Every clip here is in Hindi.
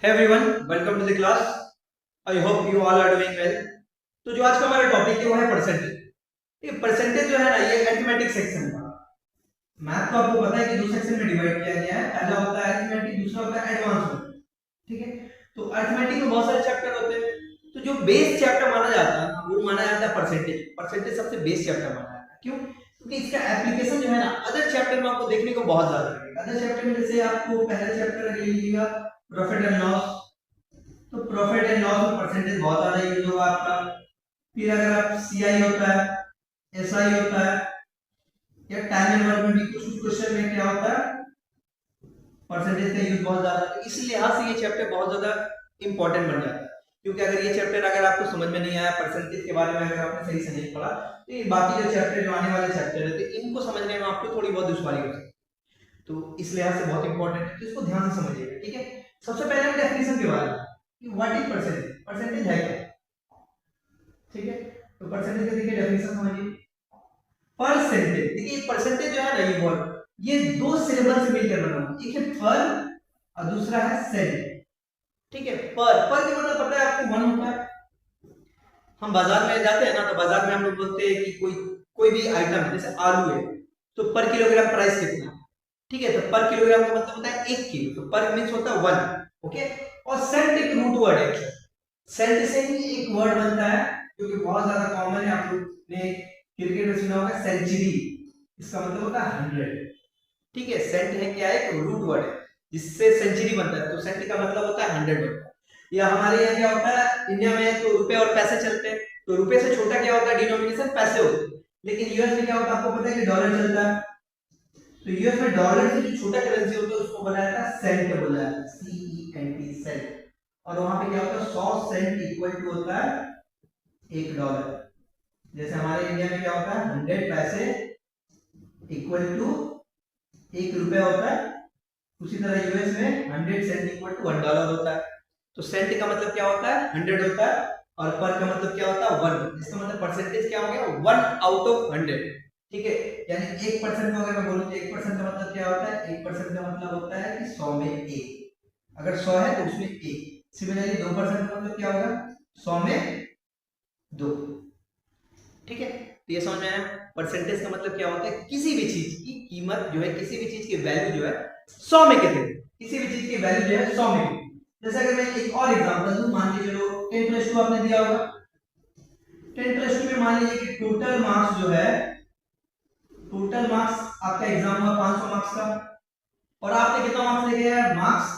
Hey everyone, welcome to the class. I hope you all are doing well. तो जो आज का हमारा टॉपिक है वो है परसेंटेज। ये परसेंटेज जो है ना ये अरिथमेटिक सेक्शन का। मैथ तो आपको पता है कि दो सेक्शन में डिवाइड किया गया है। पहला होता है अरिथमेटिक, दूसरा होता है एडवांस। ठीक है, तो अरिथमेटिक में बहुत सारे चैप्टर होते हैं। तो जो बेस चैप्टर माना जाता है वो माना जाता है परसेंटेज। परसेंटेज सबसे बेस चैप्टर माना जाता है। क्यों? क्योंकि इसका एप्लीकेशन जो है ना अदर चैप्टर में आपको देखने को बहुत ज्यादा मिलेगा। अदर चैप्टर में जैसे आपको पहला चैप्टर ले लीजिएगा प्रॉफिट एंड लॉस, तो प्रॉफिट एंड लॉस में परसेंटेज बहुत ज्यादा यूज होगा आपका। फिर अगर आप सीआई होता है, एसआई होता है, या टाइम एंड वर्क में भी कुछ क्वेश्चन में क्या होता है परसेंटेज का यूज बहुत ज्यादा है। इस लिहाज से ये चैप्टर बहुत ज्यादा इंपॉर्टेंट बन जाता है। क्योंकि अगर ये चैप्टर अगर आपको समझ में नहीं आया परसेंटेज के बारे में, अगर आपने सही से नहीं पढ़ा, तो ये बाकी जो चैप्टर जो आने वाले चैप्टर है तो इनको समझने में आपको थोड़ी बहुत दुश्वारी हो सकती है। तो इस लिहाज से बहुत इंपॉर्टेंट है, तो इसको ध्यान से समझिएगा। ठीक है, सबसे पहले हम डेफिनेशन के बारे में कि व्हाट इज परसेंटेज, परसेंटेज है क्या। ठीक है, तो परसेंटेज का देखिए डेफिनेशन समझिए। परसेंटेज, देखिए परसेंटेज जो है ना ये वर्ड ये दो सिलेबल से मिलकर बना हुआ, एक है पर और दूसरा है सेंट। ठीक है, पर के मतलब पता है आपको, वन होता है। हम बाजार में जाते हैं ना तो बाजार में हम लोग बोलते हैं कि कोई भी आइटम जैसे आलू है तो पर किलोग्राम प्राइस कितना। ठीक है, तो पर किलोग्राम का मतलब होता है 1 किलो, तो पर मींस होता है 1। ओके, और सेंट एक रूट वर्ड है। सेंट से ही एक वर्ड बनता है जो कि बहुत ज्यादा कॉमन है, आप लोग ने क्रिकेट में सुना होगा सेंचुरी, इसका मतलब होता है 100। ठीक है, सेंट है क्या है, एक रूट वर्ड है जिससे सेंचुरी बनता है, तो सेंट का मतलब होता है 100 बनता है। या हमारे यहाँ क्या होता है इंडिया में, तो रुपए और पैसे चलते हैं, तो रुपए से छोटा क्या होता है डिनोमिनेशन पैसे होते हैं। लेकिन यूएस में क्या होता है आपको पता है कि डॉलर चलता है, तो यूएस में डॉलर से जो छोटा करेंसी होता है उसको बनाया था सेंट, बोला जाता है CENT, सेंट। और वहां पे क्या होता है 100 सेंट इक्वल टू होता है $1। जैसे हमारे इंडिया में क्या होता है 100 पैसे इक्वल टू $1 होता है, उसी तरह यूएस में 100 सेंट इक्वल टू $1 होता है। तो सेंट का मतलब क्या होता है 100 होता है, और पर का मतलब क्या होता है 1। इसका मतलब परसेंटेज क्या हो गया 1 आउट ऑफ 100। ठीक है, यानी 1% को अगर मैं बोलूं तो 1% का मतलब क्या होता है, 1% का मतलब होता है कि 100 में 1। अगर 100 है तो उसमें 1। सिमिलरली 2% का मतलब क्या होगा 100 में 2। ठीक है, तो ये समझ में आया। परसेंटेज का मतलब क्या होता है, किसी भी चीज की कीमत जो है, किसी भी चीज की वैल्यू जो है 100 में कितनी, किसी भी चीज की वैल्यू जो है 100 में कितनी। जैसे अगर मैं एक और एग्जांपल दूं, मान के चलो 10+2 आपने दिया होगा। 10+2 में मान लीजिए कि टोटल मार्क्स जो है, टोटल मार्क्स आपका एग्जाम हुआ 500 मार्क्स का, और आपने कितना मार्क्स लेके आया मार्क्स,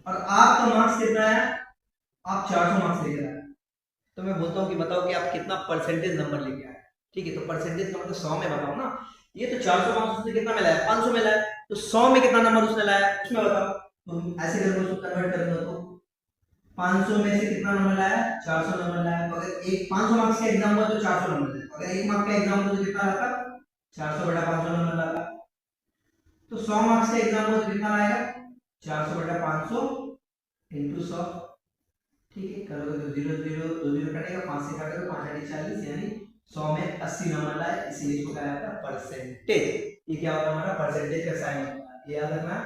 और आपका मार्क्स कितना है, आप 400 मार्क्स लेके आए। तो मैं बोलता हूँ कि बताओ कि आप कितना परसेंटेज नंबर लेके आए। ठीक है, तो परसेंटेज का मतलब 100 में बताओ ना। ये तो 400 मार्क्स उसने कितना में लाया, 500 में लाया, तो 100 में कितना नंबर उसने लाया उसमें बताओ। तो ऐसे करके उसको कन्वर्ट करूंगा तो 500 में से कितना नंबर लाया 400 नंबर लाया। तो अगर एक 500 मार्क्स का एग्जाम हुआ तो 400 नंबर लाया, अगर 1 मार्क का एग्जाम हुआ तो कितना आता 400 बटा 500 नंबर लाता। तो 100 मार्क्स का एग्जाम हुआ तो कितना आएगा 400 बटा 500 इंटू 100। ठीक है, करोगे तो 0 0 2 0 कटेगा, 5 से काटोगे 5 8 40, यानी 100 में 80 नंबर लाए, इसीलिए इसको कहा जाता है परसेंटेज। ये क्या होता है हमारा परसेंटेज का साइन होता है, ये याद रखना,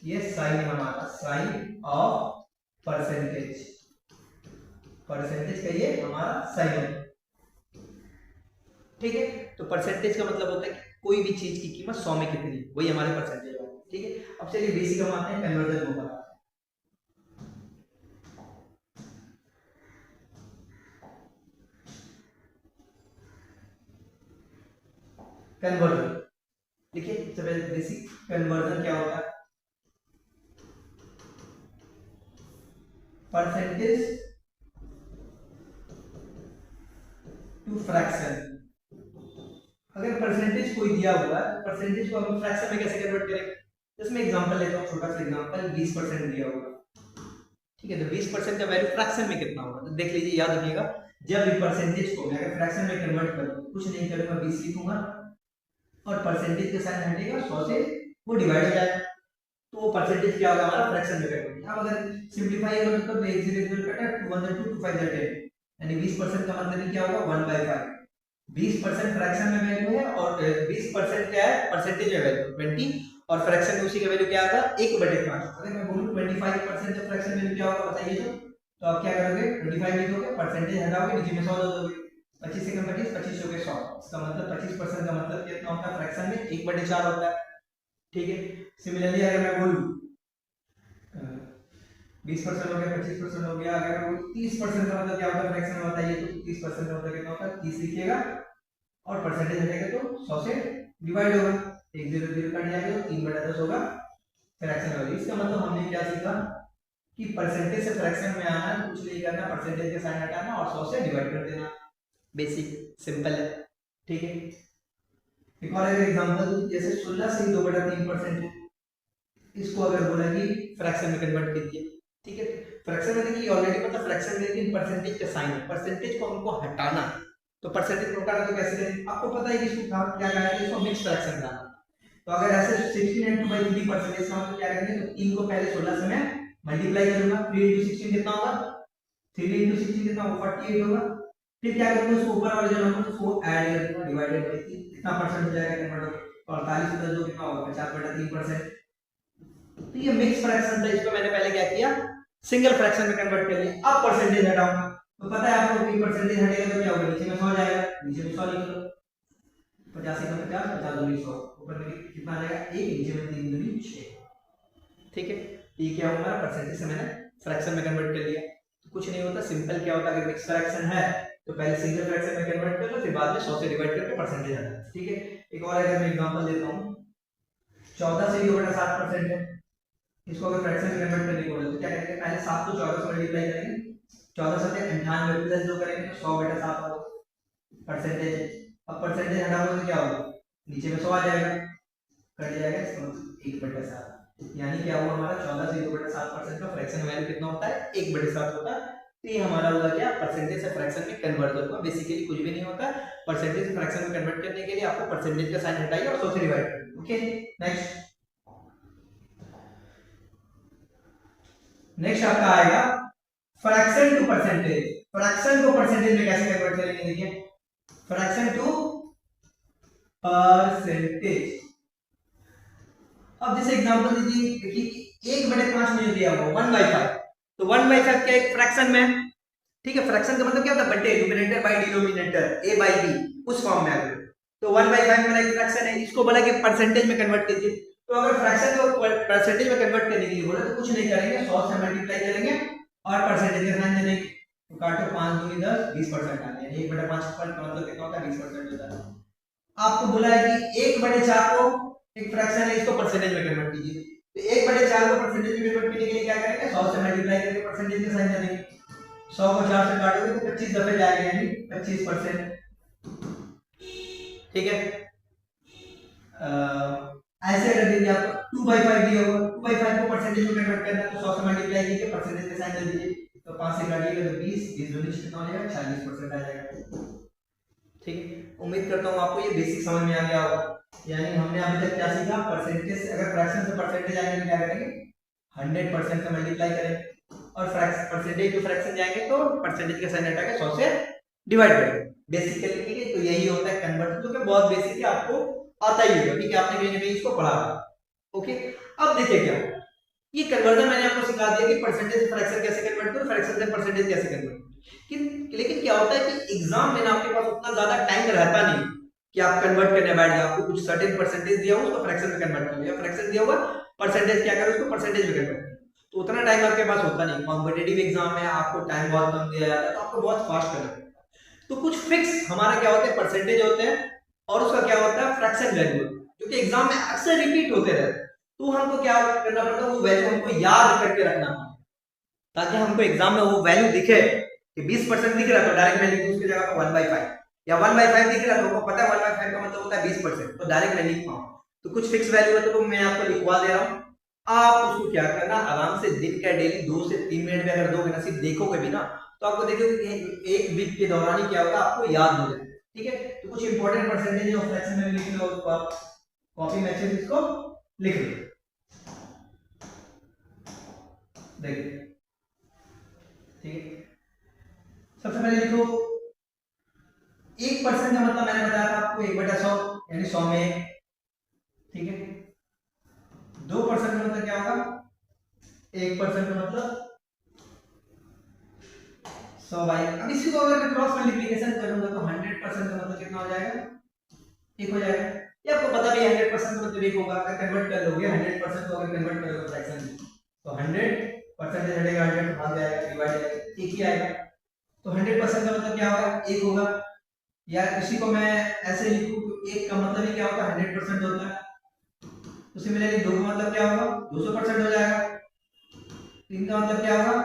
ये साइन हमारा साइन ऑफ परसेंटेज, परसेंटेज का ये हमारा साइन होता है। ठीक है, तो परसेंटेज का मतलब होता है कि कोई भी चीज की कीमत 100 में कितनी, वही हमारे परसेंटेज होता है। ठीक है, अब चलिए बेसिक हम आते हैं कन्वर्जन को बनाते हैं। कन्वर्जन देखिए, सबसे पहले बेसिक कन्वर्जन क्या होता है, परसेंटेज टू फ्रैक्शन। अगर परसेंटेज कोई दिया हुआ है तो परसेंटेज को हम फ्रैक्शन में कैसे कन्वर्ट करेंगे। इसमें एग्जांपल लेता हूं, छोटा सा एग्जांपल, 20% दिया होगा। ठीक है, तो 20% का वैल्यू फ्रैक्शन में कितना होगा, तो देख लीजिए, याद रखिएगा, जब भी परसेंटेज को मैं अगर फ्रैक्शन में कन्वर्ट करूं, कुछ नहीं करूंगा, 20 लिखूंगा और परसेंटेज के साइन हटेगा 100 से, वो डिवाइड हो जाएगा, तो वो परसेंटेज क्या होगा हमारा फ्रैक्शन में कन्वर्ट। अब अगर सिंपलीफाई होगा तो 1 0 0 कटा 2 2 5 10, यानी 20% का मतलब क्या होगा 1/5। 20% फ्रैक्शन में वैल्यू है और 20% क्या है परसेंटेज में वैल्यू 20, और फ्रैक्शन में उसी का वैल्यू क्या आता है 1/5। अगर मैं बोलूं 25% जब फ्रैक्शन वैल्यू क्या होगा बताइए तो आप क्या करोगे 25 लिखोगे, परसेंटेज हटाओगे, नीचे में 100 दे दोगे, 25 से 25, 25 हो गए 100। इसका मतलब 25% का मतलब कितना होता है फ्रैक्शन में 1/4 होता है। ठीक है, सिमिलरली अगर मैं बोलूं 20% हो गया, 25% हो गया, अगर मैं बोलूं 30% का मतलब क्या होता है फ्रैक्शन में बताइए तो 30% का मतलब कितना होता है 30 लिखिएगा और परसेंटेज हटेगा तो 100 से डिवाइड होगा, 1 0 0 कट जाएगा तो 3/10 होगा फ्रैक्शन वैल्यू। इसका मतलब हमने क्या सीखा कि परसेंटेज से फ्रैक्शन में आना है कुछ नहीं करना, परसेंटेज के साइन हटाना और 100 से डिवाइड कर देना, बेसिक सिंपल है। ठीक है, एक और एग्जांपल जैसे 16 से 2/3% है, इसको अगर बोला कि फ्रैक्शन में कन्वर्ट कीजिए। ठीक है, फ्रैक्शन में देखिए ऑलरेडी पता फ्रैक्शन में लेकिन परसेंटेज का साइन है, परसेंटेज को हमको हटाना है, तो परसेंटेज को हटाना तो कैसे करें, आपको पता है कि इसको क्या कहेंगे, इसको मिक्स फ्रैक्शन कहते हैं। तो अगर ऐसे 16/3% इसका मतलब क्या करेंगे तो 3 को पहले 16 से मैं मल्टीप्लाई करूंगा, 3 × 16 कितना होगा, 3 × 16 कितना होगा 48 होगा। फिर क्या करूंगा उसको ऊपर वाले जो नंबर उसको ऐड कर दूंगा, डिवाइडेड बाय 3 कितना परसेंट हो जाएगा कन्वर्ट होकर, 48 प्लस 2 कितना होगा 50/3%। तो ये मिक्स फ्रैक्शन था, इसको मैंने पहले क्या किया सिंगल फ्रैक्शन में कन्वर्ट कर लिया। अब परसेंटेज हटाऊंगा तो पता है आपको कि परसेंटेज हटेगा तो क्या होगा, नीचे में 100 जाएगा, नीचे में 100 लिख लो, 50 से 50, 50 दूनी 100, ऊपर में कितना आ जाएगा 1, नीचे में 3 दूनी 6। ठीक है, ये क्या होगा हमारा परसेंटेज से मैंने फ्रैक्शन में कन्वर्ट कर लिया। तो कुछ नहीं होता, सिंपल क्या होता है अगर मिक्स फ्रैक्शन है तो पहले सिंगल फ्रैक्शन में कन्वर्ट कर लो, फिर बाद में 100 से डिवाइड करके परसेंटेज हटाना। ठीक है, एक और अगर मैं एग्जांपल देता हूं 14 से 2/7% है, इसको अगर फ्रैक्शन में कन्वर्ट करने को बोले तो क्या करेंगे, पहले 7 को 14 से मल्टीप्लाई करेंगे, 14 से 98 प्लस 2 करेंगे तो 100/7 होगा परसेंटेज। अब परसेंटेज हटाओगे तो क्या होगा, नीचे में 100 आ जाएगा, कट जाएगा, इसका मतलब 1/7, यानी क्या हुआ हमारा 14 से 2/7% का फ्रैक्शन वैल्यू कितना होता है 1/7 होता है। तो ये हमारा हुआ क्या परसेंटेज से फ्रैक्शन में कन्वर्ट करूंगा, बेसिकली कुछ भी नहीं होता, परसेंटेज से फ्रैक्शन में कन्वर्ट करने के लिए आपको परसेंटेज का साइन हटाइए और 100 से डिवाइड करिए। ओके, नेक्स्ट आपका आएगा फ्रैक्शन टू परसेंटेज। फ्रैक्शन को परसेंटेज में कैसे कन्वर्ट करेंगे, देखिए फ्रैक्शन टू परसेंटेज। अब जैसे एग्जांपल दीजिए, देखिए 1/5 मुझे दिया हुआ 1/5, तो 1/5 क्या एक फ्रैक्शन में, ठीक है, फ्रैक्शन का मतलब क्या होता है बटे, numerator by denominator a by b उस फॉर्म में आ गया। तो 1/5 मेरा एक फ्रैक्शन है, इसको बोला कि परसेंटेज में कन्वर्ट कीजिए। तो अगर फ्रैक्शन को परसेंटेज में कन्वर्ट करने के लिए बोला तो कुछ नहीं करेंगे, 100 से मल्टीप्लाई करेंगे और परसेंटेज का साइन दे देंगे, तो काटो 5 दूनी 10, 20% आ गया, 1/5 का मतलब कितना होता है 20% होता है। आपको बोला है कि 1/4 को एक फ्रैक्शन है, इसको परसेंटेज में कन्वर्ट कीजिए, तो 1/4 को परसेंटेज में कन्वर्ट करने के लिए क्या करेंगे 100 से मल्टीप्लाई करके परसेंटेज का साइन दे देंगे, 100 को 4 से काटोगे तो 25 दफे जाएगा, यानी 25%। ठीक है, ऐसे कर दीजिए, आपको 2/5 दिया होगा, 2/5 को परसेंटेज में कन्वर्ट करना है तो 100 से मल्टीप्लाई कीजिए, परसेंटेज का साइन दे दीजिए, तो 5 से काटिएगा तो 20, 20 दूनी कितना हो जाएगा 40% आ जाएगा। ठीक है, उम्मीद करता हूँ आपको ये बेसिक समझ में आ गया होगा। यानी हमने अभी तक क्या सीखा, परसेंटेज से अगर फ्रैक्शन से परसेंटेज आएंगे तो क्या करेंगे 100% से मल्टीप्लाई करेंगे, और परसेंटेज टू फ्रैक्शन जाएंगे तो परसेंटेज का साइन हटा के 100 से डिवाइड करेंगे, बेसिकली। ठीक है, तो यही होता है कन्वर्ट, जो कि बहुत बेसिक है, आपको आता ही होगा, ठीक है, आपने कहीं ना कहीं इसको पढ़ा होगा। ओके, अब देखिए क्या ये कन्वर्जन मैंने आपको सिखा दिया कि परसेंटेज से फ्रैक्शन कैसे कन्वर्ट करो, फ्रैक्शन से परसेंटेज कैसे कन्वर्ट करो। लेकिन क्या होता है कि एग्जाम में आपके पास उतना ज्यादा टाइम रहता नहीं कि आप कन्वर्ट करने बैठ जाए, आपको कुछ सर्टेन परसेंटेज दिया हो उसको फ्रैक्शन में कन्वर्ट कर लिया, फ्रैक्शन दिया हुआ परसेंटेज क्या करो उसको परसेंटेज में कन्वर्ट करो, तो उतना टाइम आपके पास होता नहीं। कॉम्पिटिटिव एग्जाम में आपको टाइम बहुत कम दिया जाता है, तो आपको बहुत फास्ट करना पड़ता है। तो कुछ फिक्स हमारा क्या होता है परसेंटेज होते हैं और उसका क्या होता है फ्रैक्शन वैल्यू, जो कि एग्जाम में अक्सर रिपीट होते रहते हैं, तो हमको क्या करना पड़ता है वो वैल्यू हमको याद करके रखना पड़ता है, ताकि हमको एग्जाम में वो वैल्यू दिखे कि 20% दिख रहा है तो डायरेक्ट मैं लिख दूं उसकी जगह 1/5, या 1/5 दिख रहा है तो हमको पता है 1/5 का मतलब होता है 20%, तो डायरेक्ट मैं लिख पाऊं। तो कुछ फिक्स वैल्यू है तो मैं आपको लिखवा दे रहा हूं, आप उसको क्या करना आराम से दिन का डेली 2 से 3 मिनट में अगर 2 घंटा सिर्फ देखोगे भी ना तो आपको देखोगे कि एक वीक के दौरान ही क्या होगा आपको याद हो जाएगा। ठीक है, तो कुछ इंपॉर्टेंट परसेंटेज ऑफ फ्रैक्शन में लिख लो, उसको आप कॉपी में अच्छे से इसको लिख लो। देखिए, ठीक है, सबसे पहले लिखो 1% का मतलब मैंने बताया था आपको 1/100 यानी 100 में 1। ठीक है, 2% का मतलब क्या होगा 1% का मतलब 100/। अब इसी को अगर मैं क्रॉस मल्टीप्लिकेशन करूंगा तो 100% का मतलब कितना हो जाएगा, 1 हो जाएगा। ये आपको पता भी है 100% का मतलब 1 होगा। अगर कन्वर्ट कर लोगे 100% को, अगर कन्वर्ट करोगे फ्रैक्शन में तो 100% हटेगा, 100 भाग जाएगा, डिवाइड जाएगा, 1 ही आएगा। तो 100% का मतलब क्या होगा, 1 होगा। या इसी को मैं ऐसे लिखूं तो 1 का मतलब ही क्या होता है, 100% होता है। तो सिमिलरली 2 का मतलब क्या होगा, 200% हो जाएगा। 3 का मतलब क्या होगा,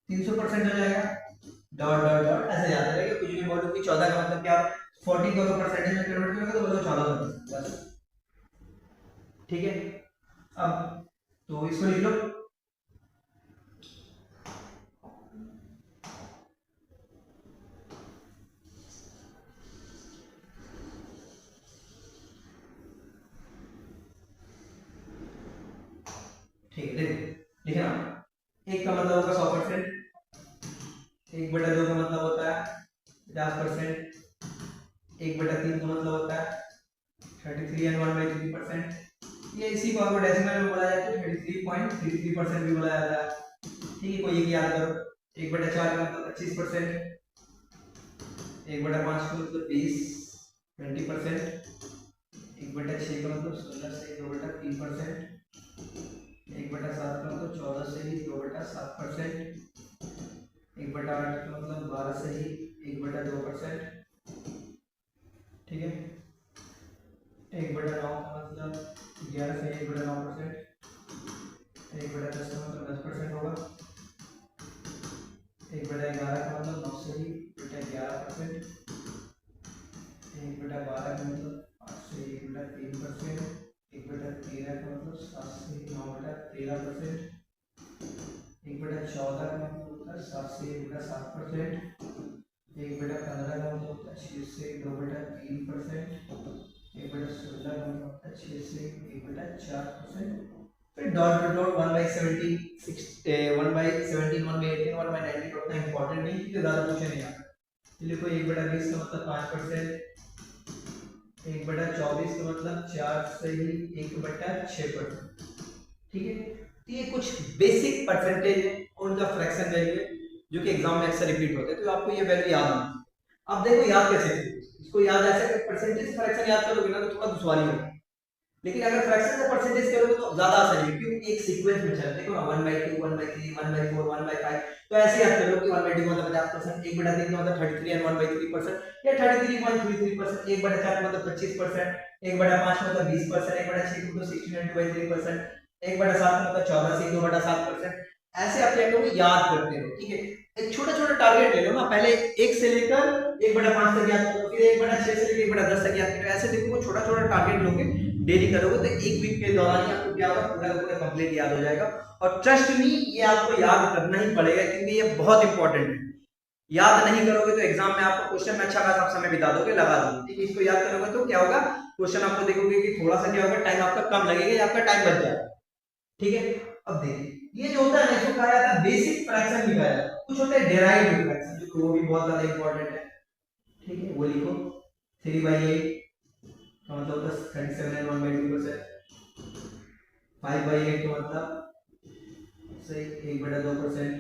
300% हो जाएगा। डॉट डॉट डॉट ऐसे जाते रहेगा। कुछ भी बोलो कि 14 का मतलब क्या, 40 को अगर परसेंटेज में कन्वर्ट करोगे तो बोलो 14%, बस। ठीक है, अब तो इसको लिख लो। ठीक है, देखो लिखना। 1 का मतलब होगा 100%, 1/2 का मतलब होता है 50%, 1/3 का मतलब होता है 33 एंड 1/3%। ये इसी को आपको डेसिमल में बोला जाता है 33.33% भी बोला जाता है। ठीक है, कोई एक याद करो। 1/4 का मतलब 25%, 1/5 का मतलब 20% 1/6 का मतलब 16 से 2/3%, 1/7 का मतलब 14 से ही 2/7%, 1/8 का मतलब 12 से ही 1/2%। ठीक है, 1/9 का मतलब 11 से 1/9%, 1/10 का मतलब 10% होगा, 1/11 का मतलब 9 से ही 11%, 1/12 का मतलब 8 से 1/3%, 1/13 का मतलब 7 से 9/13%, 1/14 का मतलब होता है 7 से 1/7%, 1/15 का मतलब होता है 6 से 2/3%, 1/16 का मतलब होता है 6 से 1/4%। फिर डॉट डॉट डॉट 1/17 1/17 1/18 1/19 उतना इंपॉर्टेंट नहीं, क्योंकि ज़्यादा पूछे नहीं आता। लिखो 1/20 का मतलब 5%, 1/24 का मतलब 4 से ही 1/6%। ठीक है, तो ये कुछ बेसिक परसेंटेज है और उनका फ्रैक्शन वैल्यू है जो कि एग्जाम में अक्सर रिपीट होते हैं, तो आपको ये वैल्यू याद होना। अब देखो याद कैसे करोगे इसको, याद ऐसे अगर परसेंटेज फ्रैक्शन याद करोगे ना तो थोड़ा दुश्वारी होगी, लेकिन अगर फ्रैक्शन का परसेंटेज करोगे तो ज्यादा आसानी है, क्योंकि एक सीक्वेंस में चलते देखो ना 1/2 1/3 1/4 1/5, तो ऐसे याद करो कि 1/2 का मतलब 50%, 1/3 का मतलब 33 एंड 1/3% या 33.33%, 1/4 मतलब 25%, 1/5 मतलब 20%, 1/6 मतलब 16.23%, 1/7 मतलब 14 से 2/7%। ऐसे आप क्या करोगे, याद करते रहो। ठीक है, एक छोटा छोटा टारगेट ले लो ना, पहले 1 से लेकर 1/5 तक याद करो, फिर 1/6 से लेकर 1/10 तक याद करो। ऐसे देखो छोटा छोटा टारगेट लोगे, डेली करोगे तो एक वीक के दौरान ही आपको क्या होगा, पूरा का पूरा कंप्लीट याद हो जाएगा। और ट्रस्ट मी, ये आपको याद करना ही पड़ेगा, क्योंकि ये बहुत इंपॉर्टेंट है। याद नहीं करोगे तो एग्जाम में आपको क्वेश्चन में अच्छा खासा समय बिता दोगे, लगा दोगे। ठीक है, इसको याद करोगे तो क्या होगा, क्वेश्चन आपको देखोगे कि थोड़ा सा क्या होगा, टाइम आपका कम लगेगा या आपका टाइम बच जाएगा। ठीक है, अब देखिए ये जो होता है ना, इसको कहा जाता है बेसिक फ्रैक्शन भी कहा जाता है। कुछ होते हैं डेराइव्ड फ्रैक्शन, जो वो भी बहुत ज्यादा इंपॉर्टेंट है। ठीक है, वो लिखो 3/8 का मतलब होता है 37 एंड 1/2%, 5/8 का मतलब से 1/2%,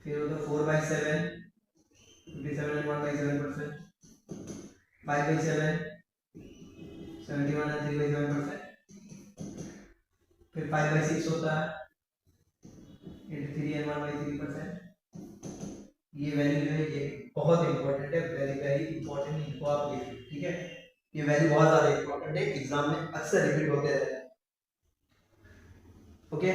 फिर होता है 4/7 57 एंड 1/7%, 5/7 71 एंड 3/7%, फिर 5/6 होता है 83 एंड 1/3%। ये वैल्यू जो है ये बहुत इंपॉर्टेंट है, वेरी वेरी इंपॉर्टेंट, इनको आप लिख लो। ठीक है, ये वैल्यू बहुत ज्यादा इंपॉर्टेंट है, एग्जाम में अक्सर रिपीट होते रहते हैं। ओके,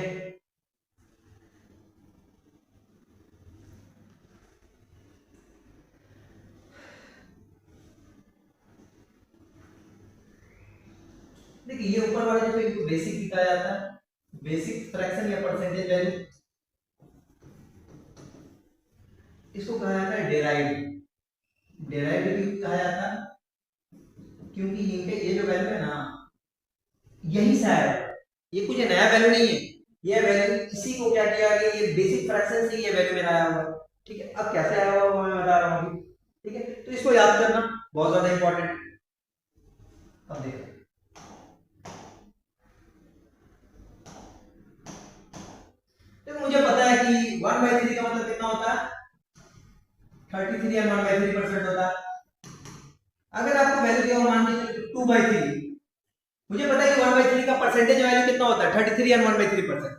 देखिए ये ऊपर वाले जो इनको बेसिक लिखा जाता है, बेसिक फ्रैक्शन या परसेंटेज वैल्यू, इसको कहा जाता है डेराइव्ड। डेराइव्ड क्यों कहा जाता है, क्योंकि इनके ये जो वैल्यू है ना, यही से आया है, ये कुछ नया वैल्यू नहीं है। ये वैल्यू इसी को क्या किया गया, ये बेसिक फ्रैक्शन से ये वैल्यू मेरा आया हुआ है। ठीक है, अब कैसे आया हुआ वो मैं बता रहा हूँ अभी। ठीक है, तो इसको याद करना बहुत ज्यादा इंपॉर्टेंट है। अब देखो 1/3 का मतलब कितना होता है 33 या 1/3% होता है। अगर आपको वैल्यू दिया हो मान लीजिए 2/3, मुझे पता है कि 1/3 का परसेंटेज वैल्यू कितना होता है 33 या 1/3%।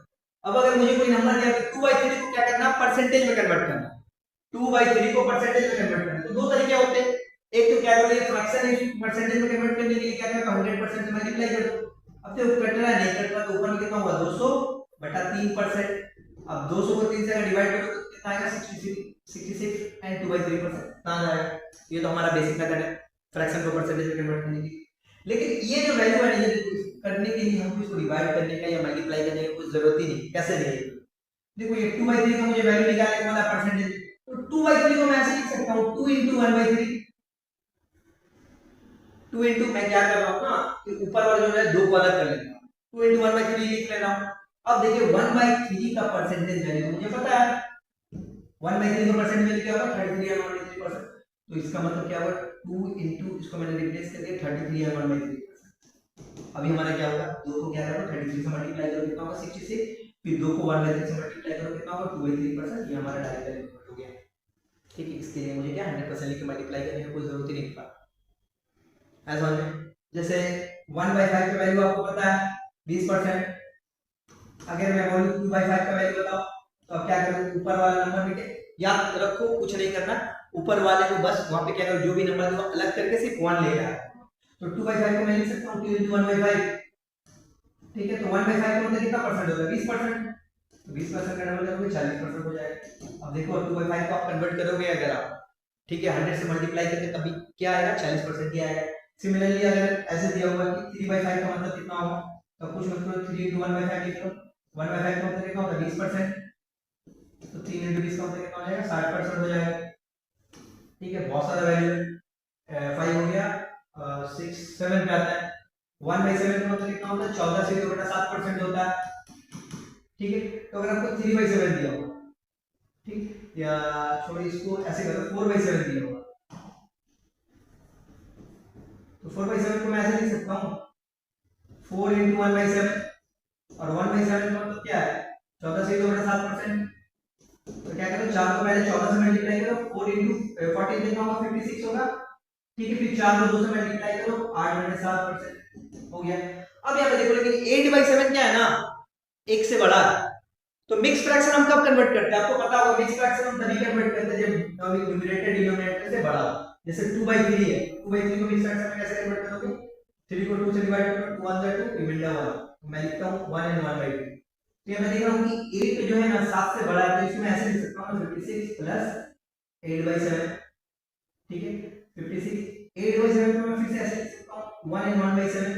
अब अगर मुझे कोई नंबर दिया तो 2/3 को क्या करना परसेंटेज में कन्वर्ट करना, 2/3 को परसेंटेज में कन्वर्ट करना। तो दो तरीके होते हैं, एक तो क्या करोगे फ्रैक्शन है परसेंटेज में कन्वर्ट करने के लिए क्या करोगे 100% से मल्टीप्लाई कर दो। अब देखो कट रहा है नहीं कट रहा तो ऊपर में कितना होगा 200/3%। अब 200 को 3 से अगर डिवाइड करो तो कितना आएगा 66 एंड 2/3% कितना आ जाएगा। ये तो हमारा बेसिक मेथड है फ्रैक्शन को परसेंटेज में कन्वर्ट करने की। लेकिन ये जो वैल्यू है ये करने के लिए हमको इसको डिवाइड करने का या मल्टीप्लाई करने की कोई जरूरत ही नहीं। कैसे नहीं, देखो ये 2/3 का मुझे वैल्यू निकालने का वाला परसेंटेज, तो 2/3 को मैं ऐसे लिख सकता हूं 2 × 1/3। 2 × मैं क्या कर रहा हूं ना कि ऊपर वाला जो है 2 को अलग कर लेता हूं 2 × 1/3 लिख ले रहा हूं। अब देखिए 1/3 का परसेंटेज वैल्यू मुझे पता है 1/3 का परसेंटेज वैल्यू क्या होगा 33 या 1/3%। तो इसका मतलब क्या होगा 2 × इसको मैंने रिप्लेस कर दिया 33 या 1/3%। अभी हमारा क्या होगा 2 को क्या करो 33 से मल्टीप्लाई करो कितना होगा 66, फिर 2 को 1/3 से मल्टीप्लाई करो कितना होगा 2/3%। ये हमारा डायरेक्ट वैल्यू हो गया। ठीक है, इसके लिए मुझे क्या 100% लिख के मल्टीप्लाई करने की कोई जरूरत ही नहीं पड़ा। ऐसा हो जैसे 1/5 का वैल्यू आपको पता है 20%। अगर मैं बोलूं 2/5 का वैल्यू बताओ तो अब क्या करूं ऊपर वाला नंबर बेटे याद रखो कुछ नहीं करना, ऊपर वाले को बस वहां पे क्या करो जो भी नंबर दो अलग करके सिर्फ 1 लेना है। तो 2/5 को मैं लिख सकता हूं 2 × 1/5। ठीक है, तो 1/5 का मतलब कितना परसेंट होगा 20%। तो 20% का डबल करोगे 40% हो जाएगा। अब देखो 2/5 को आप कन्वर्ट करोगे अगर आप ठीक है 100 से मल्टीप्लाई करके तभी क्या आएगा 40% ही आएगा। सिमिलरली अगर ऐसे दिया हुआ कि 3/5 का मतलब कितना होगा तो कुछ मतलब 3 × 1/5 लिख लो 1/5 का मतलब कितना होगा 20%। तो 3 × 20 का मतलब कितना हो जाएगा 60% हो जाएगा। ठीक है, बहुत सारा वैल्यू 5 हो गया 6 7 पे आता है 1/7 का मतलब कितना होता है 14 से 2/7% होता है। ठीक है, तो अगर आपको 3/7 दिया होगा ठीक या छोड़िए इसको ऐसे करो 4/7 दिया होगा तो 4/7 को मैं ऐसे लिख सकता हूं 4 × 1/7 और 1/7 का मतलब क्या है 14 से 2/7%। तो क्या करो 4 को पहले 14 से मल्टीप्लाई करो 4 × 14 कितना होगा 56 होगा। ठीक है, फिर 4 को 2 से मल्टीप्लाई करो 8/7% हो गया। अब यहां पे देखो लेकिन 8/7 क्या है ना 1 से बड़ा है। तो मिक्स फ्रैक्शन हम कब कन्वर्ट करते हैं आपको पता होगा मिक्स फ्रैक्शन हम तभी कन्वर्ट करते हैं जब न्यूमरेटर डिनोमिनेटर से बड़ा हो। जैसे 2/3 है 2/3 को मिक्स फ्रैक्शन में कैसे कन्वर्ट करोगे 3 को 2 से डिवाइड करो 2 1 2 रिमाइंडर 1 तो मैं लिखता हूं 1 and 1/2। तो ये मैं देख रहा हूं कि 8 जो है ना 7 से बड़ा है तो इसमें ऐसे लिख सकता हूं 56 प्लस 8/7। ठीक है 56 8/7 को मैं फिर से ऐसे लिख सकता हूं 1 and 1/7।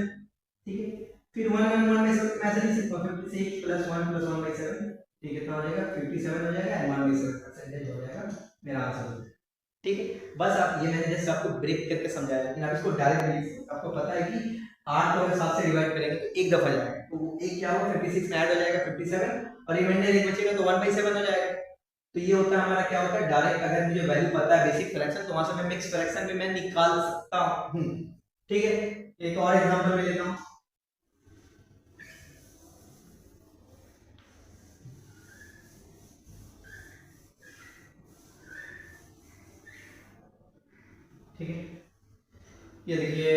ठीक है, फिर 1 and 1/7 मैं ऐसे लिख सकता हूं 56 प्लस 1 प्लस 1/7। ठीक है, कितना हो जाएगा 57 हो जाएगा एंड 1/7% हो जाएगा मेरा आंसर। ठीक है, बस आप ये मैंने जस्ट आपको ब्रेक करके समझाया लेकिन आप इसको डायरेक्ट लिख सकते आपको पता है कि 8 को अगर 7 से डिवाइड करेंगे तो एक दफा जाएगा तो वो एक क्या होगा 56 में ऐड हो जाएगा 57 और रिमाइंडर एक बचेगा तो 1/7 हो जाएगा। तो ये होता है हमारा क्या होता है डायरेक्ट अगर मुझे वैल्यू पता है बेसिक फ्रैक्शन तो वहां से मैं मिक्स फ्रैक्शन भी मैं निकाल सकता हूं। ठीक है, एक और एग्जांपल में लेता हूं। ठीक है, ये देखिए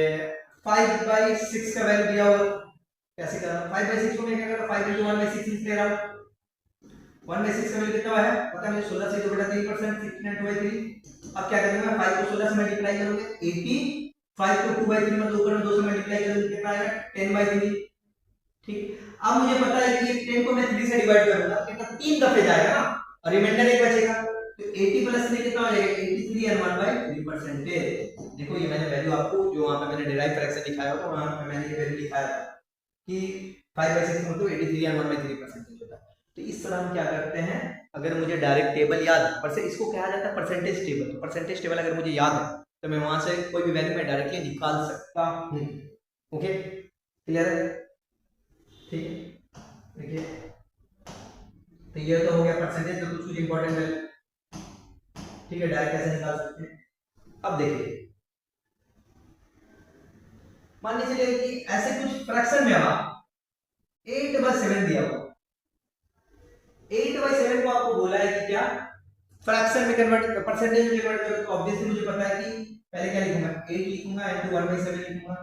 5/6 का वैल्यू दिया हुआ कैसे करना 5/6 को मैं क्या कर रहा हूं 5 × 1/6 लिख ले रहा हूं 1/6 का वैल्यू कितना है पता है मुझे 16 से 2/3% 16 and 2/3। अब क्या करूंगा 5 को 16 से मल्टीप्लाई करोगे 80 5 को 2/3 मतलब ऊपर में 2 से मल्टीप्लाई करोगे कितना आएगा 10/3। ठीक, अब मुझे पता है कि ये 10 को मैं 3 से डिवाइड करूंगा कितना 3 दफे जाएगा ना और रिमाइंडर एक बचेगा तो 80 प्लस 3 कितना हो जाएगा 83 and 1/3%। देखो ये मैंने वैल्यू आपको जो वहां पे मैंने डिराइव फ्रैक्शन लिखाया होगा वहां पे मैंने ये वैल्यू लिखाया था कि 5/6 मतलब 83 and 1/3% होता है। तो इस तरह हम क्या करते हैं अगर मुझे डायरेक्ट टेबल याद है पर से इसको कहा जाता है परसेंटेज टेबल। तो परसेंटेज टेबल अगर मुझे याद है तो मैं वहां से कोई भी वैल्यू मैं डायरेक्टली निकाल सकता हूं। ओके, क्लियर है? ठीक है, देखिए तो ये तो हो गया परसेंटेज तो कुछ इंपॉर्टेंट वैल्यू। ठीक है, डायरेक्ट कैसे निकाल सकते हैं अब देखिए मान लीजिए कि ऐसे कुछ फ्रैक्शन में हमारा 8/7 दिया हुआ 8/7 को आपको बोला है कि क्या फ्रैक्शन में कन्वर्ट, परसेंटेज में कन्वर्ट करो, तो ऑब्वियसली मुझे पता है कि पहले क्या लिखूंगा, 8 लिखूंगा इनटू 1/7 लिखूंगा।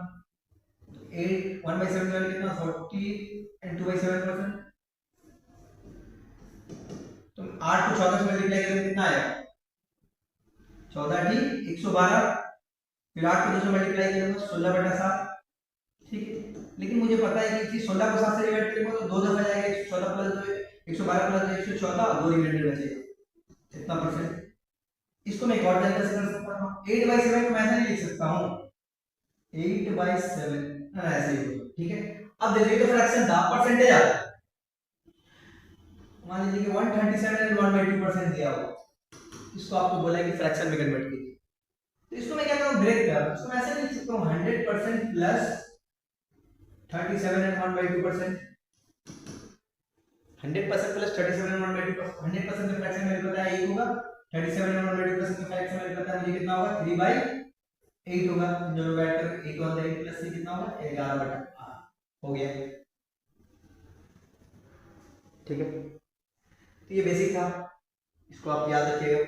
8 1/7 वाले कितना 40 एंड 2/7%, तो 8 को 14 से मल्टीप्लाई करेंगे कितना आएगा 14 डी 112, फिर 8 को 2 से मल्टीप्लाई करूंगा 16/7, ठीक है। लेकिन मुझे पता है कि 16 को 7 से डिवाइड करेंगे तो 2 दफा जाएगा 114 प्लस 2 112 प्लस 114 और 2 रिमाइंडर बचेगा इतना परसेंट। इसको मैं एक और तरीके से कर सकता हूं, 8/7 को मैं ऐसे नहीं लिख सकता हूं 8/7 ऐसे ही होगा, ठीक है। अब देखिए तो फ्रैक्शन था, परसेंटेज आ रहा है, मान लीजिए कि 137 एंड 1/2% दिया हुआ, इसको आपको बोला है कि फ्रैक्शन में कन्वर्ट कीजिए, तो इसको मैं क्या करूं ब्रेक कर, इसको मैं ऐसे नहीं लिख सकता हूं 100% प्लस 37 एंड 1/2%, 100% प्लस 37 एंड 1/2%, 100% का फ्रैक्शन मेरे को पता है 1 होगा, 37 एंड 1/2% का फ्रैक्शन मेरे को पता है मुझे कितना होगा 3/8 होगा, दोनों ऐड करके 8 और 8 प्लस 3 कितना होगा 11/8 हो गया, ठीक है। तो ये बेसिक था, इसको आप याद रखिएगा,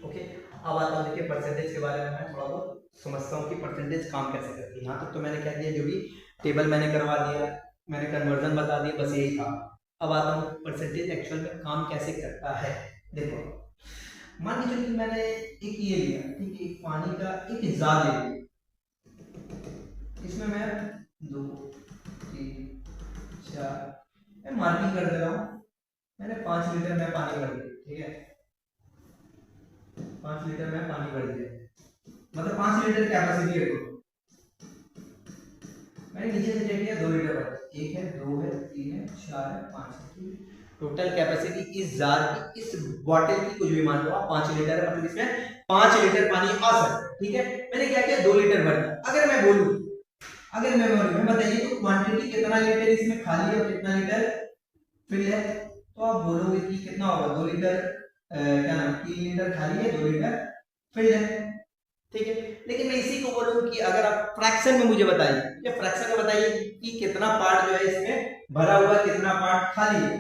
ओके। अब आता हूं देखिए परसेंटेज के बारे में, मैं थोड़ा बहुत समझता हूं कि परसेंटेज काम कैसे करती है। यहाँ तक तो मैंने कह दिया, जो भी टेबल मैंने करवा दिया, मैंने कन्वर्जन बता दिया, बस यही था। अब आता हूँ परसेंटेज एक्चुअल में काम कैसे करता है। देखो मान लीजिए कि मैंने एक ये लिया, ठीक है, एक पानी का एक जार ले लिया, इसमें मैं 2 3 4 मैं मार्किंग कर दे रहा हूँ, मैंने 5 लीटर में पानी भर दिया, ठीक है, 5 लीटर में पानी भर दिया, मतलब 5 लीटर कैपेसिटी है, मैंने नीचे से चेक किया 2 लीटर भर, 1 है 2 है 3 है 4 है 5 है, टोटल कैपेसिटी इस जार की, इस बॉटल की कुछ भी मान लो आप 5 लीटर है, मतलब इसमें 5 लीटर पानी आ सकता है, ठीक है। मैंने क्या किया 2 लीटर भर दिया। अगर मैं बोलूं बताइए तो क्वांटिटी कितना लीटर इसमें खाली है और कितना लीटर फिल है, तो आप बोलोगे कि कितना होगा 2 लीटर क्या नाम 3 लीटर खाली है 2 लीटर फिल है, ठीक है। लेकिन मैं इसी को बोलूं कि अगर आप फ्रैक्शन में मुझे बताइए, ठीक है, फ्रैक्शन में बताइए कि कितना पार्ट जो है इसमें भरा हुआ, कितना पार्ट खाली है,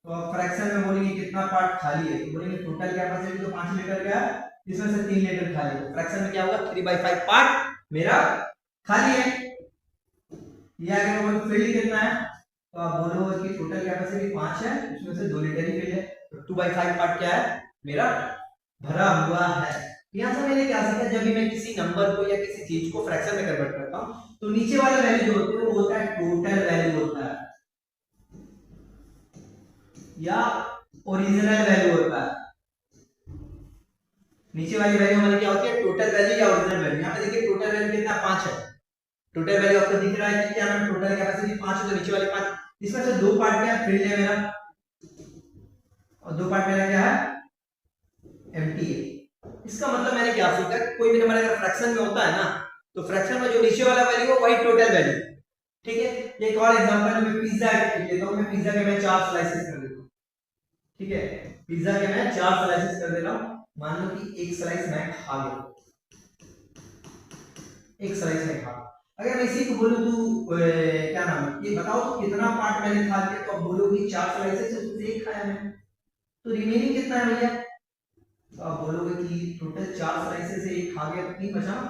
तो आप फ्रैक्शन में बोलेंगे कितना पार्ट खाली है, तो बोलेंगे टोटल कैपेसिटी तो 5 लीटर का है, इसमें से 3 लीटर खाली है, फ्रैक्शन में क्या होगा 3/5 पार्ट मेरा खाली है। या अगर मैं बोलूं फिल कितना है, तो आप बोलोगे कि टोटल कैपेसिटी 5 है, उसमें से 2 लीटर ही फिल है, तो 2/5 पार्ट क्या है मेरा भरा हुआ है। यहां से मैंने क्या सीखा, जब भी मैं किसी नंबर को या किसी चीज को फ्रैक्शन में कन्वर्ट करता हूं तो नीचे वाला वैल्यू जो होता है वो होता है टोटल वैल्यू होता है या ओरिजिनल वैल्यू होता है। नीचे वाली वैल्यू हमारी क्या होती है टोटल वैल्यू या ओरिजिनल वैल्यू। यहां पे देखिए टोटल वैल्यू कितना 5 है, टोटल वैल्यू आपको दिख रहा है कि क्या नाम टोटल कैपेसिटी 5 है, तो नीचे वाली 5, इसमें से 2 पार्ट क्या है फिल है मेरा और 2 पार्ट मेरा क्या है एम्प्टी है। इसका मतलब मैंने क्या सीखा, कोई भी नंबर अगर फ्रैक्शन में होता है ना, तो फ्रैक्शन में जो नीचे वाला वैल्यू है वही टोटल वैल्यू, ठीक है। एक और एग्जांपल में पिज्जा लेता हूं, मैं पिज्जा के मैं 4 स्लाइसेस कर देता हूं, ठीक है, पिज्जा के मैं 4 स्लाइसेस कर दे रहा हूं, मान लो कि एक स्लाइस मैं खा गया, एक स्लाइस मैं खा, अगर मैं इसी को बोलूं तू क्या नाम है ये बताओ तो कितना पार्ट मैंने खा लिया, तो आप बोलोगे 4 स्लाइसेस है उसमें से एक खाया मैंने, तो रिमेनिंग कितना है भैया, तो आप बोलोगे कि टोटल 4 स्लाइसेस से एक खा गया, 3 बचा ना,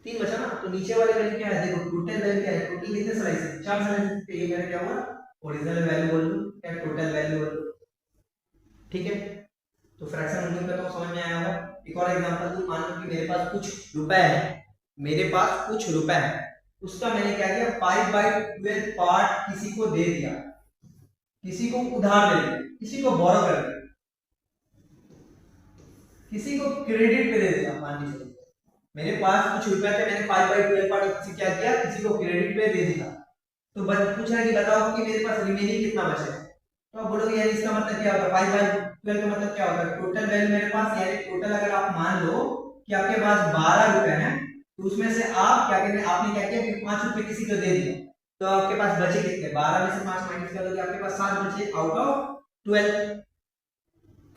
3 बचा ना, तो नीचे वाले वैल्यू क्या है देखो टोटल वैल्यू क्या है, टोटल कितने स्लाइसेस 4 स्लाइसेस, तो ये मेरा क्या हुआ ओरिजिनल वैल्यू बोल लो या टोटल वैल्यू बोल लो, ठीक है। तो फ्रैक्शन उम्मीद करता हूं समझ में आया होगा। एक और एग्जांपल दूं, मान लो कि मेरे पास कुछ रुपए है, मेरे पास कुछ रुपए है, उसका मैंने क्या किया 5/12 पार्ट किसी को दे दिया, किसी को उधार दे दिया, किसी को बोरो कर दिया, किसी को क्रेडिट पे दे दिया। मान लीजिए मेरे पास कुछ रुपए थे, मैंने 5/12 पार्ट किसी क्या किया किसी को क्रेडिट पे दे दिया, तो पूछ रहा है कि बताओ कि मेरे पास रिमेनिंग कितना बचा है, तो आप बोलोगे यार इसका मतलब क्या होता है 5/12 का मतलब क्या होता है टोटल वैल्यू मेरे पास, यानी टोटल अगर आप मान लो कि आपके पास 12 रुपए हैं, तो उसमें से आप क्या कहते हैं आपने क्या किया कि 5 रुपए किसी को दे दिया, तो आपके पास बचे कितने 12 में से 5 माइनस कर दोगे आपके पास 7 बचे आउट ऑफ 12,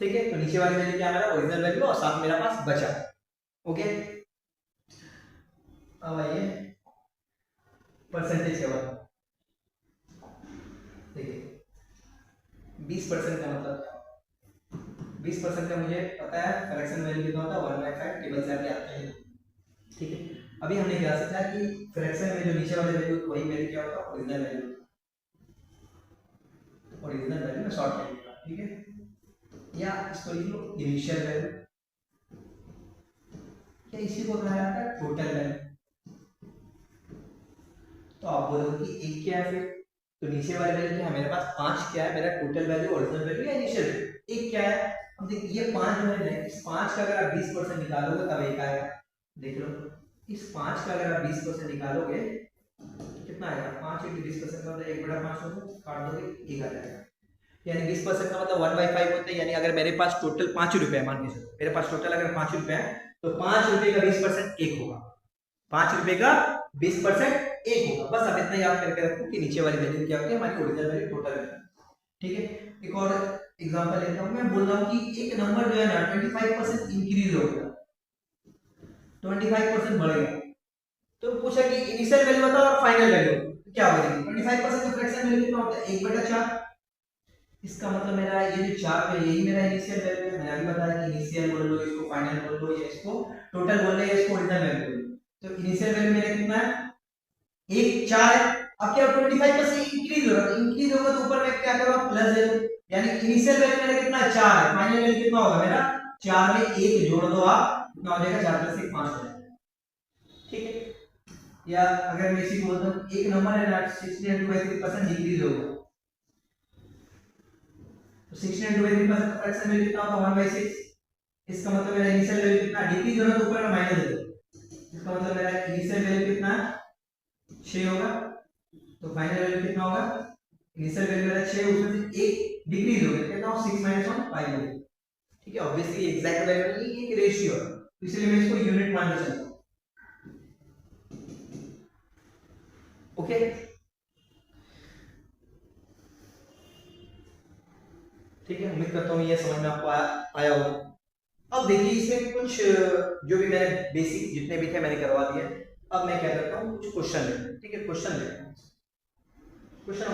ठीक है। तो नीचे वाली वैल्यू क्या मेरा ओरिजिनल वैल्यू और 7 मेरा पास बचा, ओके। अब आइए परसेंटेज के बाद देखिए 20% का मतलब क्या होता है? 20% का मुझे पता है फ्रैक्शन वैल्यू कितना होता है 1/5 टेबल से आगे आता है। ठीक है, अभी हमने क्या सीखा कि फ्रैक्शन में जो नीचे वाले वैल्यू वही वैल्यू क्या होता है ओरिजिनल वैल्यू, ओरिजिनल वैल्यू में शॉर्ट करेंगे। ठीक है, या इसको लिख लो इनिशियल वैल्यू, या इसी को कहा जाता है टोटल वैल्यू। तो आप बोलोगे कि एक क्या है फिर, तो नीचे वाले वैल्यू क्या है मेरे पास 5 क्या है मेरा टोटल वैल्यू ओरिजिनल वैल्यू या इनिशियल वैल्यू, एक क्या है। अब देखिए ये 5 जो है इस 5 का अगर आप 20% निकालोगे तब एक आएगा। देख लो इस 5 का अगर आप 20% निकालोगे तो कितना आएगा, 5 × 20% का मतलब 1/5 होगा, काट दोगे एक आ जाएगा। यानी 20% का मतलब 1/5 होता है। यानी अगर मेरे पास टोटल 5 रुपए है, मान के चलो मेरे पास टोटल अगर 5 रुपए है तो 5 रुपए का 20% एक होगा, 5 रुपए का 20% एक होगा। बस अब इतना याद करके रखो कि नीचे वाली वैल्यू क्या होती है हमारी ओरिजिनल वैल्यू टोटल वैल्यू। ठीक है, एक और एग्जांपल लेता हूं। मैं बोल रहा हूं कि एक नंबर जो है ना 25% इंक्रीज हो गया, 25% बढ़ गया, तो पूछा कि इनिशियल वैल्यू बताओ और फाइनल वैल्यू क्या होगी। 25% का फ्रैक्शन वैल्यू कितना होता है 1/4। इसका मतलब मेरा ये जो 4 है यही मेरा इनिशियल वैल्यू है। मैंने अभी बताया कि इनिशियल बोल लो, इसको फाइनल बोल लो, या इसको टोटल बोल लो, या इसको ओरिजिनल वैल्यू बोल लो। तो इनिशियल वैल्यू मेरा कितना है 1/4 है। अब क्या 25% इंक्रीज हो रहा है, इंक्रीज होगा तो ऊपर में क्या करूंगा प्लस दे दूं। यानी इनिशियल वैल्यू मेरा कितना है 4 है, फाइनल वैल्यू कितना होगा मेरा 4 में 1 जोड़ दो आप, कितना हो जाएगा 4 + 1 5 हो जाएगा। ठीक है, या अगर मैं इसी को बोलता हूं एक नंबर है ना 16/3% डिक्रीज होगा, तो 16/3% का फ्रैक्शन वैल्यू कितना होगा 1/6। इसका मतलब मेरा इनिशियल वैल्यू कितना डिक्रीज हो रहा है तो ऊपर में माइनस दे दो, इसका मतलब मेरा इनिशियल वैल्यू कितना 6 होगा, तो फाइनल वैल्यू कितना होगा इनिशियल वैल्यू मेरा 6 उसमें से 1 डिक्रीज हो गया, कितना हो 6 - 1 5 हो गया। ठीक है, ऑब्वियसली एग्जैक्ट वैल्यू नहीं है, एक रेशियो है, तो इसलिए मैं इसको यूनिट मान के चलता हूं। ओके, ठीक है, उम्मीद करता हूँ ये समझ में आपको आया होगा। अब देखिए इसमें कुछ जो भी मैंने बेसिक जितने भी थे मैंने करवा दिए। अब मैं क्या करता हूँ कुछ क्वेश्चन लेते हैं। ठीक है, क्वेश्चन लेते हैं। क्वेश्चन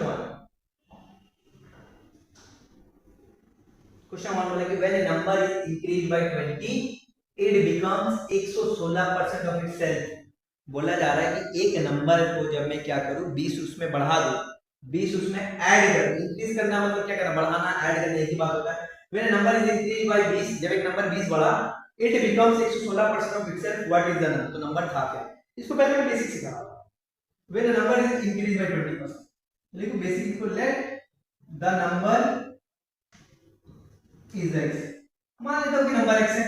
1 बोला कि when A number is increase by 20 it becomes 116% of itself. बोला जा रहा है कि एक नंबर को जब मैं क्या करूं 20 उसमें बढ़ा दूं, 20 उसमें ऐड कर, इंक्रीज करना मतलब क्या करना बढ़ाना, ऐड करना एक ही बात होता है। When A number is increase by 20, जब एक नंबर 20 बढ़ा it becomes 116% of itself, what is the number. तो नंबर था क्या, इसको पहले मैं बेसिक सिखा रहा हूं। When A number is increase by 20%, देखो बेसिक को let the number is x, मान लेता हूं कि नंबर x है।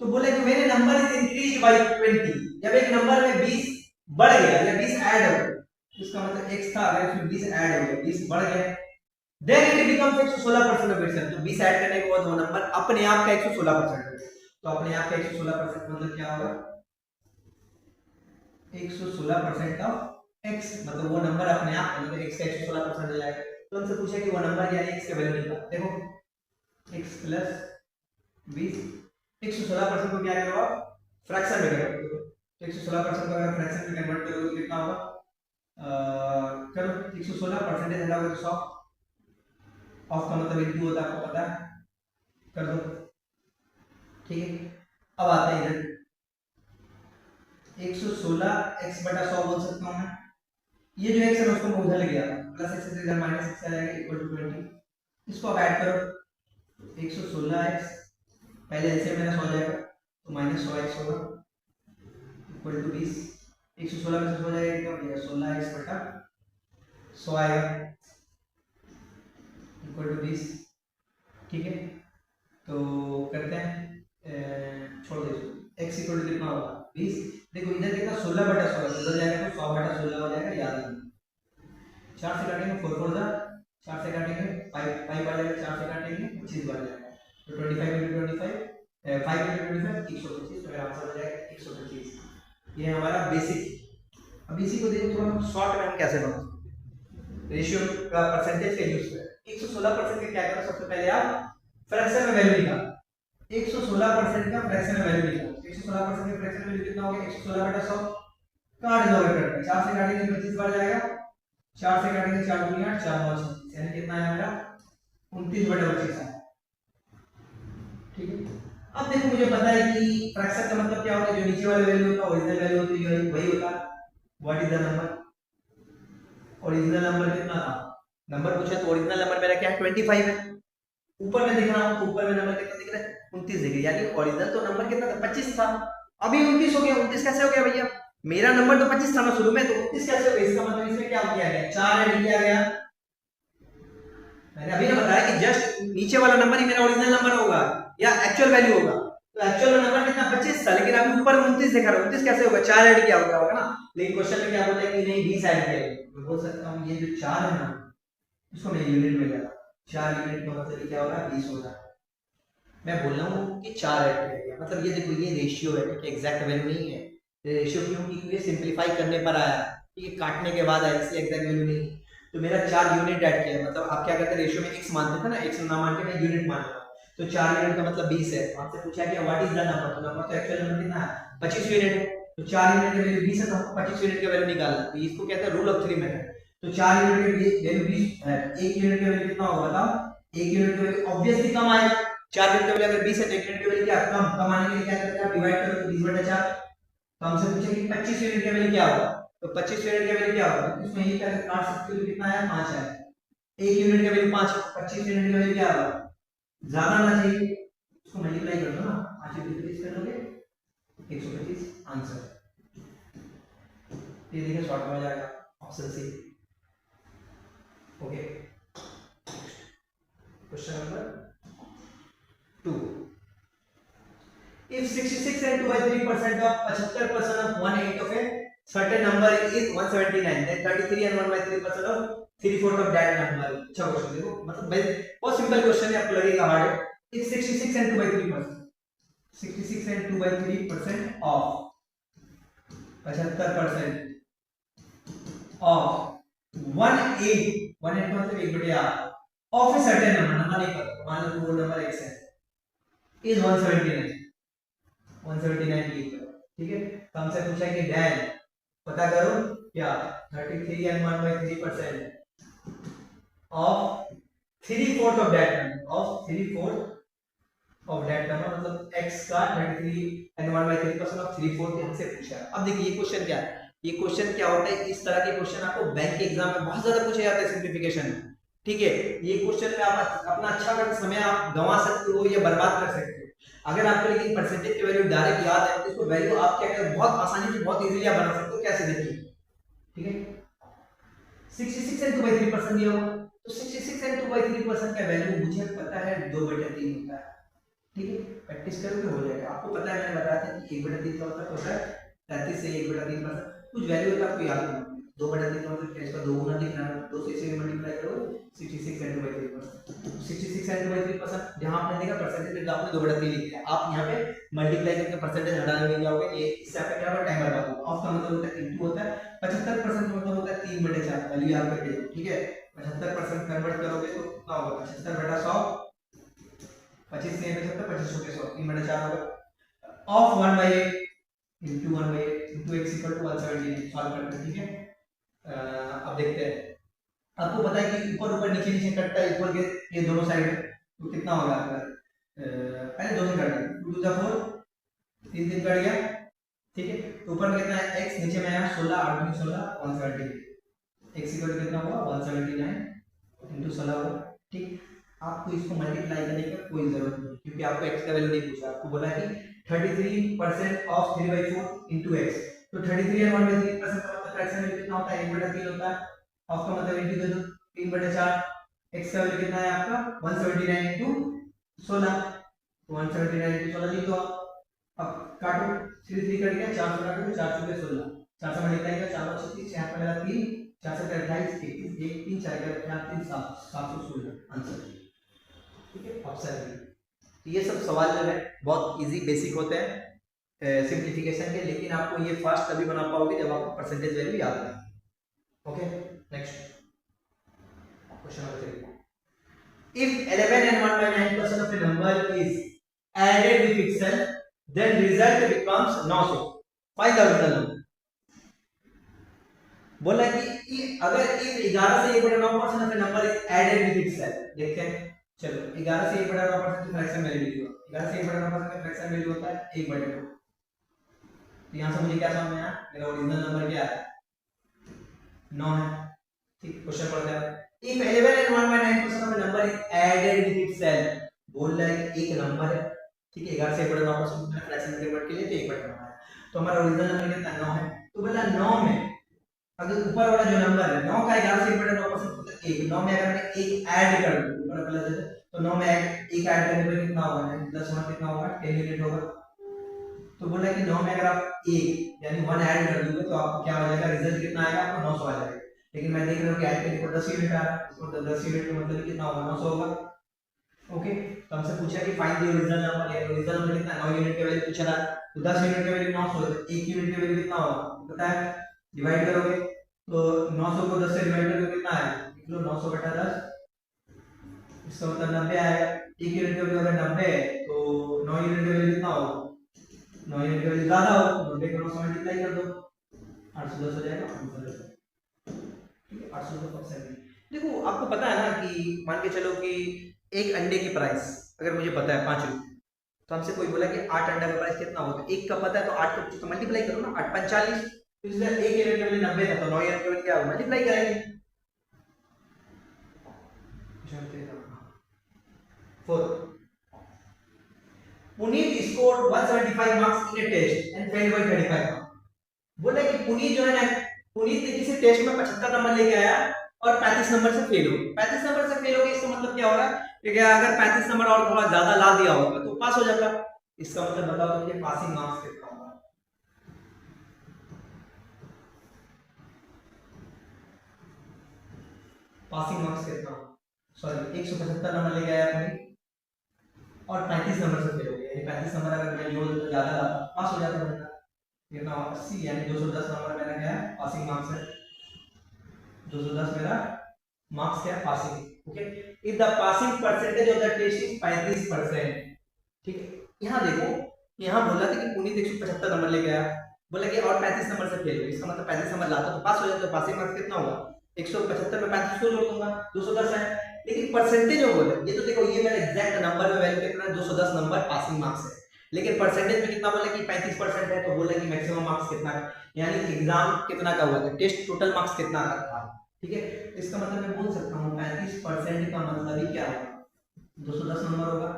तो बोले कि when A number is increase by 20, जब एक नंबर में 20 बढ़ गया या 20 ऐड हो गया, इसका मतलब x था, अगर इसमें 20 ऐड हो गया 20 बढ़ गया, then it becomes 116% of itself. तो 20 ऐड करने के बाद वो नंबर अपने आप का 116% हो गया। तो अपने आप का 116% मतलब क्या होगा 116% ऑफ x, मतलब वो नंबर अपने आप मतलब x का 116% हो जाएगा। तो हमसे पूछा कि वो नंबर यानी x का वैल्यू निकाल, देखो x + 20, 116% को क्या करो आप फ्रैक्शन में कन्वर्ट करो। तो 116% को अगर फ्रैक्शन में कन्वर्ट करोगे तो कितना होगा, करो 116% है तो 100 ऑफ का मतलब इनटू होता है, आपको पता है, कर दो। ठीक है, अब आते हैं इधर 116x/100 बोल सकता हूं मैं। ये जो x है उसको मैं उधर ले गया प्लस x से इधर माइनस x आ जाएगा इक्वल टू 20। इसको अब ऐड करो 116x, पहले ऐसे मेरा 100 जाएगा तो -100x होगा इक्वल टू 20। 116 में से 100 जाएगा क्या हो जाएगा 16x/100 आएगा इक्वल टू 20। ठीक है, तो करते हैं छोड़ दो इसको, x इक्वल टू कितना होगा 20। देखो इधर कितना 16/100 इधर जाएगा तो 100/16 हो जाएगा, याद रखना। 4 से काटेंगे 4 4 जा 4 से काटेंगे 5 5 बढ़ जाएगा, 4 से काटेंगे 25 बढ़ जाएगा, तो 25 × 25 5 × 25 125, तो मेरा आंसर हो जाएगा 125। ये हमारा बेसिक। अब इसी को देखो थोड़ा शॉर्ट में हम कैसे बना रेशियो का परसेंटेज का यूज करें। 116% का क्या करो, सबसे पहले आप फ्रैक्शन में वैल्यू निकालो। 116% का फ्रैक्शन में वैल्यू निकालो। 116% का फ्रैक्शन में वैल्यू कितना होगा 116/100, काट दो कट 4 से काटेंगे 25 बढ़ जाएगा, 4 से काटेंगे 4 दूनी 8 4 9 26, यानी कितना आया मेरा 29/25 है, ठीक है। अब देखो मुझे पता है कि फ्रैक्शन का मतलब क्या होता है, जो नीचे वाला वैल्यू होता है ओरिजिनल वैल्यू होती है वही होता है। What is the number, original number कितना था, नंबर पूछा तो ओरिजिनल नंबर मेरा क्या है 25 है। ऊपर में दिख रहा हूं तो ऊपर में नंबर कितना दिख रहा है 29 दिख रहा है, यानी ओरिजिनल तो नंबर कितना था 25 था, अभी 29 हो गया। 29 कैसे हो गया भैया, मेरा नंबर तो 25 था ना शुरू में, तो 29 कैसे हो गया, इसका मतलब इसमें क्या किया गया 4 ऐड किया गया। मैंने अभी ना बताया कि जस्ट नीचे वाला नंबर ही मेरा ओरिजिनल नंबर होगा या एक्चुअल वैल्यू होगा, तो एक्चुअल नंबर कितना 25 था, लेकिन अभी ऊपर 29 दिखा रहा है, 29 कैसे होगा 4 ऐड किया होगा ना। लेकिन क्वेश्चन में क्या बोलता है कि नहीं 20 ऐड किया है, मैं बोल सकता हूं ये जो 4 है ना इसको मैं यूनिट में लेगा, 4 यूनिट का मतलब क्या होगा 20 होगा। मैं बोल रहा हूँ कि 4 ऐड किया गया, मतलब ये देखो ये रेशियो है, ठीक है, एग्जैक्ट वैल्यू नहीं है। रेशियो क्यों, क्योंकि ये सिंपलीफाई करने पर आया, ठीक है, काटने के बाद आया, इसलिए एग्जैक्ट वैल्यू नहीं। तो मेरा 4 यूनिट ऐड किया है, मतलब आप क्या करते हैं रेशियो में x मानते थे ना, x ना मान के मैं यूनिट मान रहा हूं, तो 4 यूनिट का मतलब 20 है। आपसे पूछा कि व्हाट इज द नंबर, तो नंबर तो एक्चुअल नंबर कितना है 25 यूनिट है, तो 4 यूनिट की वैल्यू 20 है, तो हमको 25 यूनिट की वैल्यू निकालना है, तो इसको कहते हैं रूल ऑफ 3 मेथड। तो 4 यूनिट की वैल्यू 20 है, 1 यूनिट की वैल्यू कितना होगा बताओ, 1 यूनिट की वैल्यू ऑब्वियसली कम आएगा, 4 यूनिट की वैल्यू अगर 20 है तो 1 यूनिट की वैल्यू क्या कम आने के लिए क्या करते हैं आप डिवाइड करो, तो 20/4। तो हमसे पूछे कि 25 यूनिट की वैल्यू क्या होगा, तो 25 यूनिट की वैल्यू क्या होगा, इसमें ये क्या काट सकते हो, कितना है 5 है, 1 यूनिट की वैल्यू 5, 25 यूनिट की वैल्यू क्या होगा ज्यादा ना चाहिए, इसको मल्टीप्लाई कर दो ना, 5 से 25 कर दोगे 125 आंसर। ये देखिए शॉर्ट में हो जाएगा option C. Okay, question number 2, if 66 and 2/3% of 75% of 1/8 of a certain number is 179, then 33 and 1/3% of 3/4 of that number। अच्छा क्वेश्चन देखो, मतलब भाई बहुत सिंपल क्वेश्चन है, आपको लगेगा हार्ड है। if 66 and 2/3% 66 and 2/3% of 75% of 1/8 1/8 मतलब 1/8 of a certain number, number नहीं पता, मान लो वो नंबर x है, is 179 लिख, ठीक है। तो हमसे पूछा कि डैन पता करो क्या 33 and 1/3% of 3/4 of that number, of 3/4 of that number, मतलब x का 33 and 1/3% of 3/4 हमसे पूछा। अब देखिए ये क्वेश्चन क्या है, ये क्वेश्चन क्या होता है, इस तरह के क्वेश्चन आपको बैंक के एग्जाम में बहुत ज्यादा पूछे जाते हैं सिंप्लीफिकेशन में, ठीक है। ये क्वेश्चन में आप अपना अच्छा खासा समय आप गंवा सकते हो या बर्बाद कर सकते हो। अगर आपको लेकिन परसेंटेज की वैल्यू डायरेक्ट याद है तो इसको वैल्यू आप क्या करें बहुत आसानी से बहुत इजीली आप बना सकते हो, कैसे देखिए, ठीक है। 66 and 2/3% दिया हुआ, तो 66 and 2/3% का वैल्यू मुझे पता है 2/3 होता है, ठीक है, प्रैक्टिस करोगे हो जाएगा। आपको पता है मैंने बताया था कि 1/3 का मतलब होता है 33 से 1/3%, कुछ वैल्यू होता है आपको याद नहीं, 2/3 का मतलब क्या, इसका 2 गुना लिखना है, 2 से इसे मल्टीप्लाई करो 66 and 2/3%, 66 and 2/3% जहां आपने देखा परसेंटेज में आपने 2/3 लिख दिया, आप यहां पे मल्टीप्लाई करके परसेंटेज हटाने नहीं जाओगे, ये इससे आपका क्या होगा टाइम बर्बाद होगा। ऑफ का मतलब होता है इनटू होता है, 75% का मतलब होता है 3/4 वैल्यू याद करके, ठीक है। 75% कन्वर्ट करोगे तो कितना होगा 75/100, 25 से 75 25 के 100 3/4 होगा, of 1/8 into 1/8 into x equal to 179 solve करते हैं, ठीक है। अब देखते हैं, आपको पता है कि ऊपर ऊपर नीचे नीचे कटता है इक्वल के ये दोनों साइड में, तो कितना होगा आपका पहले 2 से काट दें, 2 to 4 3 3 कट गया, ठीक है। तो ऊपर में कितना है x, नीचे में है 16 8 दूनी 16 170, x इक्वल कितना हुआ 179 into 16 होगा, ठीक। आपको इसको मल्टीप्लाई करने की कोई जरूरत नहीं, क्योंकि आपको x का वैल्यू नहीं पूछा, आपको बोला कि 33% of 3/4 into x, तो 33 और 1/3% का मतलब फ्रैक्शन में कितना होता है 1/3 होता है, ऑफ का मतलब इंटू दे दो 3/4, x का वैल्यू कितना है आपका 179 into 16, 179 into 16 लिख दो आप। अब काटो 3 3 कट गया, 4 से काटो 4 से 16, 4 से मल्टीप्लाई कर 4 और 36 यहां पे मेरा 3 4 से 28 31 1 3 4 4 3 7 716 आंसर, ठीक है ऑप्शन बी। ये सब सवाल जो है बहुत इजी बेसिक होते हैं सिंप्लीफिकेशन के, लेकिन आपको ये फास्ट तभी बना पाओगे जब आपको परसेंटेज वैल्यू याद है। Okay, next question number 3, if 11 and 1/9% of a number is added with itself, then result becomes 900, find the original number। बोला कि अगर इस 11 से 1/9% of a number is added with itself, देखते हैं चलो 11 से 1/9% फ्रैक्शन वैल्यू लिखो। 11 से 1/9% का फ्रैक्शन वैल्यू होता है 1/2। तो यहाँ से मुझे क्या समझ में आया, मेरा ओरिजिनल नंबर क्या है 9 है। ठीक, क्वेश्चन पढ़ते हैं। If 11 and 1/9% of a number is added with itself, बोल रहा है कि एक नंबर है, ठीक है, 11 से 1/9% फ्रैक्शन में कन्वर्ट के लिए तो 1/9 है। तो हमारा ओरिजिनल नंबर कितना 9 है। तो बोला 9 में अगर ऊपर वाला जो नंबर है 9 का 11 से 1/9% मतलब 1, 9 में अगर मैं 1 ऐड कर दूं ऊपर प्लस है तो 9 में 1 ऐड करने पर कितना होगा, प्लस 1 कितना होगा 10 यूनिट होगा। तो बोला कि 9 में अगर आप 1 यानी 1 ऐड कर दोगे तो आपको क्या हो जाएगा, रिजल्ट कितना आएगा, आपको 900 आ जाएगा। लेकिन मैं देख रहा हूं कि ऐड करने पर 10 यूनिट आ रहा है, इसको 10 यूनिट का मतलब कितना होगा 900 होगा। ओके, तो हमसे पूछा कि फाइंड द ओरिजिनल नंबर, या ओरिजिनल नंबर कितना 9 यूनिट का वैल्यू पूछा था। तो 10 यूनिट का वैल्यू 900 है, 1 यूनिट का वैल्यू कितना होगा पता है, डिवाइड करोगे तो 900 को 10 से डिवाइड करोगे कितना आएगा, लिख लो 900 बटा 10, इसका मतलब 90 आएगा। 1 यूनिट का वैल्यू अगर 90 है तो 9 यूनिट का वैल्यू कितना होगा, 9 यूनिट का वैल्यू ज्यादा होगा, 90 को 9 से मल्टीप्लाई कर दो 810 हो जाएगा। ठीक है, 810%। देखो आपको पता है ना कि मान के चलो कि एक अंडे की प्राइस अगर मुझे पता है 5 रुपए, तो हमसे कोई बोला कि 8 अंडा का प्राइस कितना होगा, एक का पता है तो 8 को तो मल्टीप्लाई करो ना, 8 45, तो इसलिए 1 यूनिट का वैल्यू 90 था तो 9 यूनिट का वैल्यू क्या होगा, मल्टीप्लाई करेंगे। 4 Puneet scored 175 marks in a test and failed by 35 marks. बोला कि पुनीत जो है ना, पुनीत ने किसी टेस्ट में 75 नंबर लेके आया और 35 नंबर से फेल हो गया। 35 नंबर से फेल हो गया, इसका मतलब क्या हो रहा है कि अगर 35 नंबर और थोड़ा ज्यादा ला दिया होगा तो पास हो जाता। इसका मतलब बताओ तो मुझे पासिंग मार्क्स कितना होगा। पासिंग मार्क्स कितना, सॉरी 175 नंबर लेके आया पुनीत और 35 नंबर से फेल हो गया, यानी 35 नंबर अगर मैं जोड़ तो ज्यादा लाता पास हो जाता बंदा। कितना 80 यानी 210 नंबर मेरा क्या है पासिंग मार्क्स है, 210 मेरा मार्क्स क्या है passing. Okay, if the passing percentage of the test is 35%। ठीक है, यहां देखो, यहां बोला था कि पुनीत 175 नंबर लेके आया, बोला कि और 35 नंबर से फेल हो, इसका मतलब 35 नंबर लाता तो पास हो जाता, तो पासिंग मार्क्स कितना होगा 175 में 35 को जोड़ दूंगा 210 है। लेकिन परसेंटेज जो बोला ये तो देखो ये मेरा एग्जैक्ट नंबर में वैल्यू कितना है 210 नंबर पासिंग मार्क्स है, लेकिन परसेंटेज में कितना बोला कि 35% है, तो बोला कि मैक्सिमम मार्क्स कितना है, यानी एग्जाम कितना का हुआ था, टेस्ट टोटल मार्क्स कितना का था। ठीक है, इसका मतलब मैं बोल सकता हूँ 35% का मतलब ही क्या होगा 210 नंबर होगा।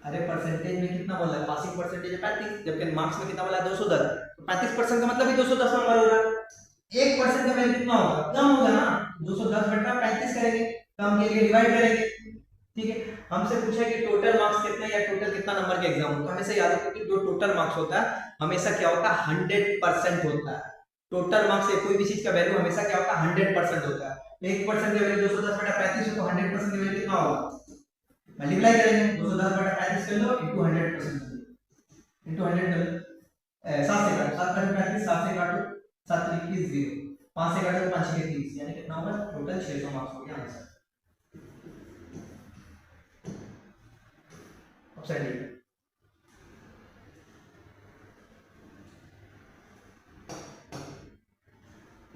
अरे परसेंटेज में कितना बोला है, पासिंग परसेंटेज है 35, जबकि मार्क्स में कितना बोला है 210, तो 35% का मतलब ही 210 नंबर होगा। 1% का वैल्यू कितना होगा, कम होगा ना, 210 बटा 35 करेंगे, कम के लिए डिवाइड करेंगे। ठीक है, हमसे पूछा कि टोटल मार्क्स कितना या टोटल कितना नंबर का एग्जाम होता है, हमेशा याद रखो कि जो टोटल मार्क्स होता है हमेशा क्या होता है 100% होता है। टोटल मार्क्स से कोई भी चीज का वैल्यू हमेशा क्या होता है 100% होता है। 1% की वैल्यू 210 बटा 35 है तो 100% की वैल्यू कितना होगा, मल्टीप्लाई करेंगे 210 बटा 35 कर लो इनटू 100% इनटू 100 कर लो, 7 से काटो 7 बटा 35 7 से काटो 7 3 is 0, 5 से काटो 5 6 30, यानी कितना होगा टोटल 600 मार्क्स हो गया answer. Option D.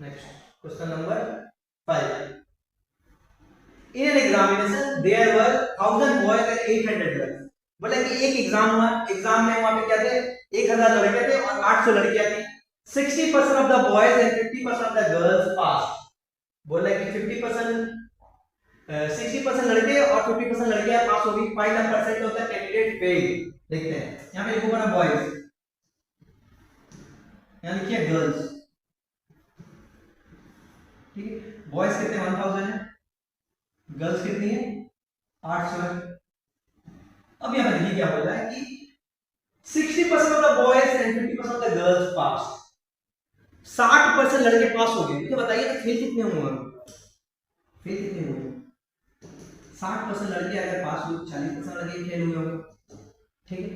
Next question number 5। In an examination there were 1000 boys and 800 girls। बोला कि एक एग्जाम हुआ, एग्जाम में वहां पे क्या थे 1000 लड़के थे और 800 लड़कियां थी। 60% of the boys and 50% of the girls passed। बोला कि 60% लड़के और 50% लड़कियां पास हो गई। Find the percent of the candidate fail. देखते हैं, यहां पे लिखो ना बॉयज, यहां लिखिए गर्ल्स। ठीक है, बॉयज कितने 1000 है, गर्ल्स कितनी है 800 है। अब यहां पर देखिए क्या बोल रहा है कि 60% of the boys and 50% of the girls pass. 60% लड़के पास हो गए, मुझे बताइए तो फेल कितने हुए, फेल कितने हुए 60% लड़के अगर पास हुए 40% लड़के फेल हुए होंगे। ठीक है,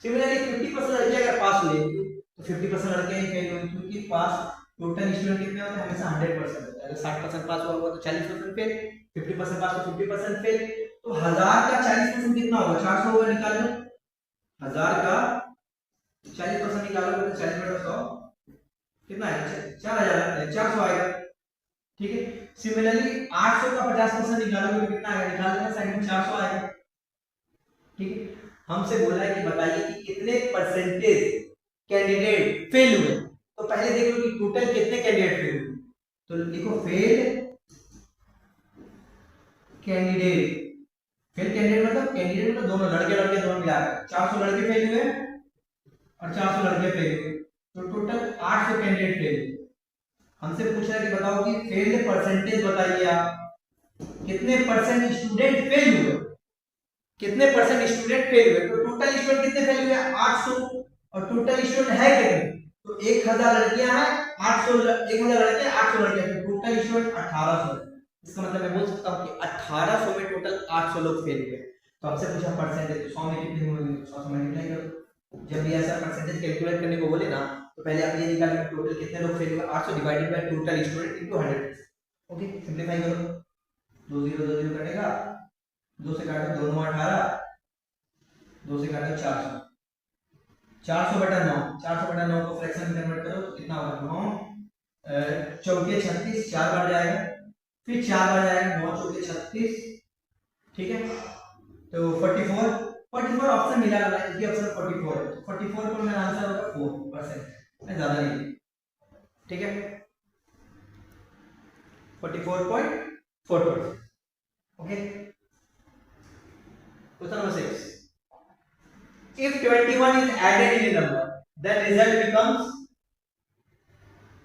सिमिलरली 50% लड़के अगर पास हुए तो 50% लड़के ही फेल हुए, क्योंकि पास टोटल स्टूडेंट कितने होते हैं हमेशा 100% होता है। अगर 60% पास हुआ होगा तो 40% फेल, 50% पास तो 50% फेल। तो 1000 का 40% कितना होगा 400 होगा, निकाल लो 1000 का 40% निकालोगे तो 40 बटा 100 कितना है 4000 400 आएगा। ठीक है। सिमिलरली 800 का 50% निकालोगे तो कितना आएगा, निकाल देना, साइड में 400 आएगा। ठीक है। हमसे बोला है कि बताइए कि कितने परसेंटेज कैंडिडेट फेल हुए। तो पहले देख लो कि टोटल कितने कैंडिडेट फेल हुए। तो लिखो फेल कैंडिडेट। फेल कैंडिडेट मतलब कैंडिडेट मतलब दोनों, लड़के लड़के दोनों मिलाकर 400 लड़के फेल हुए और 400 लड़के फेल हुए, तो टोटल 800 कैंडिडेट फेल हुए। हमसे पूछा है कि बताओ कि फेल परसेंटेज बताइए आप, कितने परसेंट स्टूडेंट फेल हुए, कितने परसेंट स्टूडेंट फेल हुए। तो टोटल स्टूडेंट कितने फेल हुए, 800, और टोटल स्टूडेंट है कितने, तो 1000 लड़कियां हैं, 800 1000 लड़के 800 लड़कियां, तो टोटल स्टूडेंट 1800। इसका मतलब मैं बोल सकता हूं कि 1800 में टोटल 800 लोग फेल हुए। तो हमसे पूछा परसेंटेज, तो 100 में कितने होंगे, 100 से मल्टीप्लाई करो। जब भी ऐसा परसेंटेज कैलकुलेट करने को बोले ना, तो पहले आप ये निकालिए टोटल कितने लोग फेल हुए, 800 divided by total student into 100। Okay, simplify करो, 2 0 2 0 कटेगा, 2 से काटो 2 9 18, 2 से काटो 400, 400 बटा 9, 400 बटा 9 को फ्रैक्शन में कन्वर्ट करो तो कितना होगा, 9 चौके 36, 4 बार जाएगा, फिर 4 बार जाएगा, 9 चौके 36, ठीक है। तो 44 ऑप्शन मिला है, इसकी ऑप्शन 44 है, 44 को मेरा आंसर होगा 4%, मैं ज्यादा नहीं, ठीक है, 44.4%। Okay, question number 6, if 21 is added in a number then result becomes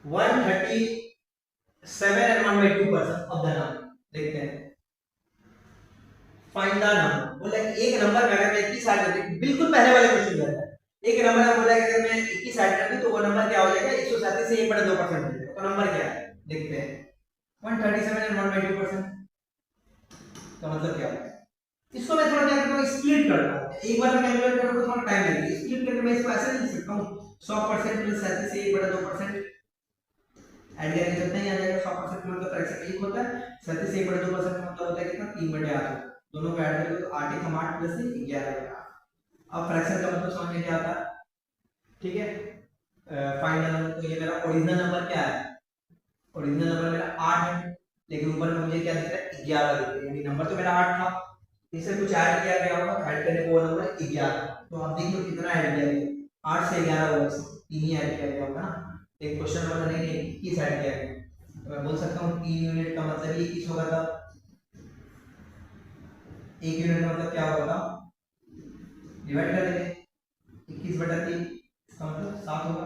137 and 1/2% of the number। देखते हैं, फाइंड द नंबर। बोला कि एक नंबर में अगर मैं 21 ऐड करती, बिल्कुल पहले वाले क्वेश्चन जैसा है, एक नंबर में बोला कि अगर मैं 21 ऐड कर दूं तो वो नंबर क्या हो जाएगा, 137 से 1/2% हो जाएगा। तो नंबर क्या है, देखते हैं, 137 and 1/2%। तो मतलब क्या है, इसको मैं थोड़ा क्या करता हूं, स्प्लिट करता हूं, एक बार में कैलकुलेट करने को थोड़ा टाइम लगेगा, स्प्लिट करके मैं इसको ऐसे लिख सकता हूं, 100% प्लस 37 से 1/2% ऐड करके कितना ही आ जाएगा, 100% मतलब फ्रैक्शन एक होता है, 37 से 1/2% मतलब होता है कितना, 3/8। दोनों को ऐड करें तो 8 8 प्लस 11 होगा। अब फ्रैक्शन का मतलब समझ में क्या आता है, ठीक है। फाइनल नंबर, तो ये मेरा ओरिजिनल नंबर क्या है, ओरिजिनल नंबर मेरा 8 है, लेकिन ऊपर में मुझे क्या दिख रहा है, 11 दिख रहा है, यानी नंबर तो मेरा 8 था, इसे कुछ ऐड किया गया होगा, ऐड करने को वो नंबर 11। तो आप देख लो कितना ऐड किया गया, 8 से 11 होगा, 3 ही ऐड किया गया होगा ना। एक क्वेश्चन नंबर नहीं 21 ऐड किया गया, तो मैं बोल सकता हूँ 3 यूनिट का मतलब ये 21 होगा था, 1 यूनिट का मतलब क्या होगा, डिवाइड कर देंगे 21/3, इसका मतलब 7 होगा।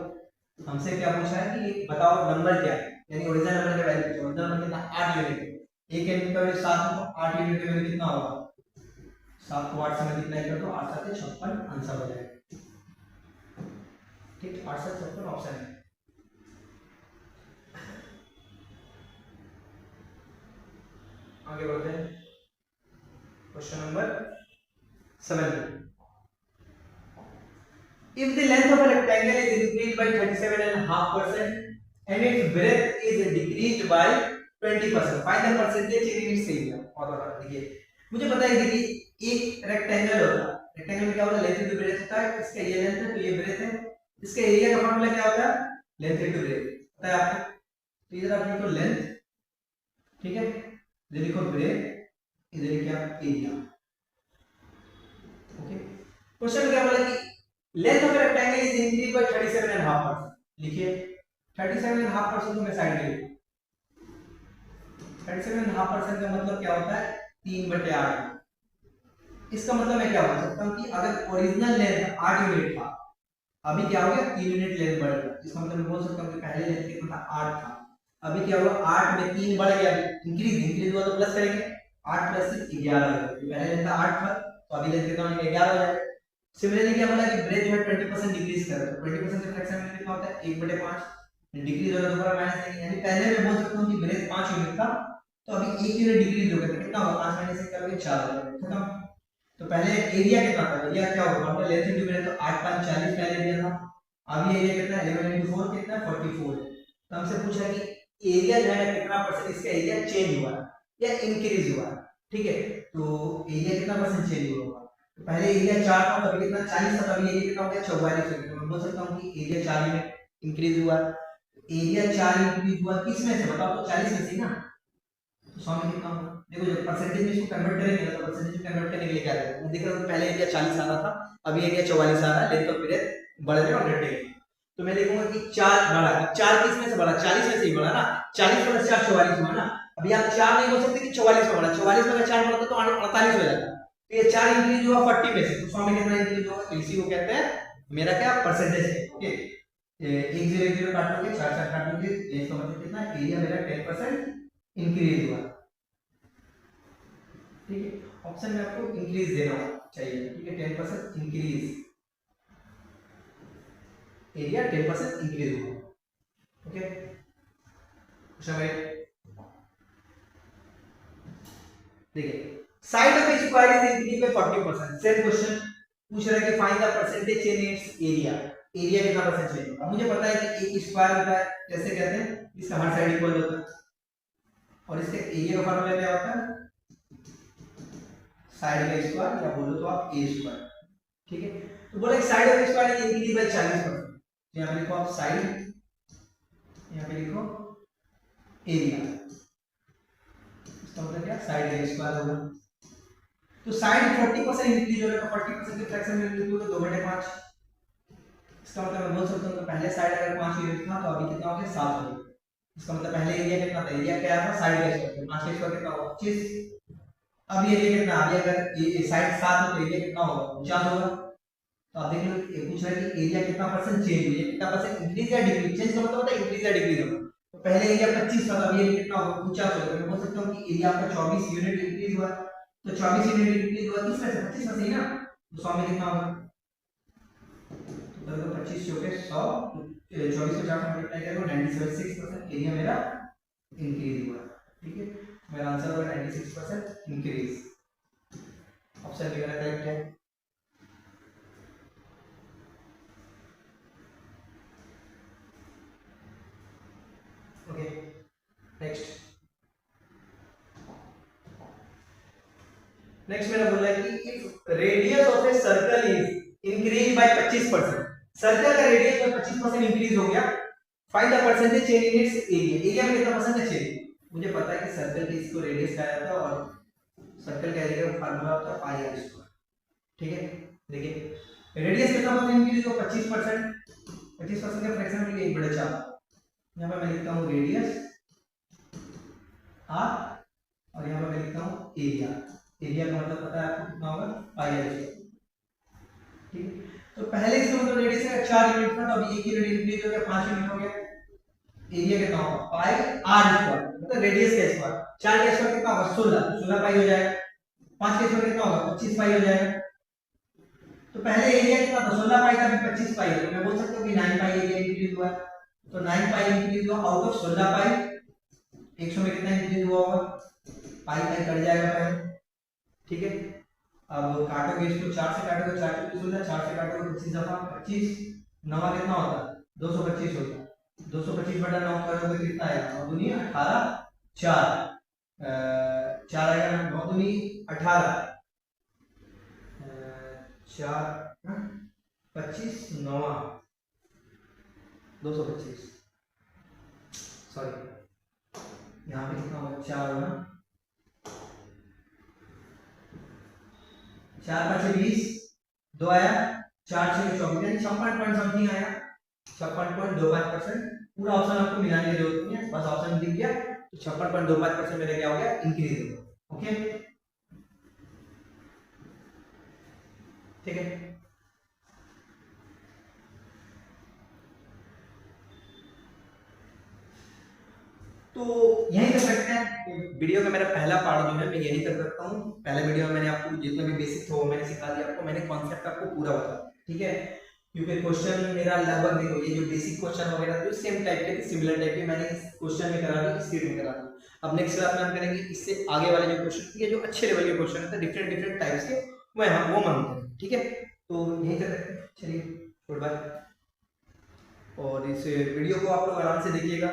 हमसे क्या पूछा है कि बताओ नंबर क्या है, यानी ओरिजिनल नंबर का वैल्यू, ओरिजिनल नंबर कितना, 8 यूनिट है, 1 यूनिट का वैल्यू 7 है, 8 यूनिट का वैल्यू कितना होगा, 7 को 8 से मल्टीप्लाई कर दो, 8 7 56 आंसर हो जाएगा, ठीक, 8 7 56 ऑप्शन है। आगे बढ़ते हैं, question number 7, if the length of a rectangle is increased by 37.5% and its breadth is decreased by 20%, find the percentage in its area। और देखिए, मुझे पता है, देखिए एक रेक्टेंगल होता है, रेक्टेंगल में क्या होता है, लेंथ इनटू ब्रेथ होता है, इसका ये लेंथ है तो ये ब्रेथ है, इसका एरिया का फॉर्मूला क्या होता है, लेंथ इनटू ब्रेथ, पता है आपको। तो इधर आप लिखो लेंथ, ठीक है, इधर लिखो ब्रेथ, इधर क्या एरिया। ओके, क्वेश्चन क्या बोला कि length of rectangle is increase by 37.5%, लिखिए 37.5% को मैं साइड में लिखूं, 37.5% का मतलब क्या होता है, 3/8। इसका मतलब मैं क्या बोल सकता हूं कि अगर ओरिजिनल लेंथ 8 यूनिट था, अभी क्या हो गया, 3 यूनिट लेंथ बढ़ गया, इसका मतलब मैं बोल सकता हूं कि पहले लेंथ कितना था, 8 था, अभी क्या हुआ, 8 में 3 बढ़ गया, इंक्रीज हुआ तो प्लस करेंगे, 8 प्लस 6 11 हो गया, पहले लेंथ था 8 था, तो अभी लेंथ कितना हो गया, 11 हो जाएगा। सिमिलरली क्या बोला कि ब्रेथ जो है 20% डिक्रीज कर, तो 20% का फ्रैक्शन में कितना होता है, 1/5, डिक्रीज होगा तो पूरा माइनस नहीं, यानी पहले मैं बोल सकता हूं कि ब्रेथ 5 यूनिट था, तो अभी 1 यूनिट डिक्रीज हो गया, तो कितना होगा, 5 माइनस 1 करोगे 4 हो जाएगा, खत्म। तो पहले एरिया कितना था, एरिया क्या होगा, हमने लेंथ इनटू ब्रेथ, तो 8 5 40 पहले एरिया था, अभी एरिया कितना है, 11 इनटू 4 कितना है, 44 है। तो हमसे पूछा कि एरिया जो है कितना परसेंट इसका एरिया चेंज हुआ है या इंक्रीज हुआ है, ठीक है। तो एरिया कितना परसेंट चेंज हुआ होगा, तो पहले एरिया 4 था, अभी कितना 40 था, अभी एरिया कितना हो गया 44 हो गया, तो मैं बोल सकता हूं कि एरिया 4 यूनिट इंक्रीज हुआ है। एरिया 4 इंक्रीज हुआ किस में से बताओ, तो 40 में से ना, तो 100 में कितना होगा? देखो जब परसेंटेज में इसको कन्वर्ट करेंगे तो परसेंटेज में कन्वर्ट करने के लिए क्या करेंगे, मैं देख रहा हूं पहले एरिया 40 आ रहा था, अभी एरिया 44 आ रहा है, लेंथ ऑफ पीरियड बढ़ रहे और घट रहे, तो मैं लिखूंगा कि 4 बढ़ा, 4 किस में से बढ़ा, 40 में से ही बढ़ा ना, 40 प्लस 4 44 हुआ ना, अभी आप 4 नहीं बोल सकते कि 44 में बढ़ा, 44 में अगर 4 बढ़ा तो 48 हो जाता, तो ये 4 इंक्रीज हुआ 40 में से, तो 100 में कितना इंक्रीज होगा, तो इसी को कहते हैं मेरा क्या परसेंटेज है। ओके, 1 0 1 0 काट लोगे, 4 4 काट लोगे, इसका मतलब कितना, एरिया मेरा 10% इंक्रीज हुआ। ठीक है, ऑप्शन में आपको इंक्रीज देना चाहिए, ठीक है, 10% इंक्रीज, एरिया 10% इंक्रीज हुआ। ओके, देखिए side of square is increase by 40%, same question पूछ रहा है कि find the percentage change in its area, area कितना परसेंट चेंज होगा, मुझे पता है कि एक स्क्वायर होता है, कैसे कहते हैं, इसका हर साइड इक्वल होता है, और इसके एरिया का फार्मूला क्या होता है, साइड का स्क्वायर, या बोलो तो आप ए स्क्वायर। ठीक है, तो बोला कि side of square is increase by 40%, यहां पे लिखो आप साइड, यहां पे लिखो एरिया, इसका मतलब क्या, साइड का स्क्वायर होगा, तो साइड 40% इंक्रीज हो रहा है, तो 40% के फ्रैक्शन में लिखो तो 2/5, इसका मतलब मैं बोल सकता हूं कि पहले साइड अगर 5 यूनिट था तो अभी कितना हो गया, 7 हो गया, इसका मतलब पहले एरिया कितना था, एरिया क्या था, साइड का स्क्वायर, 5 का स्क्वायर कितना होगा, 25, अब ये एरिया कितना, अभी अगर साइड 7 हो तो एरिया कितना होगा, 49 होगा, तो आप देख लो ये पूछ रहा है कि एरिया कितना परसेंट चेंज हुई है, कितना परसेंट इंक्रीज या डिक्रीज, चेंज का मतलब होता है इंक्रीज या डिक्रीज होगा, तो पहले एरिया 25 था, अब ये कितना होगा, 49 होगा, मैं बोल सकता हूं कि एरिया आपका 24 यूनिट इंक्रीज हुआ, तो 24 यूनिट इंक्रीज हुआ किस में से, 25 में से ही ना, तो 100 में कितना होगा, तो 25 से होके 100, 24 से 4 मल्टीप्लाई करेंगे 96% एरिया मेरा इंक्रीज हुआ। ठीक है, मेरा आंसर होगा 96% इंक्रीज, ऑप्शन बी मेरा करेक्ट है। ओके, नेक्स्ट मेरा बोल रहा है कि if radius of a circle is increase by 25%, circle का रेडियस में 25% इंक्रीज हो गया, find the percentage change in its area, area में कितना परसेंट चेंज, मुझे पता है कि सर्कल की इसको रेडियस कहा जाता है और सर्कल का एरिया का फार्मूला होता है पाई आर स्क्वायर। ठीक है, देखिए रेडियस कितना परसेंट इंक्रीज हो, 25%, 25% का फ्रैक्शन में 1/4, यहां पर मैं लिखता हूं रेडियस r, और यहां पर मैं लिखता हूं एरिया, एरिया का मतलब पता है आपको कितना होगा, पाई आर स्क्वायर। ठीक है, तो पहले इसका मतलब रेडियस का 4 यूनिट था, तो अभी 1 यूनिट इंक्रीज हो गया, 5 यूनिट हो गया, एरिया कितना होगा, पाई आर स्क्वायर, मतलब रेडियस का स्क्वायर, 4 का स्क्वायर कितना होगा, 16 पाई हो जाएगा, 5 का स्क्वायर कितना होगा, 25 पाई हो जाएगा, तो पहले एरिया कितना था, 16 पाई था, अभी 25 पाई है, तो मैं बोल सकता हूं कि 9 पाई एरिया इंक्रीज हुआ, तो 9 पाई इंक्रीज हुआ आउट ऑफ 16 पाई, 100 में कितना इंक्रीज हुआ होगा, पाई पाई कट जाएगा पहले। ठीक है, अब काटोगे इसको, 4 से काटोगे 4 24 होता है, 4 से काटोगे 25 दफा 25, 9 कितना होता है, 225 होता है, 225 बटा 9 करोगे कितना आएगा, 9 दूनी 18, 4 आएगा, 9 दूनी 18, 4 25 9 225, सॉरी यहाँ पे कितना होगा, 4 होगा, 4 5 20, 2 आया, 4 6 24, यानी 56 पॉइंट समथिंग आया, 56.25%, पूरा ऑप्शन आपको मिलाने की जरूरत नहीं है, बस ऑप्शन दिख गया तो 56.25% मेरा क्या हो गया, इंक्रीज हो गया। ओके, ठीक है, तो यही कर सकते हैं, वीडियो का मेरा पहला पार्ट जो है मैं यही कर सकता हूँ, पहले वीडियो में मैंने आपको जितना भी बेसिक था वो मैंने सिखा दिया आपको, मैंने कॉन्सेप्ट आपको पूरा बताया। ठीक है, क्योंकि क्वेश्चन मेरा लगभग देखो ये जो बेसिक क्वेश्चन वगैरह जो सेम टाइप के सिमिलर टाइप के मैंने इस क्वेश्चन में करा दी, इस सीट में करा दी। अब नेक्स्ट क्लास में हम करेंगे इससे आगे वाले जो क्वेश्चन ये जो अच्छे लेवल के क्वेश्चन है डिफरेंट टाइप्स के वो हम करेंगे। ठीक है, तो यही कर सकते हैं, चलिए गुड बाय, और इस वीडियो को आप लोग आराम से देखिएगा।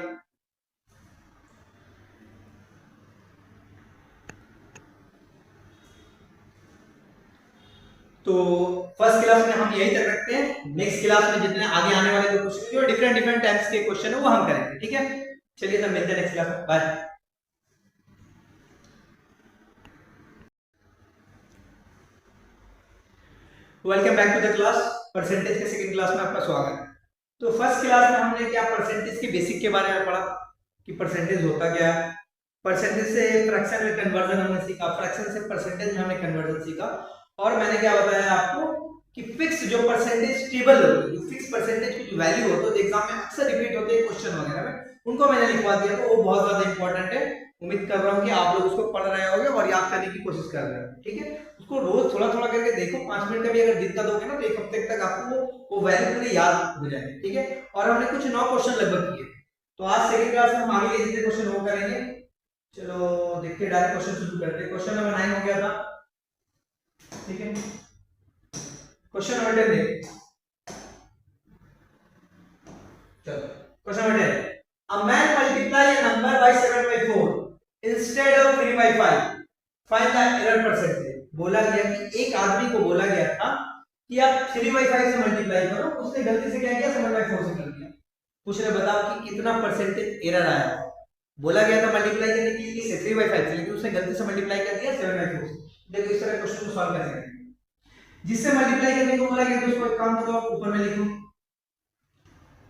तो फर्स्ट क्लास में हम यही तक रखते हैं, नेक्स्ट क्लास में जितने आगे आने वाले जो क्वेश्चन डिफरेंट डिफरेंट टाइप्स के क्वेश्चन है वो हम करेंगे, ठीक है। चलिए तब मिलते हैं नेक्स्ट क्लास में, bye. Welcome back to the class. Percentage के सेकंड क्लास में आपका स्वागत है। तो फर्स्ट क्लास में हमने क्या परसेंटेज के बेसिक के बारे में पढ़ा कि परसेंटेज होता क्या है, परसेंटेज से फ्रैक्शन में कन्वर्जन हमने सीखा, फ्रैक्शन से परसेंटेज में हमने कन्वर्जन सीखा, और मैंने क्या बताया आपको कि फिक्स जो परसेंटेज टेबल होती है, जो फिक्स परसेंटेज की जो वैल्यू होती है एग्जाम में अक्सर रिपीट होते हैं क्वेश्चन वगैरह में, उनको मैंने लिखवा दिया। तो वो बहुत ज्यादा इंपॉर्टेंट है। उम्मीद कर रहा हूँ कि आप लोग उसको पढ़ रहे होंगे और याद करने की कोशिश कर रहे हैं, ठीक है। उसको रोज थोड़ा थोड़ा करके देखो, 5 मिनट का भी अगर दिक्कत होगी ना तो एक हफ्ते तक आपको वो वैल्यू पूरी याद हो जाएगी, ठीक है। और हमने कुछ 9 क्वेश्चन लगभग किए। तो आज सेकंड क्लास में हम आगे जितने क्वेश्चन वो करेंगे। चलो देखते हैं, डायरेक्ट क्वेश्चन शुरू करते हैं। क्वेश्चन नंबर 9 हो गया था, ठीक है। क्वेश्चन नंबर 10 देखिए। चलो question number 10, a man multiply a number by 7/4 instead of 3/5, find the error percentage। बोला गया कि एक आदमी को बोला गया था कि आप 3/5 से मल्टीप्लाई करो, उसने गलती से क्या किया 7/4 से कर दिया। पूछ रहे बताओ कि कितना परसेंटेज एरर आया। बोला गया था मल्टीप्लाई करने के लिए 3/5 से, लेकिन उसने गलती से मल्टीप्लाई कर दिया 7/4 से। देखो इस तरह क्वेश्चन को सॉल्व कैसे करेंगे। जिससे मल्टीप्लाई करने को बोला गया तो उसको एक काम करो, आप ऊपर में लिखो,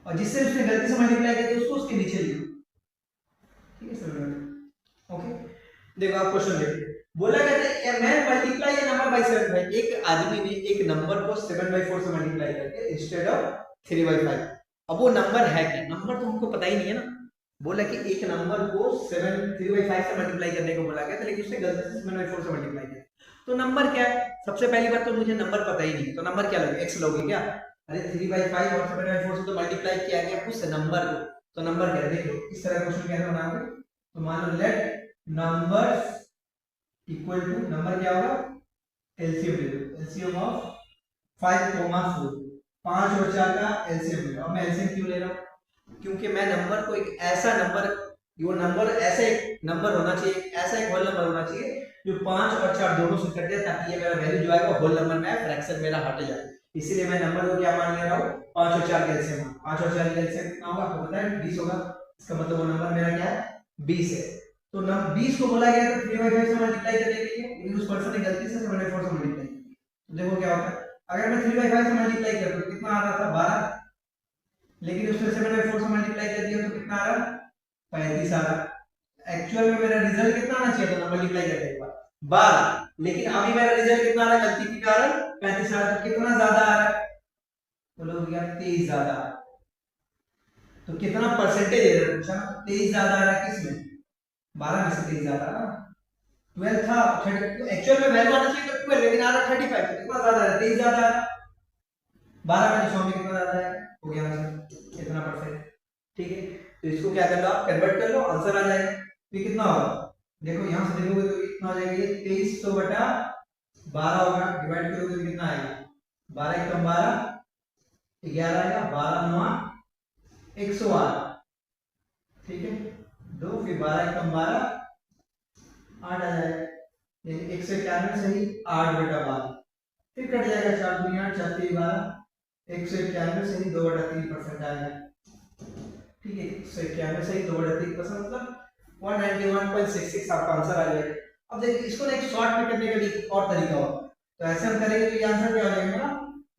और जिससे उसने गलती से मल्टीप्लाई कर दिया उसको उसके नीचे लिखो, ठीक है सर। ओके, देखो आप क्वेश्चन देखिए। बोला गया था a man multiply A number by 7/5, एक आदमी ने एक नंबर को 7/4 से मल्टीप्लाई करके इंस्टेड ऑफ 3/5। अब वो नंबर है क्या, नंबर तो हमको पता ही नहीं है ना। बोला कि एक नंबर को 3/5 से मल्टीप्लाई करने को बोला गया था, लेकिन उसने गलती से 7/4 से मल्टीप्लाई किया। तो नंबर क्या है, सबसे पहली बात तो मुझे नंबर पता ही नहीं, तो नंबर क्या लोगे, x लोगे क्या। अरे 3/5 और 7/4 से तो मल्टीप्लाई किया गया उस नंबर को, तो नंबर क्या है। देखो इस तरह क्वेश्चन कैसे बनाओगे, तो मान लो let numbers equal to, number क्या होगा एलसीएम ले लो, एलसीएम ऑफ 5, 4, 5 और 4 का एलसीएम ले लो। अब मैं एलसीएम क्यों ले रहा हूं, क्योंकि मैं नंबर को एक ऐसा नंबर, वो नंबर ऐसा एक नंबर होना चाहिए, ऐसा एक होल नंबर होना चाहिए जो 5 और 4 दोनों से कट जाए, ताकि ये मेरा वैल्यू जो आएगा होल नंबर में फ्रैक्शन मेरा हट जाए। इसीलिए मैं नंबर को क्या मान ले रहा हूं 5 और 4 का एलसीएम। 5 और 4 का एलसीएम कितना होगा आपको पता है, 20 होगा। इसका मतलब वो नंबर मेरा क्या है 20 है। तो 20 को बोला गया था 3/5 से मल्टीप्लाई करने के लिए, लेकिन उस पर्सन ने गलती से 7/4 से मल्टीप्लाई किया। तो देखो क्या होता है, अगर मैं 3/5 से मल्टीप्लाई करता तो कितना आ रहा था 12, लेकिन उसने 7/4 से मल्टीप्लाई कर दिया तो कितना आ रहा 35 आ रहा। एक्चुअल में मेरा रिजल्ट कितना आना चाहिए था मल्टीप्लाई करने के बाद 12, लेकिन अभी मेरा रिजल्ट कितना आ रहा है, गलती के कारण 35 आ रहा। तो कितना ज्यादा आ रहा है, बोलो भैया 23 ज्यादा आ रहा। तो कितना परसेंटेज एरर पूछा, 23 ज्यादा आ रहा है किसमें, 12 में से 23 ज्यादा आ रहा। 12 था, एक्चुअल में वैल्यू आना चाहिए 12, लेकिन आ रहा 35, तो कितना ज्यादा है 23 ज्यादा आ रहा। 12 में 100 में कितना ज्यादा है, हो गया आंसर इतना परसेंट, ठीक है। तो इसको क्या कर लो आप, कन्वर्ट कर लो, आंसर आ जाएगा। तो कितना होगा, देखो यहां से देखोगे तो कितना हो जाएगा, ये 2300 बटा 12 होगा, डिवाइड करोगे तो कितना आएगा 12 × 12 11 आएगा, 12 × 9 108, ठीक है। 2 फिर 12 × 12 8 आ जाएगा, यानी 191 सही 8/12, फिर कट जाएगा 4 दूनी 8 4 3 12, 191 सही 2/3% आएगा, ठीक है। 191 सही 2/3% मतलब 191.66 आपका आंसर आ जाएगा। अब देखिए इसको ना एक शॉर्ट में करने का भी और तरीका होगा, तो ऐसे हम करेंगे तो ये आंसर क्या हो जाएगा ना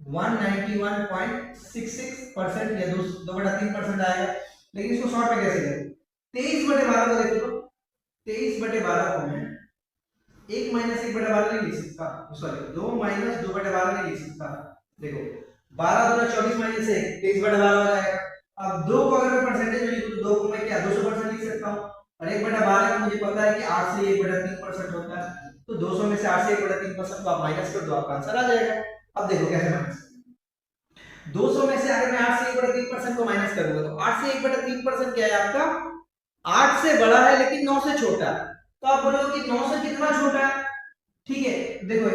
191.66% या 2/3% आएगा। लेकिन इसको शॉर्ट में कैसे करें, 23/12 को देखो तो 23/12 को मैं 1 - 1/12 नहीं लिख सकता, सॉरी 2 - 2/12 नहीं लिख सकता। देखो 12 दूना 24 - 1 23/12 हो जाएगा। अब 2 को अगर मैं परसेंटेज में लिखूं तो 2 को मैं क्या 200% लिख सकता हूं, और 1/12 को मुझे पता है कि 8 से 1/3% होता है, तो 200 में से 8 से 1/3% को आप माइनस कर दो, आपका आंसर आ जाएगा। अब देखो कैसे माइनस, 200 में से अगर मैं 8 से 1/3% को माइनस करूंगा तो 8 से 1/3% क्या है आपका 8 से बड़ा है लेकिन 9 से छोटा है। तो आप बोलोगे कि 9 से कितना छोटा है, ठीक है। देखो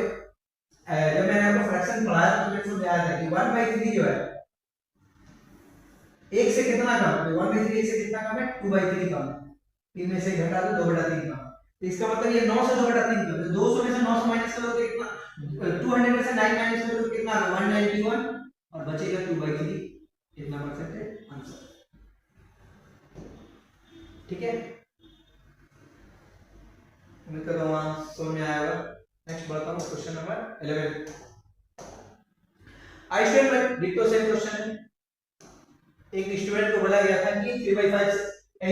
जब मैंने आपको फ्रैक्शन पढ़ाया तो मुझे समझ आया था कि 1/3 जो है 1 से कितना कम है, 1/3 1 से कितना कम है 2/3 कम है, 3 में से घटा दो 2/3 कम है। तो इसका मतलब ये 9 से 2/3 कम है। 200 में से 9 से माइनस करो तो कितना, 200 में से 9 माइनस करो तो कितना आ रहा 191, और बचेगा 2/3, इतना परसेंटेज आंसर। ठीक है, उम्मीद करता हूँ समझ में आया होगा। नेक्स्ट बढ़ता हूँ question number 11। I student डिक्टो same question है। एक स्टूडेंट को बोला गया था कि 3/5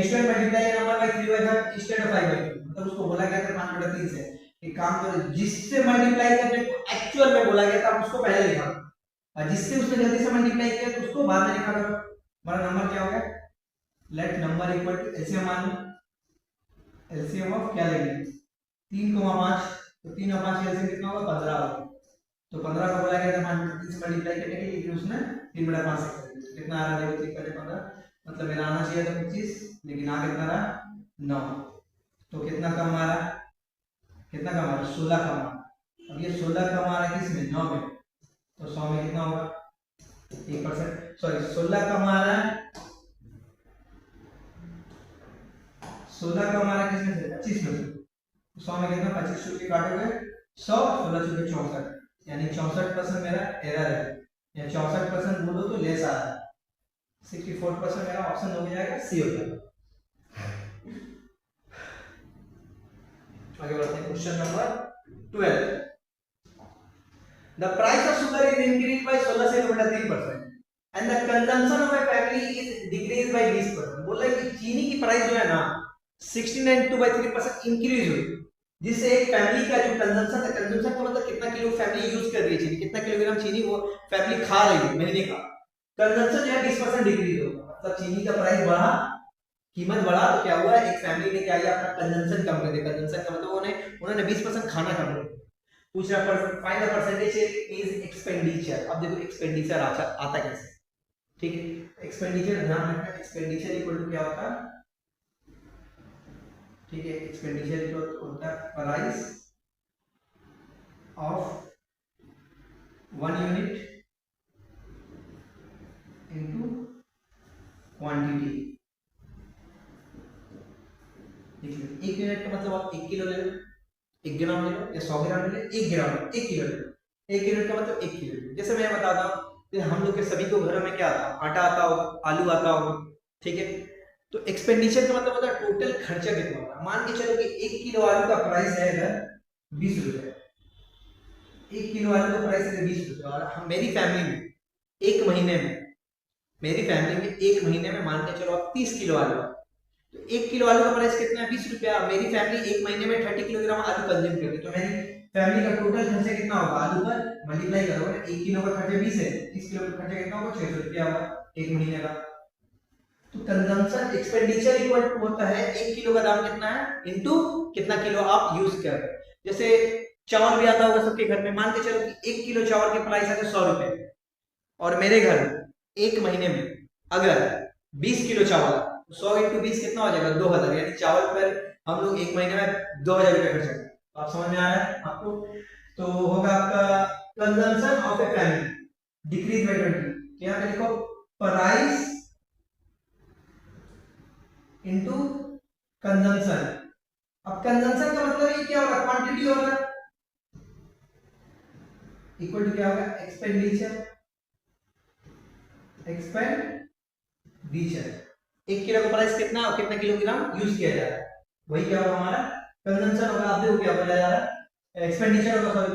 student multiply number by 3/5 instead of 5/2, मतलब उसको बोला गया था 5/3 से। एक काम करो, जिससे मल्टीप्लाई करने को एक्चुअल में बोला गया था उसको पहले लिखा, और जिससे उसने जल्दी से मल्टीप्लाई किया तो उसको बाद में लिखा करो। हमारा नंबर क्या होगा, let number equal to LCM मान, एलसीएम ऑफ क्या लेंगे 3,5, तो 3 और 5 का एलसीएम कितना होगा 15 होगा। तो 15 को बोला गया था 5/3 से मल्टीप्लाई करने के लिए, लेकिन उसने 3/5 से कर दिया। कितना आ रहा है देखो, 3 × 15, मतलब मेरा आना चाहिए था 25, लेकिन आ कितना रहा 9। तो कितना कम आ रहा, कितना कम आ रहा 16 कम आ रहा। अब ये 16 कम आ रहा है किसमें 9 में, तो 100 में कितना होगा 1%, सॉरी 16 कम आ रहा है, 16 कम आ रहा है किसमें से 25 में से। 100 में कितना 25 रुपये काटोगे 100, 16 चुके 64, यानी 64% मेरा एरर है, या 64% बोलो तो लेस आ रहा है। 64% मेरा ऑप्शन हो जाएगा सी हो जाएगा। आगे बढ़ते हैं question number 12। The price of sugar is increased by 16 से 3% and the consumption of a family is decreased by 20%। बोला कि चीनी की प्राइस जो है ना 16.2/3% इंक्रीज हुई, जिससे एक फैमिली का जो कंजम्पशन है, कंजम्पशन का मतलब कितना किलो फैमिली यूज कर रही है चीनी, कितना किलोग्राम चीनी वो फैमिली खा रही है महीने का, कंजम्पशन जो है 20% डिक्रीज होगा। मतलब चीनी का प्राइस बढ़ा, कीमत बढ़ा, तो क्या हुआ एक फैमिली ने क्या किया अपना कंजम्पशन कम कर दिया। कंजम्पशन का मतलब उन्होंने 20% खाना कम कर दिया। पूछ रहा find the percentage is expenditure. अब देखो एक्सपेंडिचर आता कैसे, ठीक है, एक्सपेंडिचर ध्यान रखना, एक्सपेंडिचर इक्वल टू क्या होता है, ठीक है, एक्सपेंडिचर इक्वल टू होता है price of 1 unit into quantity. एक यूनिट का मतलब आप 1 किलो ले लो, 1 ग्राम ले लो, या 100 ग्राम ले लो, 1 ग्राम 1 किलो ले लो। 1 यूनिट का मतलब 1 किलो। जैसे मैं बताता हूँ, हम लोग के सभी को घरों में क्या आता है, आटा आता होगा, आलू आता होगा, ठीक है। तो एक्सपेंडिचर का मतलब होता है टोटल खर्चा कितना होगा। मान के चलो कि 1 किलो आलू का प्राइस है इधर 20 रुपए, 1 किलो आलू का प्राइस है 20 रुपए, और हम मेरी फैमिली में एक महीने में मान के चलो आप 30 किलो आलू, तो 1 किलो आलू का प्राइस कितना है 20 रुपया। मेरी फैमिली एक महीने में 30 किलोग्राम आलू कंज्यूम करती है, तो मेरी फैमिली का टोटल खर्चा कितना होगा, आलू पर मल्टीप्लाई करोगे, 1 किलो का खर्चा 20 है, 30 किलो का खर्चा कितना होगा 600 रुपया होगा एक महीने का। तो कंजम्पशन एक्सपेंडिचर इक्वल टू होता है 1 किलो का दाम कितना है इनटू कितना किलो आप यूज कर रहे हो। जैसे चावल भी आता होगा सबके घर में, मान के चलो कि 1 किलो चावल के प्राइस है 100 रुपए, और मेरे घर एक महीने में अगर 20 किलो चावल, 100 × 20 कितना हो जाएगा 2000, यानी चावल पर हम लोग एक महीने में 2000 रुपए खर्च करते हैं। आप समझ में आ रहा है आपको, तो होगा आपका consumption of a family decrease by 20। यहाँ पे लिखो प्राइस इनटू कंजम्पशन। अब कंजम्पशन का मतलब ये क्या होगा, क्वांटिटी होगा, इक्वल टू क्या होगा एक्सपेंडिचर। 1 किलो का प्राइस कितना और कितना किलोग्राम यूज किया जा रहा है, वही क्या होगा हमारा कंजम्पशन होगा। आप देखो क्या बोला जा रहा है, एक्सपेंडिचर होगा, सॉरी,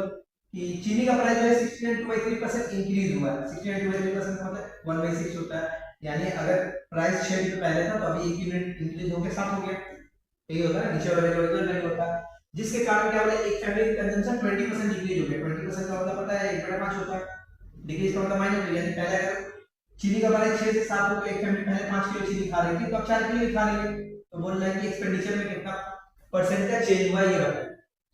कि चीनी का प्राइस जो है 16.2/3% इंक्रीज हुआ है। 16.2/3% मतलब 1/6 होता है, यानी अगर प्राइस 6 रुपए पहले था तो अभी 1 यूनिट इंक्रीज होकर 7 हो गया, यही होता है नीचे वाला वैल्यू होता है, जिसके कारण क्या बोला एक फैमिली कंजम्पशन 20% डिक्रीज हो गया। 20% का मतलब पता है 1/5 होता है, डिक्रीज का मतलब माइनस, यानी पहले अगर चीनी का प्राइस 6 से 7 हो तो एक फैमिली पहले 5 किलो चीनी खा रही थी, तो अब 4 किलो खा रही है। तो बोल रहा है कि एक्सपेंडिचर में कितना परसेंटेज चेंज हुआ ये बताओ।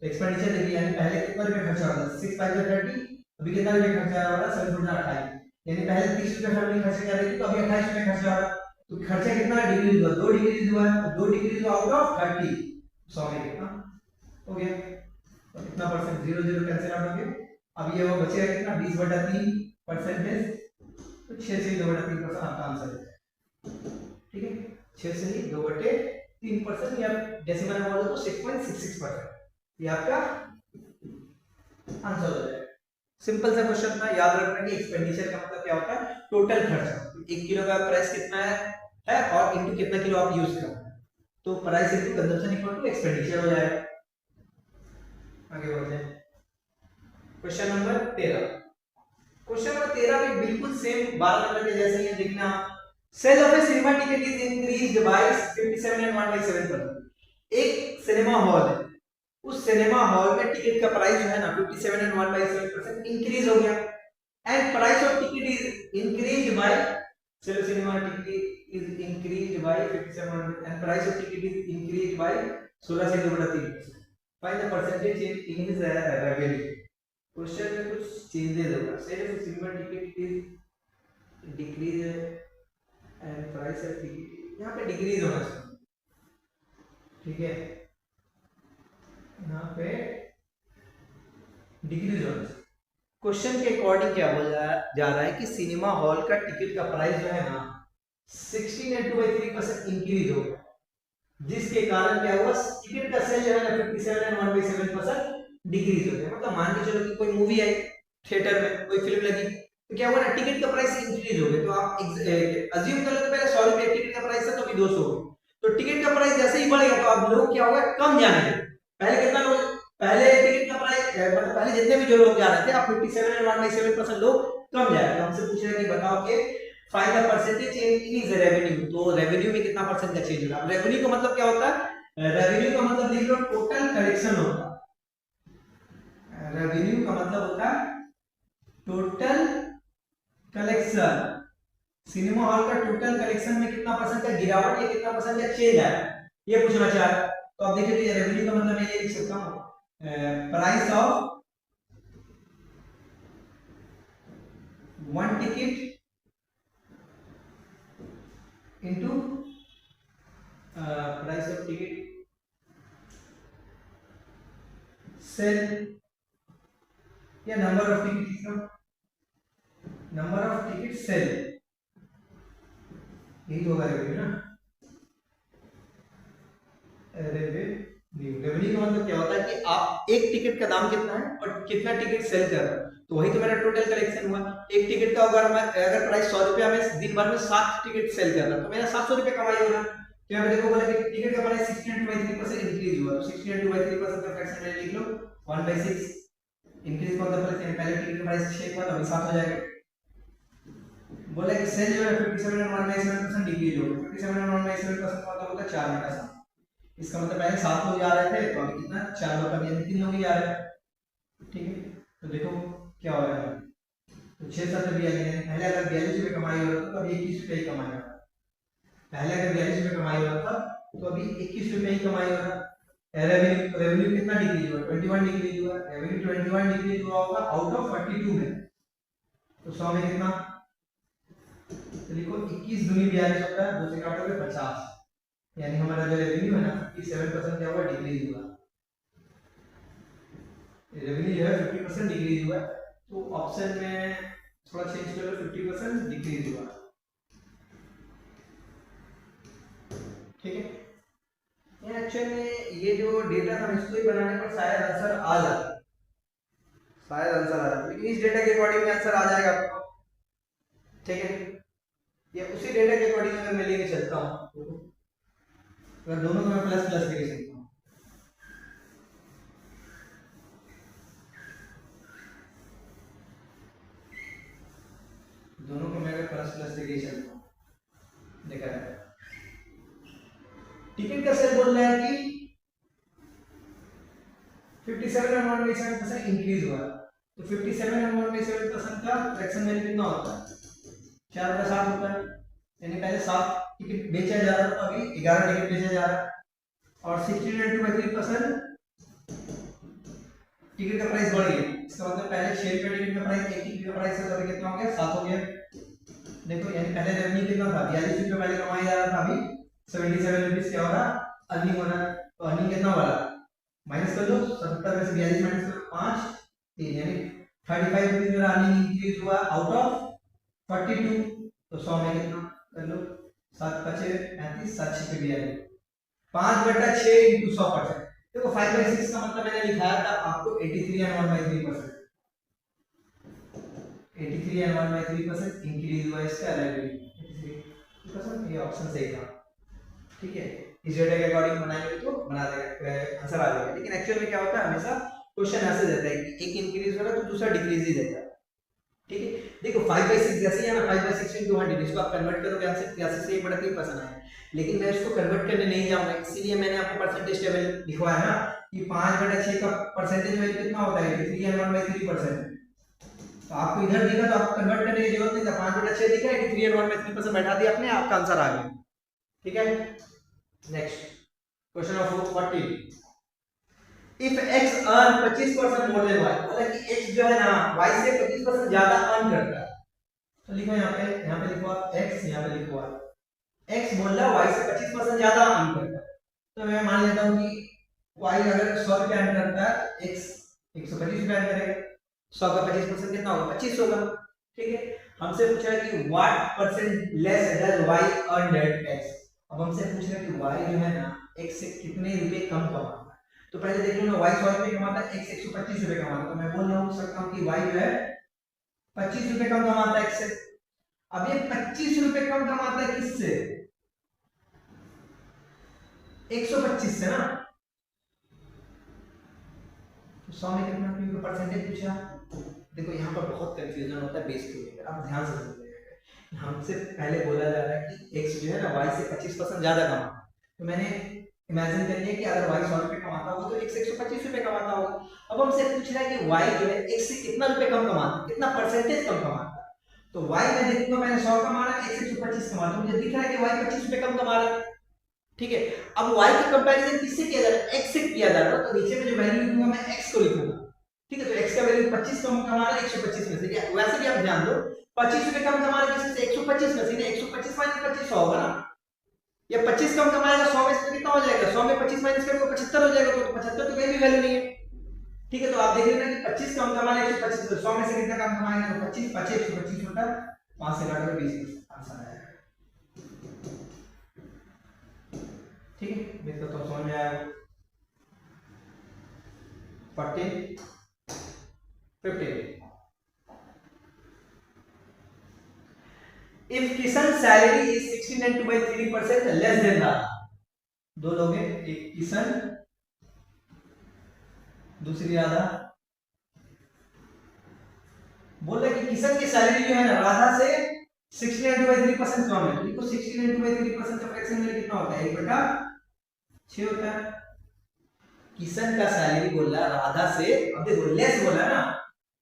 तो एक्सपेंडिचर देखिए, यानी पहले कितना रुपए खर्चा होता था 6 × 5 = 30, अभी कितना रुपए खर्चा हो रहा है 7 × 28, यानी पहले 30 रुपए फैमिली खर्च कर रही थी, तो अभी 28 रुपए खर्चा हो रहा है। तो खर्चा कितना डिक्रीज हुआ, 2 डिक्रीज हुआ है, 2 डिक्रीज हुआ आउट ऑफ 30, 100 में कितना हो गया, तो कितना परसेंट 0 0 कैंसिल आउट हो गया। अब ये वो बचेगा कितना 20/3%, तो 6 से 2/3% आपका आंसर है, ठीक है, 6 से 2/3%, या डेसिमल में बोलो तो 6.66%, ये आपका आंसर हो जाएगा। सिंपल सा क्वेश्चन था, याद रखना कि एक्सपेंडिचर का मतलब क्या होता है, टोटल खर्चा। 1 किलो का प्राइस कितना है और इनटू कितना किलो आप यूज कर रहे हैं, तो price into consumption equal to expenditure हो जाएगा। आगे बढ़ते हैं क्वेश्चन नंबर 13। क्वेश्चन नंबर 13 भी बिल्कुल सेम 12 नंबर के जैसे ही है, देखना। Sale of a cinema ticket is increased by 57 and 1/7%। एक सिनेमा हॉल है, उस सिनेमा हॉल में टिकट का प्राइस जो है ना 57 and 1/7% इंक्रीज हो गया, and price of ticket is increased by, चलो cinema ticket is increased by 57 and price of ticket is increased by 16 से 2/3%। Find the percentage change in his revenue. Question में कुछ चेंजेस होगा। Sale of cinema ticket is decrease and price of ticket, यहां पे डिक्रीज होना चाहिए, ठीक है, यहाँ पे डिक्रीज होना चाहिए। क्वेश्चन के अकॉर्डिंग क्या बोला जा रहा है कि सिनेमा हॉल का टिकट का प्राइस जो है ना 16 and 2/3% इंक्रीज हो गया, जिसके कारण क्या हुआ, टिकट का सेल जो है ना 57 and 1/7% डिक्रीज हो गया। मतलब मान के चलो कि कोई मूवी आई थिएटर में, कोई फिल्म लगी, तो क्या हुआ ना, टिकट का प्राइस इंक्रीज हो गया। तो आप अज्यूम कर लो पहले 100 रुपए टिकट का प्राइस था, तो अभी 200 हो गया। तो टिकट का प्राइस जैसे ही बढ़ गया तो अब लोग क्या होगा, कम जाने लगे। पहले कितना लोग, पहले टिकट का प्राइस मतलब पहले जितने भी जो लोग जा रहे थे, अब 57 and 1/7% लोग कम जा रहे हैं। तो हमसे पूछ रहे हैं कि बताओ कि find the percentage change in his revenue. तो रेवेन्यू में कितना परसेंट का चेंज होगा। रेवेन्यू का मतलब क्या होता है, रेवेन्यू का मतलब लिख लो टोटल कलेक्शन होता है। रेवेन्यू का मतलब होता है टोटल कलेक्शन। सिनेमा हॉल का टोटल कलेक्शन में कितना परसेंट का गिरावट या कितना परसेंट का चेंज आया, ये पूछना चाह रहा है। तो आप देखिए, तो ये रेवेन्यू का मतलब मैं ये लिख सकता हूं, price of one ticket into price of ticket sale, या number of ticket, number of ticket sale, यही तो होगा रेवेन्यू ना। रेवेन्यू का मतलब क्या होता है कि आप एक टिकट का दाम कितना है और कितना टिकट सेल कर रहे हो, तो वही तो मेरा टोटल कलेक्शन हुआ। एक टिकट का अगर प्राइस 100 रुपया में दिन भर में 7 टिकट सेल कर रहा तो मेरा 700 रुपये कमाई हो रहा। तो यहाँ पे देखो बोला कि टिकट का प्राइस 16 and 2/3% इंक्रीज हुआ, तो 16 and 2/3% का फ्रैक्शन में लिख लो 1/6। इंक्रीज का मतलब पहले टिकट का प्राइस 6 था, अभी 7 हो जाएगा। बोला कि सेल जो है 57 and 1/7% डिक्रीज हो गया। 57 and 1/7% मतलब होता है 4 बटा 7। इसका मतलब पहले 7 लोग जा रहे थे, तो अभी कितना 4 लोग कम, यानी 3 लोग ही जा रहे हैं, ठीक है। तो देखो क्या हो रहा है, तो 6 7 42, पहले अगर 42 रुपए कमाई हो रहा था तो अभी 21 रुपए ही कमाई हो रहा। पहले अगर 42 रुपए कमाई हो रहा था तो अभी 21 रुपए ही कमाई हो रहा। रेवेन्यू कितना डिक्रीज हुआ, 21 डिक्रीज हुआ। रेवेन्यू 21 डिक्रीज हुआ होगा आउट ऑफ 42 में, तो 100 में कितना, तो लिखो 21 दूनी 42 होता है, 2 से काटोगे 50, यानी हमारा जो रेवेन्यू है ना 57% क्या हुआ, डिक्रीज हुआ। रेवेन्यू जो है 50% डिक्रीज हुआ, तो ऑप्शन में थोड़ा चेंज कर लो, 50% डिक्रीज हुआ, ठीक है। ये एक्चुअली में ये जो डेटा था इसको ही बनाने पर शायद आंसर आ जाता, शायद आंसर आ जाता, लेकिन इस डेटा के अकॉर्डिंग आंसर आ जाएगा आपको, ठीक है। ये उसी डेटा के अकॉर्डिंग अगर मैं लेके चलता हूँ, अगर दोनों को मैं प्लस प्लस लेके चलता हूँ, दोनों को मैं अगर प्लस प्लस लेके चलता हूँ, देखा है टिकट का सेल बोल रहा है कि 57 and 1/7% इंक्रीज हुआ, तो 57 and 1/7% का फ्रैक्शन वैल्यू कितना होता है, 4 बटा 7 होता है, यानी पहले 7 टिकट बेचा जा रहा था, अभी 11 टिकट बेचा जा रहा है। और 16 and 2/3% टिकट का प्राइस बढ़ गया, इसका मतलब पहले 6 रुपए टिकट का प्राइस, एक टिकट का प्राइस था, तो अभी कितना हो गया, 7 हो गया। देखो यानी पहले रेवेन्यू कितना था, 42 रुपए पहले कमाया जा रहा था, अभी 77 रुपीस क्या हो रहा, अर्निंग हो रहा। तो अर्निंग कितना बढ़ा, माइनस कर लो, 77 में से 42 माइनस करो 5 3, यानी 35 रुपीस मेरा अर्निंग इंक्रीज हुआ आउट ऑफ 42। तो 100 में कितना कर लो, 7 5 35, 7 6 पे 42, 5 बटा 6 into 100%। देखो 5/6 का मतलब मैंने लिखाया था आपको 83 and 1/3%। 83 एंड 1/3% इंक्रीज हुआ इसका लाइबिलिटी 83%। ये ऑप्शन सही था, ठीक है। इस डेटा के अकॉर्डिंग बनाएंगे तो बना देगा, आंसर आ जाएगा। लेकिन एक्चुअल में क्या होता है, हमेशा क्वेश्चन ऐसे देता है कि एक इंक्रीज हो रहा है तो दूसरा डिक्रीज ही देता है, ठीक है। देखो 5/6 जैसे है ना, 5/6 into 100 इसको आप कन्वर्ट करोगे आंसर 83 से 1/3% आए। लेकिन मैं इसको कन्वर्ट करने नहीं जाऊंगा, इसीलिए मैंने आपको परसेंटेज टेबल लिखवाया है ना कि 5/6 का परसेंटेज वैल्यू कितना होता है 83 एंड 1/3%। तो आपको इधर दिखा तो आपको कन्वर्ट करने की जरूरत नहीं था, 5/6 दिखा 83 एंड 1/3% बैठा दिया आपने, आपका आंसर आ गया, ठीक है। Next question of 40, if x earn 25% more than y, मतलब कि x जो है ना y से 25% ज्यादा अर्न करता है, तो लिखो यहाँ पे लिखो आप x, यहाँ पे लिखो आप x बोल रहा है y से 25% ज्यादा अर्न करता है। तो मैं मान लेता हूँ कि y अगर 100 रुपए अर्न करता है, x 125 रुपए अर्न करेगा, 100 का 25% कितना होगा 25 होगा, ठीक है। हमसे पूछा है कि what percent less does y earn that x। अब हमसे पूछ रहा है कि y जो है ना x से कितने रुपए कम कमाता है। तो पहले देख लो ना, y 100 रुपए कमाता है, x 125 रुपए कमाता है, तो मैं बोल रहा हूं सकता हूं कि y जो है 25 रुपए कम कमाता है x से। अब ये 25 रुपए कम कमाता है किससे, 125 से ना। तो 100 में कितना, क्योंकि परसेंटेज पूछा। देखो यहाँ पर बहुत कंफ्यूजन होता है बेस को लेकर, आप ध्यान से समझिएगा। हमसे पहले बोला जा रहा है कि x जो है ना y से 25% ज्यादा कमाता है, तो मैंने इमेजिन करिए कि अगर y 100 रुपए कमाता होगा तो x 125 रुपए कमाता होगा। अब हमसे पूछ रहा है कि y जो है x से कितना रुपए कम कमाता है, कितना परसेंटेज कम कमाता है। तो y मैं देखूंगा, मैंने 100 कमा रहा है, x 125 कमाता है, मुझे दिख रहा है कि y 25 रुपए कम कमा रहा है, ठीक है। अब y का कंपैरिजन किससे किया जा रहा है, x से किया जा रहा है, तो नीचे में जो वैल्यू लिखूंगा मैं x को लिखूंगा, ठीक है। तो x का वैल्यू 25 कम कमा रहा है 125 में से, वैसे भी आप ध्यान दो 25 रुपए कम कमा रहा है किससे, 125 में से, 125 माइनस 25 होगा ना, या 25 कम कमाएगा 100 में से कितना हो जाएगा, 100 में 25 माइनस करोगे 75 हो जाएगा, तो 75 तो कोई भी वैल्यू नहीं है, ठीक है। तो आप देख लेना कि 25 कम कमा रहे 125, तो 100 में से कितना कम कमाएंगे, तो 25 125 होता है, 5 से काटोगे 20 आंसर आएगा, ठीक है। देखो तो समझ में आया। 40 15, if Kishan's salary is 16 and 2/3% less than Radha, दो लोग हैं, एक किशन दूसरी राधा। बोल रहे कि किशन की सैलरी जो है ना राधा से 16 and 2/3% कम है, तो देखो 16 and 2/3% का फ्रैक्शन में कितना होता है 1/6 होता है। किशन का सैलरी बोल रहा राधा से, अब देखो लेस बोला ना,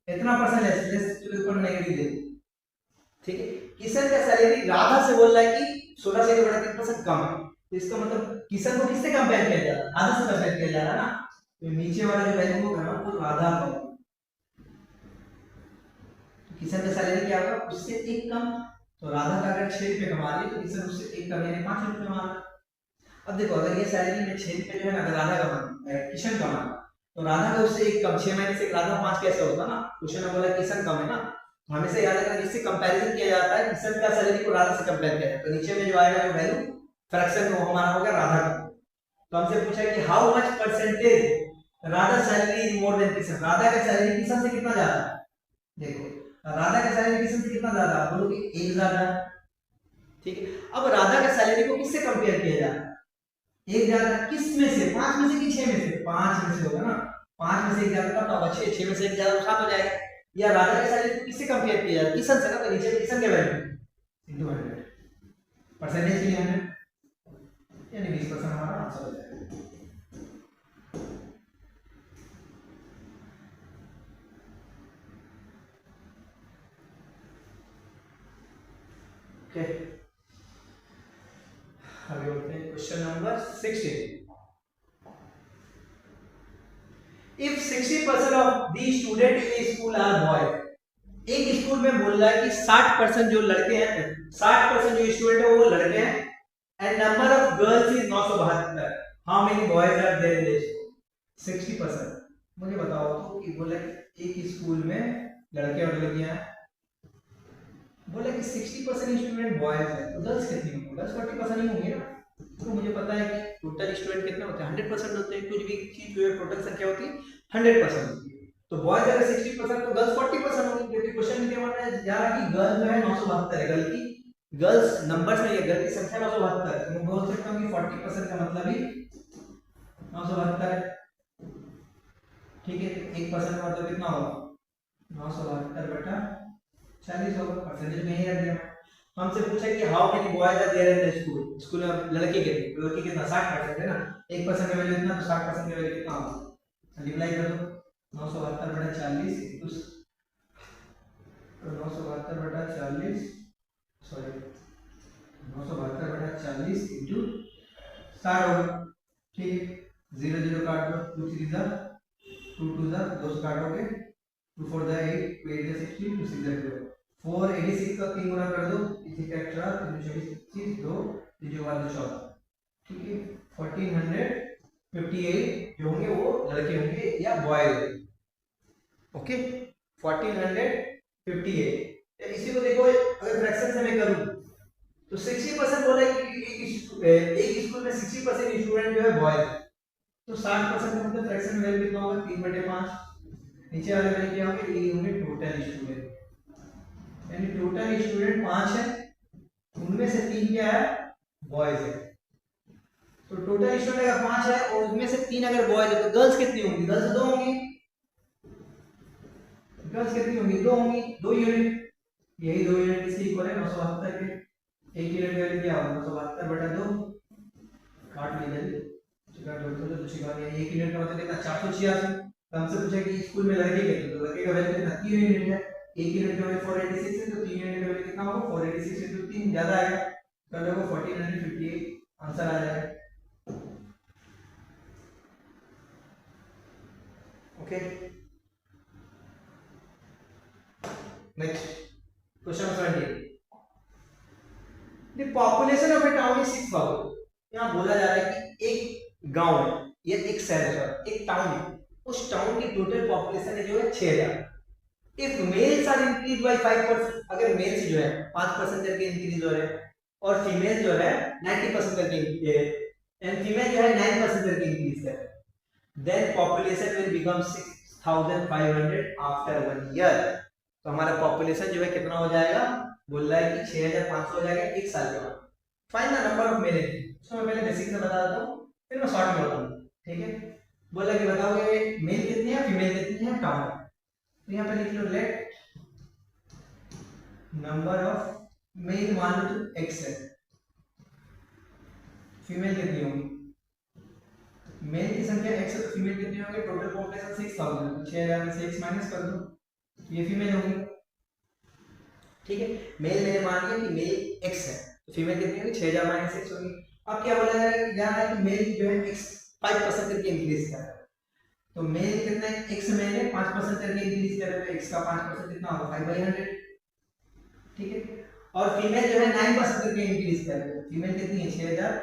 इतना परसेंट लेस के ऊपर नेगेटिव दे, ठीक है। किशन का सैलरी राधा से बोल रहा है कि 16 से 1/3% कम है, तो इसका मतलब किशन को किससे कंपेयर किया जा रहा है, राधा से कंपेयर किया जा रहा है ना, तो नीचे वाला जो वैल्यू होगा ना वो राधा का, तो किशन का सैलरी क्या होगा उससे एक कम, तो राधा का अगर 6 रुपए कमा रही है तो किशन उससे एक कम यानी 5 रुपए कमा रहा है। अब देखो अगर ये सैलरी में 6 रुपए जो है ना अगर राधा का किशन कमा, तो राधा का उससे एक कम, 6 महीने से राधा 5 कैसे होगा ना, क्वेश्चन में बोला किशन कम है ना, हमेशा याद रखना इससे कंपैरिजन किया जाता है, किशन का सैलरी को राधा से कंपेयर किया जाता है, तो नीचे में जो आएगा जो वैल्यू फ्रैक्शन वो हमारा होगा राधा का। तो हमसे पूछा कि how much percentage Radha salary is more than Kishan, Radha का सैलरी किशन से कितना ज्यादा है, देखो राधा का सैलरी किशन से कितना ज्यादा, बोलोगे एक ज्यादा, ठीक है। अब राधा का सैलरी को किससे कंपेयर किया जा रहा है, एक ज्यादा, किस में से, 5 में से कि 6 में से, 5 में से होगा ना, 5 में से एक ज्यादा तो होगा 6, 6 में से एक ज्यादा 7 हो जाएगा। या राधा का सैलरी को किससे कंपेयर किया जा रहा है, किशन से ना, तो नीचे में किशन के वैल्यू इनटू 100 परसेंटेज के लिए 100 यानी 20% हमारा आंसर हो जाएगा। ओके आगे बढ़ते हैं, question number 16, if 60% of the student in a school are boys, एक स्कूल में बोल रहा है कि 60% जो लड़के हैं, 60% जो स्टूडेंट है वो लड़के हैं, and number of girls is 972, how many boys are there in this 60%। मुझे बताओ तो कि बोला कि एक स्कूल में लड़के और लड़कियां हैं, बोला कि 60% स्टूडेंट बॉयज हैं, तो गर्ल्स कितनी होंगी, गर्ल्स 40% ही होंगी ना। तो मुझे पता है कि टोटल स्टूडेंट कितने होते हैं 100% होते हैं, कुछ भी चीज जो है टोटल संख्या होती है 100% होती है, तो बॉयज अगर 60% तो गर्ल्स 40% होंगी, क्योंकि क्वेश्चन में क्या माना है जा रहा कि गर्ल जो है 972 है, गर्ल्स नंबर्स में ये गर्ल की संख्या 972 है, तो मैं बोल सकता हूं कि 40% का मतलब ही 972 है। ठीक है, 1% का मतलब कितना होगा 972 बटा 40 होगा, परसेंटेज में ही रख दिया। हमसे पूछा कि how many boys are there in the school, school में लड़के कितने, लड़के कितना 60% है ना, 1% का वैल्यू कितना, तो 60% का वैल्यू कितना होगा, मल्टीप्लाई कर दो 972 बटा 40 इक्वल्स, तो 972 बटा 40 सॉरी 972 बटा 40 इनटू 60 होगा। ठीक है, 0 0 काट दो, 2 3 जा 2 2 जा 2 से काटोगे, 2 4 जा 8 2 8 जा 16 2 6 जा 12, 486 का 3 गुना कर दो, इसी का एक्स्ट्रा 326 2 तीजो वाला 14। ठीक है, 1458 जो होंगे वो लड़के होंगे या बॉय होंगे। ओके, 1458। इसी को देखो अगर फ्रैक्शन से मैं करूं तो 60% बोला है कि एक स्कूल में 60% स्टूडेंट जो है बॉयज, तो 60% का मतलब फ्रैक्शन में वैल्यू कितना होगा 3/5, नीचे वाले में क्या होंगे ये होंगे टोटल स्टूडेंट, यानी टोटल स्टूडेंट 5 है, उनमें से 3 क्या है बॉयज है, तो टोटल स्टूडेंट अगर 5 है और उनमें से 3 अगर बॉयज है तो गर्ल्स कितनी होंगी, गर्ल्स 2 होंगी, गर्ल्स कितनी होंगी 2 होंगी, 2 यूनिट, यही 2 यूनिट इसके इक्वल है 972 के, एक यूनिट का वैल्यू क्या होगा 972 बटा 2, काट लीजिए चिका तो चिका यानी एक यूनिट का मतलब कितना 486। तो हमसे पूछा कि स्कूल में लड़के कितने, तो लड़के का वैल्यू कितना 3 यूनिट है, एक यूनिट का वैल्यू 486 है, तो 3 यूनिट का वैल्यू कितना होगा 486 into 3 ज्यादा आएगा, कर लो 1458 आंसर आ जाएगा। Okay, next question 20, the population of A town is 6000। यहां बोला जा रहा है कि एक गांव है या एक शहर है, एक टाउन है, उस टाउन की टोटल पॉपुलेशन है जो है 6000। If males are increase by 5%, अगर मेल्स जो है 5% करके इंक्रीज हो रहे हैं और फीमेल जो है 90% करके एंड फीमेल जो है 9% करके इंक्रीज कर रहे हैं, then population will become 6500 after 1 year. तो हमारा पॉपुलेशन जो है कितना हो जाएगा, बोल रहा है कि 6500 हो जाएगा एक साल के बाद। Find the number of male and female, इसको मैं पहले बेसिक से बता देता हूं फिर मैं शॉर्ट में बताऊंगा। ठीक है, बोला कि बताओगे मेल कितनी है फीमेल कितनी है टाउन, तो यहां पे लिख लो लेट नंबर ऑफ मेल मान लो तो x है, फीमेल कितनी होगी, मेल की संख्या x है तो फीमेल कितनी होगी, टोटल पॉपुलेशन 6000 तो 6000 में से x माइनस कर दो, ये फीमेल होगी। ठीक है, मेल मैंने मान लिया कि मेल x है तो फीमेल कितनी होगी 6000 माइनस x होगी। अब क्या बोला जा रहा है कि मेल जो है x 5% करके इंक्रीज कर रहा है, तो मेल कितना है x मेल है 5% करके इंक्रीज कर रहा है, x का 5% कितना होगा 5/100। ठीक है, और फीमेल जो है 9% करके इंक्रीज कर रही है, फीमेल कितनी है 6000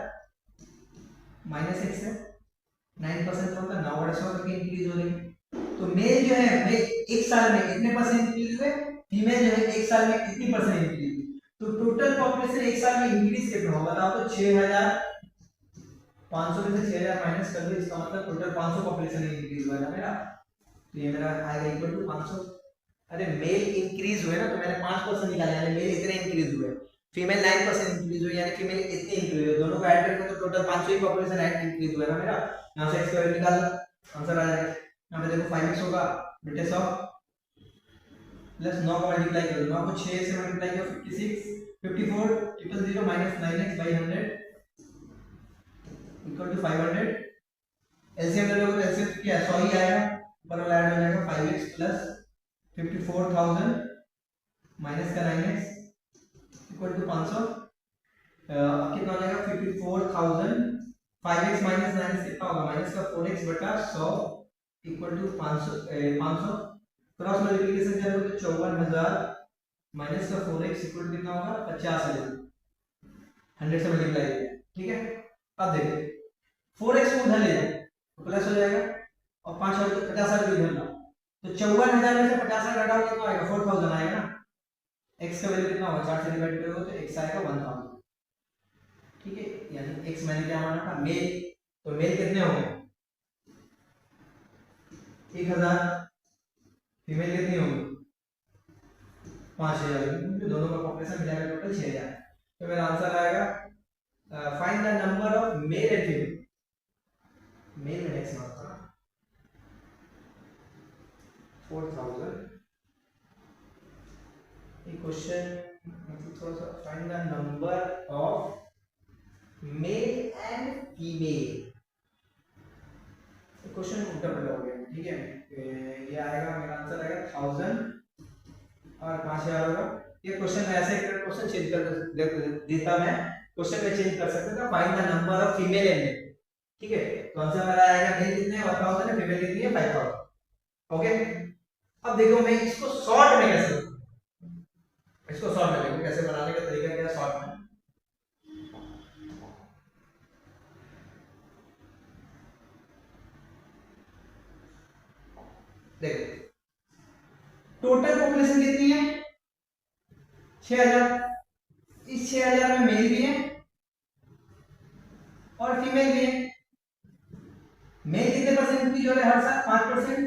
माइनस x है 9% तो होता 9/100 करके इंक्रीज हो रही है। तो मेल जो है भाई एक साल में इतने परसेंट इंक्रीज हुए, फीमेल जो है एक साल में कितनी परसेंट इंक्रीज हुई, तो टोटल पॉपुलेशन एक साल में इंक्रीज कितना होगा बताओ, तो 6500 में से 6000 माइनस कर दो, इसका मतलब टोटल 500 पॉपुलेशन इंक्रीज हुआ है मेरा, तो ये मेरा आएगा इक्वल टू 500। अरे मेल इंक्रीज हुए ना तो मैंने 5% निकाला, यानी मेल इतने इंक्रीज हुए, फीमेल 9% इंक्रीज हुई, यानी फीमेल इतने इंक्रीज हुए, दोनों को ऐड करके तो टोटल 500 ही पॉपुलेशन ऐड इंक्रीज हुआ है ना मेरा। यहां से x का वैल्यू निकाल लो, आंसर आ जाएगा। यहां पे देखो 5x होगा बेटे 100 प्लस 9 का मल्टीप्लाई कर दो, 9 को 6 से मल्टीप्लाई करो 56 54 000 minus 9x by 100 equal to 500। LCM ले लो तो एलसीएम क्या 100 ही आएगा, ऊपर वाला ऐड हो जाएगा 5x प्लस 54000 माइनस का 9x इक्वल टू 500, कितना हो जाएगा 54000 5x माइनस 9x कितना होगा माइनस का 4x बटा 100 इक्वल टू 500 क्रॉस मल्टीप्लिकेशन करोगे तो 54000 माइनस का 4x इक्वल टू कितना होगा 50,000 100 से मल्टीप्लाई किया। ठीक है, अब देखो 4x को उधर ले जाओ तो प्लस हो जाएगा और 50,000 इधर लाओ, तो 54,000 में से 50,000 घटाओ कितना आएगा 4000 आएगा ना, x का वैल्यू कितना होगा 4 से डिवाइड करोगे तो x आएगा 1000। ठीक है, यानी x मैंने क्या माना था मेल, तो मेल कितने होंगे 1000 फीमेल कितनी होगी 5000, क्योंकि दोनों का पॉपुलेशन मिलाकर टोटल 6000। तो मेरा आंसर आएगा find the number of male and female, male में नेक्स्ट मार्क 4000। ये क्वेश्चन थोड़ा सा find the number of male and female, question उल्टा पुल्टा हो गया, ठीक है। ये आएगा मेरा आंसर आएगा 1000 और 5000 होगा। ये क्वेश्चन ऐसे क्वेश्चन चेंज कर देता मैं, क्वेश्चन में चेंज कर सकता था, find the number of female and male, ठीक है। तो आंसर हमारा आएगा मेल कितने हैं 1000 है, फीमेल कितनी है 5000। ओके, अब देखो मैं इसको शॉर्ट में कैसे, इसको शॉर्ट में देखो कैसे बनाने का तरीका क्या है शॉर्ट में। देखो टोटल पॉपुलेशन कितनी है 6000, इस 6000 में मेल भी है और फीमेल भी है। मेल कितने परसेंट इंक्रीज हो रहा है हर साल 5%,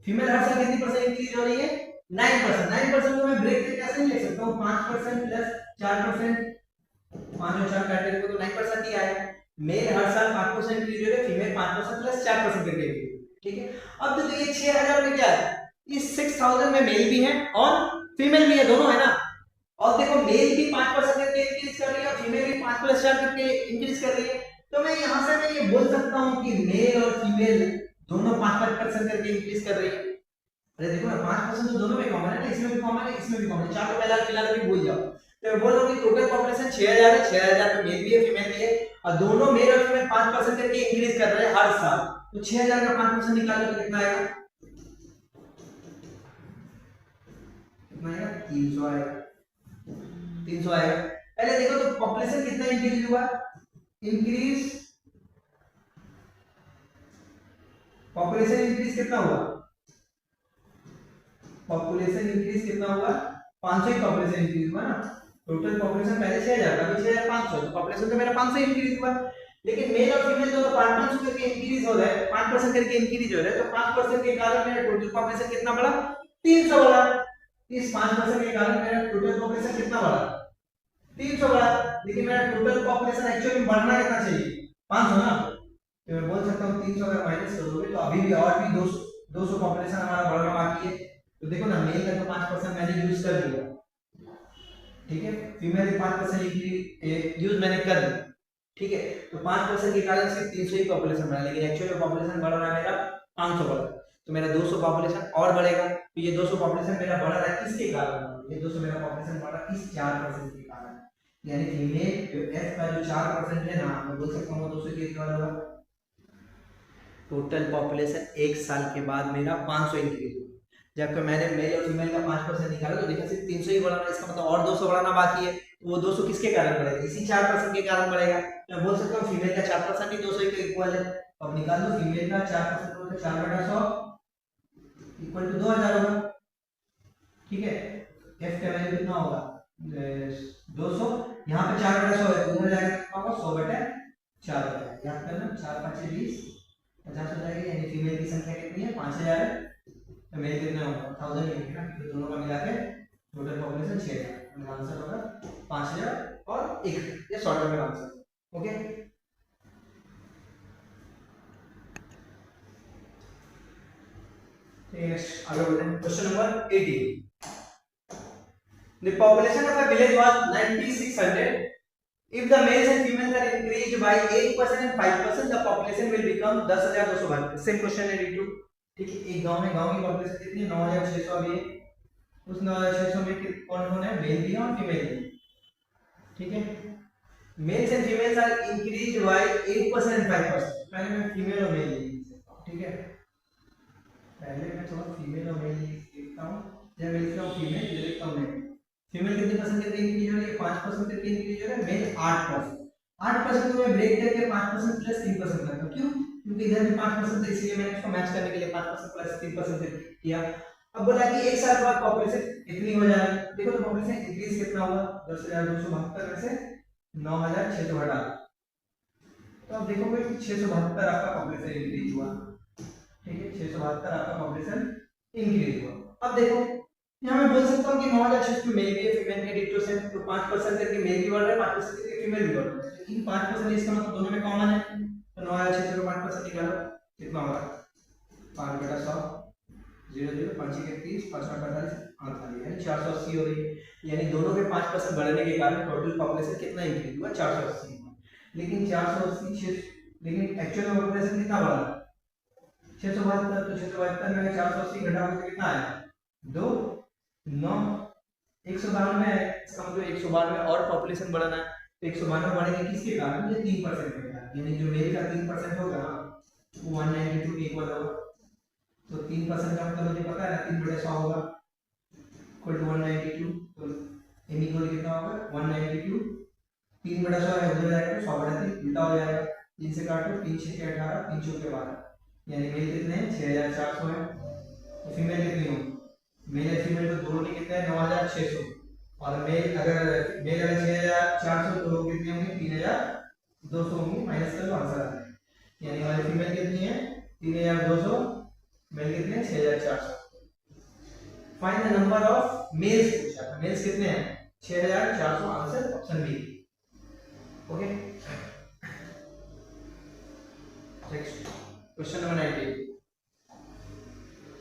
फीमेल हर साल कितनी परसेंट इंक्रीज हो रही है 9%। 9% को मैं ब्रेक करके कैसे लिख सकता हूँ 5% प्लस 4%, 5 और 4 काटने को तो 9% ही आया। मेल हर साल 5% इंक्रीज हो रहा है, फीमेल 5% प्लस 4% करके, ठीक है। अब तो ये 6000 में क्या है, इस 6000 में मेल भी है और फीमेल भी है, दोनों है ना। और देखो मेल भी 5% करके इंक्रीज कर रही है और फीमेल भी 5 + 4 करके इंक्रीज कर रही है। तो मैं यहां से मैं ये बोल सकता हूं कि मेल और फीमेल दोनों 5% करके इंक्रीज कर रही है। अरे देखो ना 5% तो दोनों में कॉमन है ना, इसमें भी कॉमन है इसमें भी कॉमन है, चार तो पहला फिलहाल भी भूल जाओ। तो मैं बोल रहा हूं कि टोटल पॉपुलेशन 6000 है, 6000 में मेल भी है फीमेल भी है और दोनों मेल और फीमेल 5% करके इंक्रीज कर रहे हैं हर साल। तो 6000 का 5% निकालो तो कितना आएगा, कितना आएगा 300 आएगा, 300 आएगा। पहले देखो तो पॉपुलेशन कितना इंक्रीज हुआ, इंक्रीज पॉपुलेशन इंक्रीज कितना हुआ, पॉपुलेशन इंक्रीज कितना हुआ 500 ही पॉपुलेशन इंक्रीज हुआ ना। टोटल पॉपुलेशन पहले 6000 था, अभी 6500, तो पॉपुलेशन तो मेरा 500 इंक्रीज हुआ। लेकिन मेल और फीमेल दोनों 5-5 करके इंक्रीज हो रहा है, 5% करके इंक्रीज हो रहा है, तो 5% के कारण मेरा टोटल पॉपुलेशन कितना बढ़ा 300 बढ़ा। इस 5% के कारण मेरा टोटल पॉपुलेशन कितना बढ़ा 300 बढ़ा। लेकिन मेरा टोटल पॉपुलेशन एक्चुअली में बढ़ना कितना चाहिए 500 ना। तो मैं बोल सकता हूं 300 अगर माइनस कर दोगे तो अभी भी और भी 200 पॉपुलेशन हमारा बढ़ना बाकी है। तो देखो ना मेल का तो 5% मैंने यूज कर दिया, ठीक है, फीमेल का 5% यूज मैंने कर दिया, ठीक है। तो 5% के कारण सिर्फ 300 ही पॉपुलेशन बढ़ा, लेकिन एक्चुअली पॉपुलेशन बढ़ रहा है मेरा 500 बढ़ रहा है। तो मेरा 200 पॉपुलेशन और बढ़ेगा। तो ये 200 पॉपुलेशन मेरा बढ़ रहा है किसके कारण, ये 200 मेरा पॉपुलेशन बढ़ रहा है इस 4% के कारण। यानी फीमेल जो एफ का जो 4% है ना, मैं बोल सकता हूं 200 के इक्वल होगा। टोटल पॉपुलेशन एक साल के बाद मेरा 500 इंक्रीज हुआ, जबकि मैंने मेल और फीमेल का 5% निकाला तो देखा सिर्फ 300 ही बढ़ा, इसका मतलब और 200 बढ़ाना बाकी है। तो वो 200 किसके कारण बढ़ेगा, इसी 4% के कारण बढ़ेगा। मैं बोल सकता हूँ फीमेल का 4% ही 200 के इक्वल है। अब निकाल दो फीमेल का 4% तो 4/100 इक्वल टू 2000 होगा, ठीक है। एफ का वैल्यू कितना होगा 200, यहाँ पे 4/100 है, दोनों जाएगा कितना होगा 100/4 हो जाएगा। याद करना 4 5 20 50 हो जाएगी। यानी फीमेल की संख्या कितनी है 5000 है, तो मेल कितना होगा 1000 ही होगा, तो दोनों का मिला के टोटल पॉपुलेशन 6000। मेरा आंसर होगा 5000 और 1। ये शॉर्ट में मेरा आंसर, ओके। नेक्स्ट आगे बढ़ते हैं, question number 18। The population of a village was 9600. If the males and females are increased by 8% and 5%, the population will become 10272। Same question है रीटू, ठीक है। एक गांव में गांव की पॉपुलेशन कितनी है 9600 भी है। उस 9600 में कौन कौन है, मेल भी है और फीमेल भी, ठीक है। Males and females are increased by 8% and 5%। पहले मैं फीमेल और मेल लिख सकता हूं, ठीक है। पहले मैं थोड़ा फीमेल और मेल लिखता हूं, या मैं लिखता हूं फीमेल, ये लिखता हूं मेल। फीमेल कितने परसेंट करके इंक्रीज हो रही है 5% करके इंक्रीज हो रहा है, मेल 8%। 8% को मैं ब्रेक करके 5% प्लस 3% करता हूं, क्यों, क्योंकि इधर भी 5% है, इसलिए मैंने इसको मैच करने के लिए 5% प्लस 3% किया। अब बोला कि एक साल बाद पॉपुलेशन कितनी हो जाएगी, देखो तो पॉपुलेशन इंक्रीज कितना हुआ 10272 में से 9600 हटा, तो अब देखोगे 672 आपका पॉपुलेशन इंक्रीज हुआ, ठीक है। 672 आपका पॉपुलेशन इंक्रीज हुआ। अब देखो यहाँ मैं बोल सकता हूँ कि 9,600 मेल भी है, फीमेल के डिक्टो से, तो 5% करके मेल भी बढ़ रहा है, 5% करके फीमेल भी बढ़ रहा है। इन 5% इसका मतलब दोनों में कॉमन है, तो 9,600 को 5% निकालो, कितना होगा 5/100, 0 0 5 के 30, 5 48, 48, यानी 480 हो रही है। यानी दोनों के 5% बढ़ने के कारण टोटल पॉपुलेशन कितना इंक्रीज हुआ, 480। लेकिन 480 लेकिन एक्चुअल में पॉपुलेशन कितना बढ़ा, 672। तो 672 में 480 घटा के कितना आया, 2 9 192 है। इसका मतलब 192 और पॉपुलेशन बढ़ाना है, तो 192 बढ़ेगा किसके कारण, ये 3% के कारण, यानी जो मेल का 3% होगा वो 192 के इक्वल होगा। तो 3% का मतलब मुझे पता है ना, 3/100 होगा इक्वल टू 192। तो m इक्वल कितना होगा 192, 3/100 है, उधर जाएगा तो 100/3 उल्टा हो जाएगा। 3 से काटो, 3 6 के 18, 3 4 के 12, यानी मेल कितने हैं 6,400 है। तो फीमेल कितनी होगी, मेल और फीमेल तो दोनों के कितने हैं 9,600, और मेल अगर 6,400 तो लोग कितने होंगे 3,200 होंगे, माइनस कर लो आंसर आ जाएगा। यानी हमारी फीमेल कितनी है 3,200, मेल कितने हैं 6,400। Find the number of males पूछा था, मेल्स कितने हैं 6,400, answer option B. Okay, next question number 19।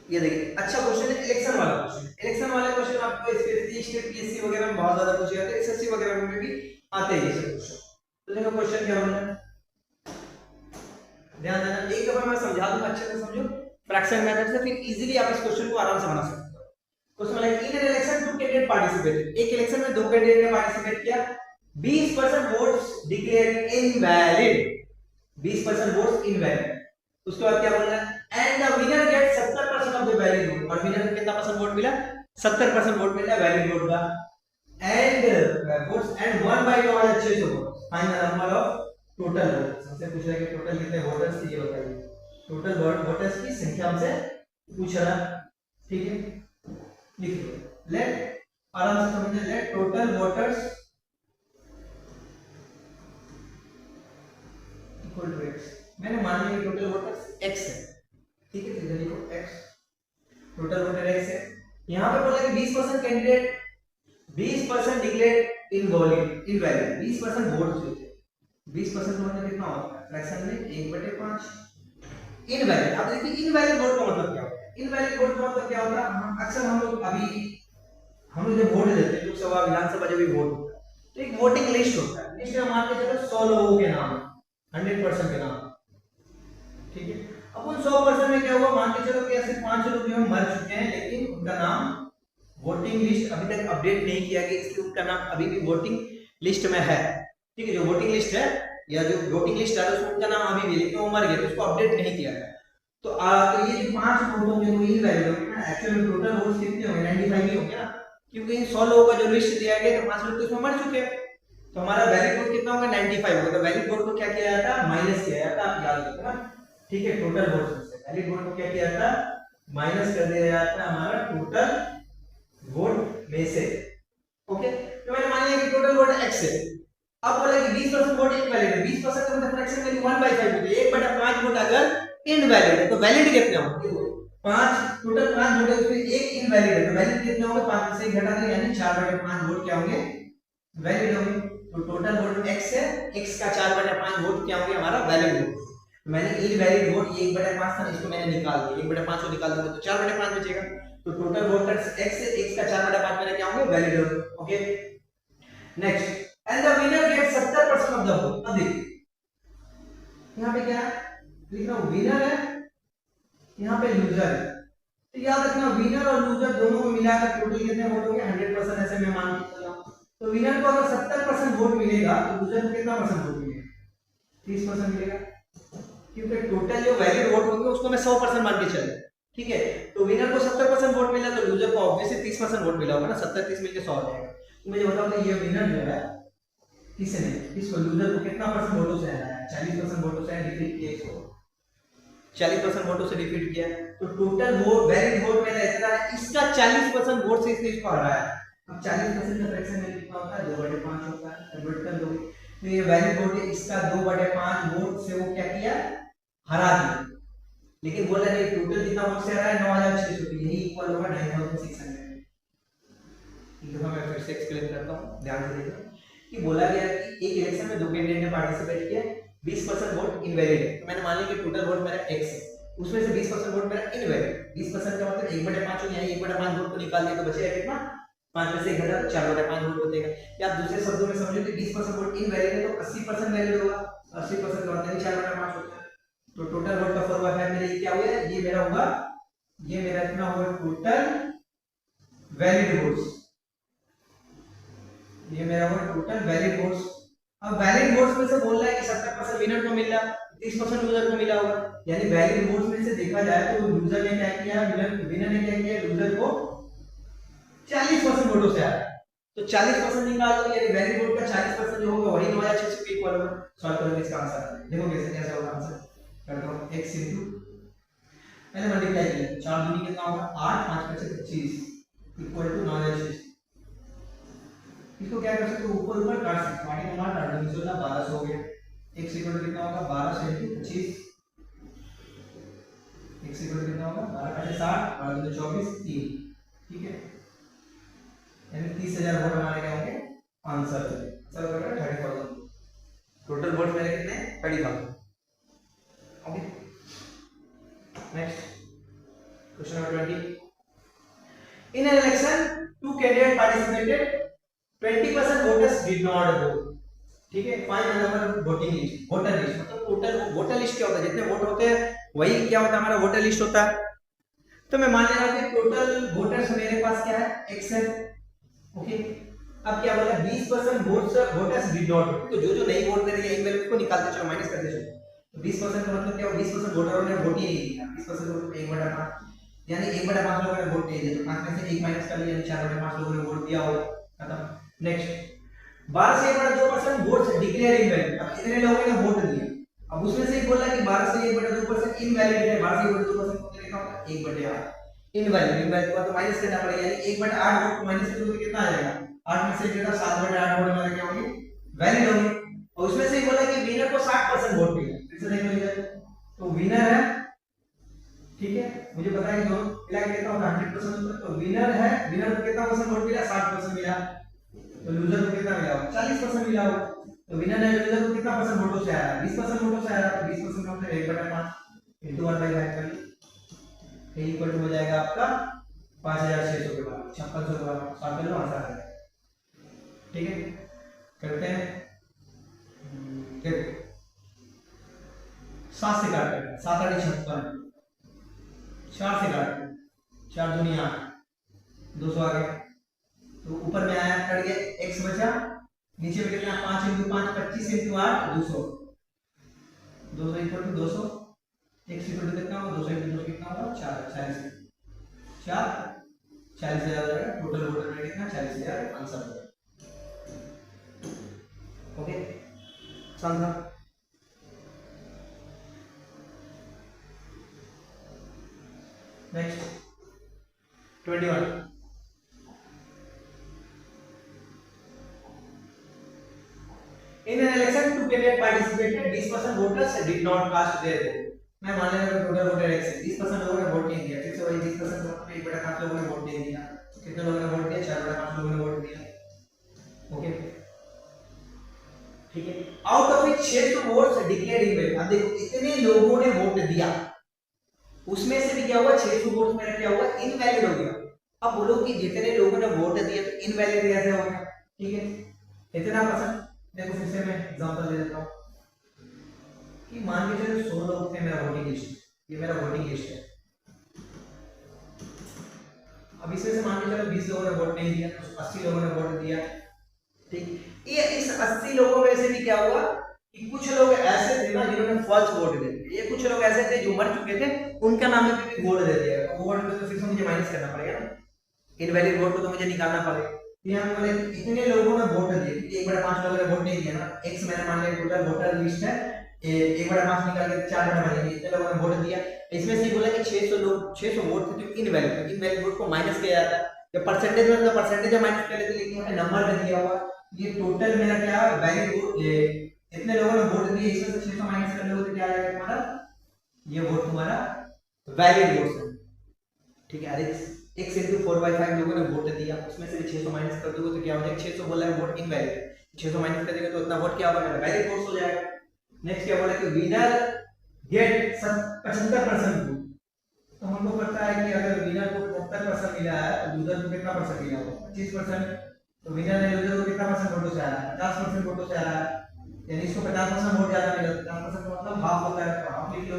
ये देखिए अच्छा क्वेश्चन है, इलेक्शन वाला क्वेश्चन। इलेक्शन वाले क्वेश्चन आपको एसपीएससी स्टेट पीएससी वगैरह में बहुत ज्यादा पूछे जाते हैं, एसएससी वगैरह में भी आते हैं ये सब क्वेश्चन। तो देखो क्वेश्चन क्या बोल रहा है, ध्यान देना, एक दफा मैं समझा दूंगा, अच्छे से समझो फ्रैक्शन मेथड से, फिर इजीली आप इस क्वेश्चन को आराम से बना सकते हो। Question like in an election 2 candidate participated, एक इलेक्शन में 2 कैंडिडेट ने पार्टिसिपेट किया, 20% votes declared invalid, 20% votes invalid. उसके बाद क्या बोल रहा है, and the winner get 70% of the valid vote, और विनर को कितना परसेंट वोट मिला, 70% वोट मिला वैलिड वोट का, and votes and 1/9,600 vote, find the number of total votes. हमसे पूछ रहा है कि टोटल कितने वोटर्स थे, ये बताइए, टोटल वोटर्स की संख्या हमसे पूछ रहा है, ठीक है, लिख लो, लेट आराम से समझना, let total voters equal to x, मैंने मान लिया टोटल वोटर्स x है, ठीक है, इधर लिखो x, टोटल वोटर x है। यहां पे बोला कि 20% कैंडिडेट 20% डिक्लेयर्ड इनवैलिड, 20% वोट जो थे, 20% मतलब कितना होता है फ्रैक्शन में 1/5 इनवैलिड। अब देखिए इनवैलिड वोट का मतलब क्या होता है, इनवैलिड वोट का मतलब क्या होता है, अक्सर हम लोग जब वोट देते हैं, लोकसभा विधानसभा जब भी वोट होता है तो एक वोटिंग लिस्ट होता है, लिस्ट में मान के चलो 100 लोगों के नाम, 100% के नाम, ठीक है। अब उन 100% में क्या हुआ, मान के चलो कि ऐसे 5 लोग जो मर चुके हैं, लेकिन उनका नाम वोटिंग लिस्ट अभी तक अपडेट नहीं किया गया, इसलिए उनका नाम अभी भी वोटिंग लिस्ट में है, ठीक है। जो वोटिंग लिस्ट है या जो वोटिंग लिस्ट है उसमें उनका नाम अभी भी, लेकिन वो मर गए तो उसको अपडेट नहीं किया गया। तो ये जो 5 वोट होंगे वो इनवैलिड होंगे ना, एक्चुअल में टोटल वोट्स कितने होंगे 95 ही होंगे ना, क्योंकि इन 100 लोगों का जो लिस्ट दिया गया तो 5 लोग तो इसमें मर चुके हैं, तो हमारा वैलिड वोट कितना होगा 95 होगा। तो वैलिड वोट को क्या किया जाता है, माइनस किया जाता है, आप याद रखना, ठीक है। टोटल वोट से वैलिड वोट को क्या किया जाता है, माइनस कर दिया जाता है हमारा टोटल वोट में से, ओके। तो मैंने मान लिया कि टोटल वोट x है। अब बोला कि 20% वोट इनवैलिड है, 20% का मतलब फ्रैक्शन वैल्यू 1/5 होती है, 1/5 वोट अगर इनवैलिड है तो वैलिड कितने होंगे, 5, टोटल 5 वोट है उसमें एक इनवैलिड है, तो वैलिड कितने होंगे, 5 में से घटा दें, यानी 4/5 वोट क्या होंगे, वैलिड होंगे। तो टोटल वोट x है, x का 4/5 वोट क्या होंगे, हमारा वैलिड वोट। मैंने इनवैलिड वोट 1/5 था, इसको मैंने निकाल दिया, 1/5 को निकाल दूंगा तो 4/5 बचेगा। तो टोटल वोटर्स x है, x का 4/5 मेरे क्या होंगे, वैलिड होंगे, okay. Next, and the winner gets 70% of the vote. अब देखिए यहां पे क्या है, लिखना विनर है, यहां पे लूजर है, तो याद रखना विनर और लूजर दोनों को मिलाकर टोटल कितने वोट होंगे 100%, ऐसे मैं मान के चल रहा हूं। तो विनर को अगर 70% वोट मिलेगा तो लूजर को कितना परसेंट वोट मिलेगा, 30% मिलेगा, क्योंकि टोटल जो वैलिड वोट होंगे उसको मैं 100% मान के चल, ठीक है। तो विनर को 70% वोट मिला तो लूजर को ऑब्वियसली 30% वोट मिला होगा ना, 70 30 मिलके 100 हो जाएगा। तो मुझे बताओ कि ये विनर जो है किसने, इसको लूजर को कितना परसेंट वोटों से हराया, 40% वोटों से डिफीट किया, इसको 40% वोटों से डिफीट किया। तो टोटल वोट वैलिड वोट मेरा इतना है, इसका 40% वोट से इसने इसको हराया। अब 40% का फ्रैक्शन में कितना होता है, 2/5 होता है, कन्वर्ट कर दोगे तो ये वैलिड वोट है, इसका 2/5 वोट से वो क्या किया, हरा दिया, लेकिन बोला नहीं टोटल जितना वोट से आ रहा है 9600, यही इक्वल होगा 9600। एक दफा मैं फिर से एक्सप्लेन करता हूँ, ध्यान से देखो कि बोला गया कि एक इलेक्शन में दो कैंडिडेट ने पार्टिसिपेट किया, 20% वोट इनवैलिड है। तो मैंने मान लिया कि टोटल वोट मेरा x है, उसमें से 20% वोट मेरा इनवैलिड। 20% का मतलब 1/5 हो, यानी 1/5 वोट को निकाल दिया तो बचेगा कितना, 5 में से 1 घटा तो 4/5 वोट बचेगा। या आप दूसरे शब्दों में समझो कि 20% वोट इनवैलिड है तो 80% वैलिड होगा, 80% का मतलब 4/5 होता है। तो टोटल वोट का फॉर्मूला है मेरे क्या हुआ, ये मेरा होगा, ये मेरा कितना होगा टोटल वैलिड वोट्स, ये मेरा हुआ टोटल वैलिड वोट्स। अब वैलिड वोट्स में से बोल रहा है कि 70% विनर को मिल रहा, 30% लूजर को मिला होगा। यानी वैलिड वोट्स में से देखा जाए तो लूजर ने क्या किया, विनर ने क्या किया, लूजर को 40% वोटों से आया। तो 40% निकाल दो, यानी वैलिड वोट का 40% जो होगा वही 9600 के इक्वल होगा। सॉल्व करोगे इसका आंसर, देखो कैसे होगा आंसर। करता हूं x * पहले मल्टीप्लाई करें, 4 दूनी कितना होगा 8, 5 5 25 इक्वल टू 9600। इसको क्या कर सकते हो, ऊपर ऊपर काट सकते हो, आगे नंबर काट दो, 1200 हो गया। x इक्वल टू कितना होगा 1200 * 25, x इक्वल टू कितना होगा 12 × 60 12 × 24 3, ठीक है। यानी 30000 वोट हमारे क्या होंगे आंसर है। चलो बेटा 30000 टोटल वोट मेरे कितने 30000। Okay next question number 20। In an election two candidate participated, 20% voters did not vote, ठीक है। Find the number of voting list, voter list मतलब टोटल वोटर लिस्ट क्या होता है, जितने वोट होते हैं वही क्या होता है हमारा वोटर लिस्ट होता है। तो मैं मान ले रहा हूं कि टोटल वोटर्स मेरे पास क्या है x है, ओके। अब क्या बोला 20% वोटर्स डिड नॉट वोट, तो जो नहीं वोट दे रहे हैं इनवैलिड को निकालते चलो, माइनस करते चलो। तो 20% का मतलब क्या हुआ, 20% वोटरों ने वोट ही नहीं दिया, 20% वोट 1/5, यानी 1/5 लोगों ने वोट नहीं दिया, तो 5 में से 1 माइनस कर लिया, यानी 4/5 लोगों ने वोट दिया होगा, खत्म। नेक्स्ट 12 से 1/2% वोट्स डिक्लेयर इनवैलिड, अब इतने लोगों ने वोट दिया, अब उसमें से ही बोला कि 12 से 1/2% इनवैलिड है, 12 से 1/2% को लिखा होगा 1/8 इनवैलिड को तो माइनस करना पड़ेगा, यानी 1/8 वोट को माइनस करोगे तो कितना आ जाएगा, 8 में से कितना 7/8 वोट हमारे क्या होंगे वैलिड होंगे। और उसमें से ही बोला कि विनर को 60% वोट मिला, फिर से देख लीजिए तो विनर है, ठीक है, मुझे पता है कि दोनों मिला के कितना होगा 100% होता है, तो विनर है, विनर को कितना परसेंट वोट मिला 60% मिला, तो लूजर को कितना मिला होगा 40% मिला होगा। तो विनर ने लूजर को कितना परसेंट वोटों से आया है 20% वोटों से आया है, तो 20% का मतलब 1/5 इनटू 1/5 कर ली, इक्वल टू हो जाएगा आपका 5600 के बाद 5600 के बाद सॉल्व कर लो आंसर आ जाएगा, ठीक है। करते हैं, देखो 7 से काट कर 7 8 56, 4 से काट 4 दूनी 8, 200 आ गया, तो ऊपर में आया कट गया x बचा, नीचे में कितना 5 × 5 25 × 8 200, 200 equal to 200, x equal to कितना होगा 200 × 200 कितना होगा 40 40000 हो जाएगा, टोटल वोटर में कितना 40000 आंसर होगा, ओके आसान था। Next 21। In an election, two candidates participated. 20% voters did not cast their vote. मैं मान लेता हूँ टोटल वोटर x है, 20% लोगों ने वोट नहीं दिया, फिर से वही 20% वोट में 1/5 लोगों ने वोट नहीं दिया, कितने लोगों ने वोट दिया 4/5 लोगों ने वोट दिया, ओके ठीक है। Out of it 600 votes declared invalid, अब देखो इतने लोगों ने वोट दिया, उसमें से भी क्या हुआ 600 वोट्स मेरा क्या हुआ इनवैलिड हो गया। अब बोलो कि जितने लोगों ने वोट दिया तो इनवैलिड कैसे हो गया, ठीक है इतना परसेंट। देखो फिर से मैं एग्जांपल दे देता हूं कि मान के चलो 100 लोग थे मेरा वोटिंग लिस्ट, ये मेरा वोटिंग लिस्ट है। अब इसमें से मान के चलो 20 लोगों ने वोट नहीं दिया, 80 लोगों ने वोट दिया, ठीक। ये इस 80 लोगों में से भी क्या हुआ कि कुछ लोग ऐसे थे ना जिन्होंने फॉल्स वोट दे दिए, ये कुछ लोग ऐसे थे जो मर चुके थे, उनका नाम पे भी वोट दे दिया, वो वोट तो फिर से मुझे माइनस करना पड़ेगा ना, इनवैलिड वोट को तो मुझे निकालना पड़ेगा। यहाँ पे बोले इतने लोगों ने वोट दिए, 1/5 लोगों ने वोट नहीं दिया ना, x मैंने मान लिया टोटल वोटर लिस्ट है, 1/5 निकाल के 4/5 इतने लोगों ने वोट दिया, इसमें से बोला कि 600 वोट थे जो इनवैलिड वोट को माइनस किया जाता है, ये परसेंटेज में तो परसेंटेज माइनस कर लेते, लेकिन यहाँ नंबर में दिया हुआ ये टोटल मेरा क्या वैलिड वोट, इतने लोगों ने वोट दिए, इसमें से 600 माइनस कर लोगे तो क्या आ जाएगा तुम्हारा, ये वोट तुम्हारा वैलिड वोट्स हैं, ठीक है। x इंटू 4/5 लोगों ने वोट दिया, उसमें से भी 600 माइनस कर दोगे तो क्या हो जाएगा, 600 बोला है वोट इनवैलिड, 600 माइनस करेंगे तो उतना वोट क्या होगा, वैलिड वोट्स हो जाएगा। नेक्स्ट क्या बोला कि विनर गेट 75% वोट, तो हमको पता है कि अगर विनर को 75% मिला है तो लूजर को कितना परसेंट मिला होगा, 25%। तो विनर ने लूजर को कितना परसेंट वोटों से आ रहा है, 50% वोटों से आ रहा है, यानी इसको 50% वोट ज्यादा मिला, 50% का मतलब हाफ होता है, तो हाफ लिख लो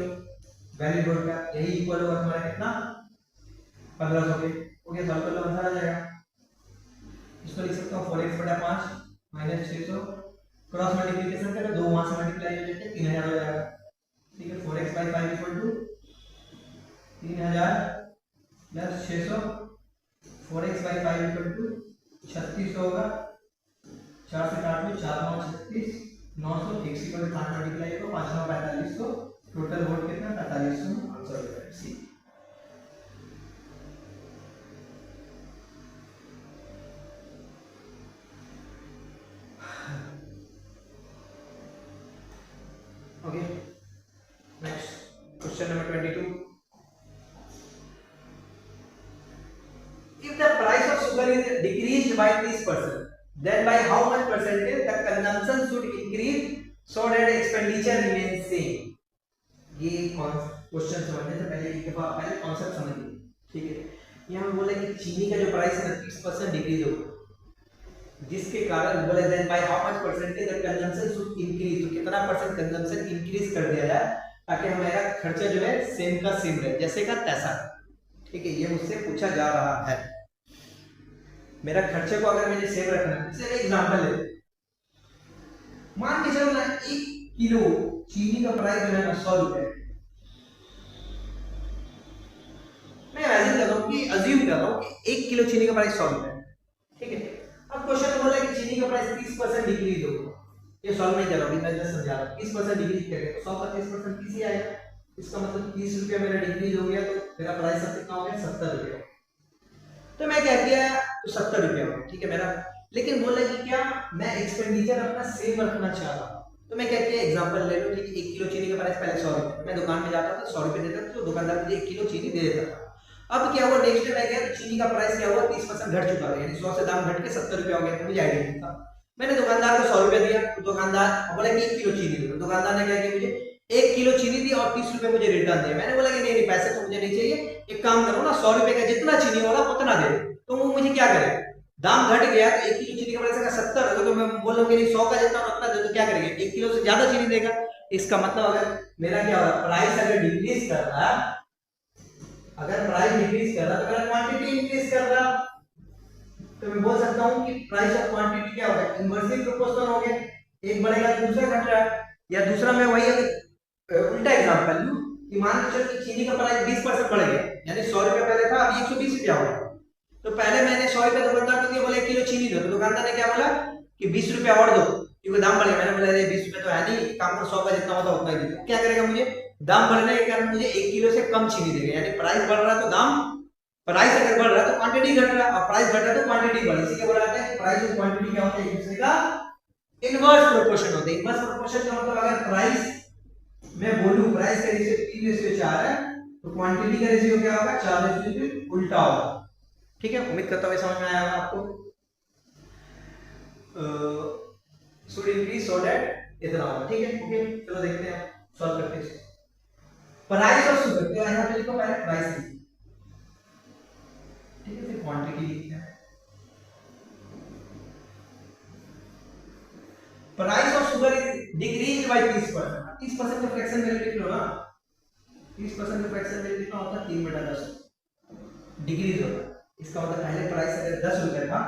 वैलिड वोट का, यही इक्वल होगा तुम्हारा कितना 1500 के, ओके सॉल्व कर लो, आंसर आ जाएगा। इसको लिख सकता हूं 4x/5 माइनस 600, क्रॉस मल्टीप्लिकेशन करो, दो वहां से मल्टीप्लाई हो जाते 3000 हो जाएगा, ठीक है। 4x/5 equal to 3000 plus 600, 4x/5 equal to 3600 होगा, 4 से काट लो, 4 9 36 900, x इक्वल टू 5 मल्टीप्लाई करो, 5 9 4500, टोटल वोट कितना 4500, आंसर हो जाएगा C. Okay, next question number 22, if the price of sugar is decreased by 30%, then by how much percentage the consumption should increase so that expenditure remains same। ये क्वेश्चन समझने से पहले एक दफा पहले कॉन्सेप्ट समझ लीजिए, ठीक है। यहाँ बोला कि चीनी का जो प्राइस है 30% डिक्रीज होगा, जिसके कारण बोले then by how much percentage the consumption should increase, तो कितना परसेंट कंजम्पशन इंक्रीज कर दिया जाए ताकि हमारा खर्चा जो है सेम का सेम रहे, जैसे का तैसा, ठीक है। ये मुझसे पूछा जा रहा है, मेरा खर्चे को अगर मुझे सेम रखना है, जैसे एग्जांपल ले, मान के चलो ना 1 किलो चीनी का प्राइस जो है ना 100 रुपए, मैं अज्यूम कर रहा हूँ कि 1 किलो चीनी का प्राइस 100 रुपए है, ठीक है। अब क्वेश्चन बोला कि चीनी का प्राइस 30% डिक्रीज होगा, ये सॉल्व नहीं कर रहा हूं, मैं जस्ट समझा रहा हूं, 30% डिक्रीज करेंगे तो 100 का 30% 30 ही आएगा, इसका मतलब 30 रुपए मेरा डिक्रीज हो गया, तो मेरा प्राइस अब कितना हो गया 70 रुपए, तो मैं क्या किया तो 70 रुपए हो, ठीक है मेरा। लेकिन बोला कि क्या मैं एक्सपेंडिचर अपना सेम रखना चाह रहा हूं, तो मैं क्या किया, एग्जांपल ले लो, ठीक है। 1 किलो चीनी का प्राइस पहले 100 रुपए, मैं दुकान में जाता था 100 रुपए देता था, तो दुकानदार मुझे 1 किलो चीनी दे देता था। अब क्या हुआ, नेक्स्ट डे मैं गया तो चीनी का प्राइस क्या हुआ 30% घट चुका है, यानी 100 से दाम घट के 70 रुपए हो गया, तो मुझे आइडिया नहीं था। मैंने दुकानदार को 100 रुपए दिया, तो दुकानदार बोला कि 1 किलो चीनी दो, दुकानदार ने क्या किया, मुझे 1 किलो चीनी दी और 30 रुपए मुझे रिटर्न दिया। मैंने बोला कि नहीं नहीं पैसे तो मुझे नहीं चाहिए, एक काम करो ना 100 रुपए का जितना चीनी होगा उतना दे, तो वो मुझे क्या करे, दाम घट गया तो 1 किलो चीनी का प्राइस का 70 है, तो मैं बोल रहा हूं कि नहीं 100 का जितना उतना दे, तो क्या करेंगे 1 किलो से ज्यादा चीनी देगा। इसका मतलब अगर मेरा क्या हो रहा है, प्राइस अगर डिक्रीज कर रहा है, अगर प्राइस डिक्रीज कर रहा तो मेरा क्वांटिटी इंक्रीज कर रहा, तो मैं बोल सकता हूं कि प्राइस और क्वांटिटी क्या होगा, इनवर्सली प्रोपोर्शनल हो गया, एक बढ़ेगा तो दूसरा घट रहा है। या दूसरा मैं वही अगर उल्टा एग्जांपल लूं कि मान के चलो कि चीनी का प्राइस 20% बढ़ गया, यानी 100 रुपए पहले था अभी 120 रुपया हो गया, तो पहले मैंने 100 रुपए दुकानदार को दिया, बोला 1 किलो चीनी दो, तो दुकानदार ने क्या बोला कि 20 रुपया और दो क्योंकि दाम बढ़ गया। मैंने बोला 20 रुपए तो है नहीं, काम कर 100 का जितना होता उतना ही दे, क्या करेगा, मुझे दाम बढ़ने के कारण मुझे 1 किलो से कम चीनी देगा, यानी प्राइस बढ़ रहा है तो दाम, प्राइस अगर बढ़ रहा है तो क्वांटिटी घट रहा है, और प्राइस घट रहा है तो क्वांटिटी बढ़, इसी के बोला जाता है कि प्राइस और क्वांटिटी क्या होता है, एक दूसरे का इनवर्स प्रोपोर्शन होते हैं। इनवर्स प्रोपोर्शन का मतलब अगर प्राइस मैं बोलूं प्राइस का रेशियो 3:4 है, तो क्वांटिटी का रेशियो क्या होगा 4:3, उल्टा होगा, ठीक है। उम्मीद करता हूं समझ में आया होगा आपको। शुड इंक्रीज सो दैट इतना होगा, ठीक है। ओके चलो देखते हैं, सॉल्व करते हैं। प्राइस ऑफ शुगर, तो यहां पे लिखो पहले प्राइस लिखिए, ठीक है, फिर क्वांटिटी लिखते हैं। Price of sugar is decreased bye 30%, 30% का फ्रैक्शन वैल्यू लिख लो ना, 30% का फ्रैक्शन वैल्यू कितना होता है 3/10 डिक्रीज होता है। इसका मतलब पहले प्राइस अगर 10 रुपए था,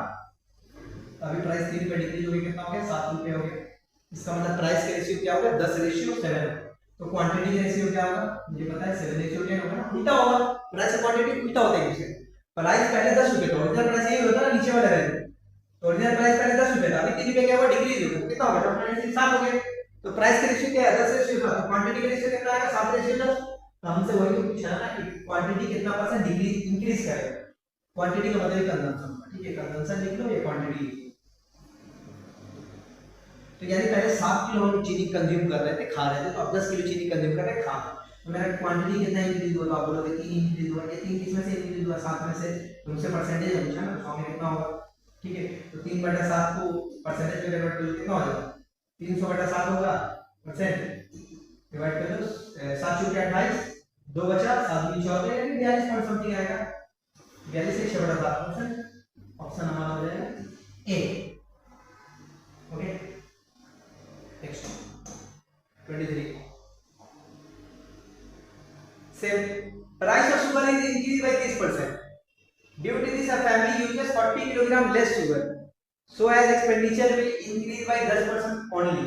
अभी प्राइस 3 रुपए डिक्रीज हो गया, कितना हो गया 7 रुपए हो गया। इसका मतलब प्राइस का रेशियो क्या होगा 10:7, तो क्वांटिटी का रेशियो क्या होगा मुझे पता है 7:10 होगा ना, उल्टा होगा, प्राइस और क्वांटिटी उल्टा होता है इससे। प्राइस पहले 10 रुपए था, ओरिजिनल प्राइस यही होता है ना, नीचे वाला वैल्यू, तो ओरिजिनल प्राइस पहले 10 रुपए था, अभी 3 रुपए क्या हुआ डिक्रीज हो गया, कितना हो गया 7 हो गया। तो प्राइस का रेशियो क्या है 10:7, क्वांटिटी का रेशियो कितना आएगा 7:10। तो हमसे वही तो पूछा ना कि क्वांटिटी कितना परसेंट डिक्रीज इंक्रीज करेगा, क्वांटिटी का मतलब कंजम्पशन, ठीक है, कंजम्पशन लिख लो या क्वांटिटी लिख लो। तो यानी पहले 7 किलो हम चीनी कंज्यूम कर रहे थे, खा रहे थे, तो अब 10 किलो चीनी कंज्यूम कर रहे हैं, खा रहे हैं, तो मेरा क्वांटिटी कितना इंक्रीज हुआ, तो आप बोलोगे 3 इंक्रीज हुआ। ये 3 किस में से इंक्रीज हुआ, 7 में से। तुमसे परसेंटेज पूछा ना, 100 में कितना होगा, ठीक है। तो 3/7 को परसेंटेज में कन्वर्ट करो कितना हो जाएगा, 300/7 होगा परसेंट, डिवाइड कर दो 7 चौके 28, 2 बचा 7 दूनी 14, यानी 42 पॉइंट समथिंग आएगा। 42 से 6/7 ऑप्शन हमारा हो जाएगा A. Okay, next 23 same price of sugar is increased by 30%. Due to this, a family uses 40 kg less sugar, so as expenditure will increase by 10% only.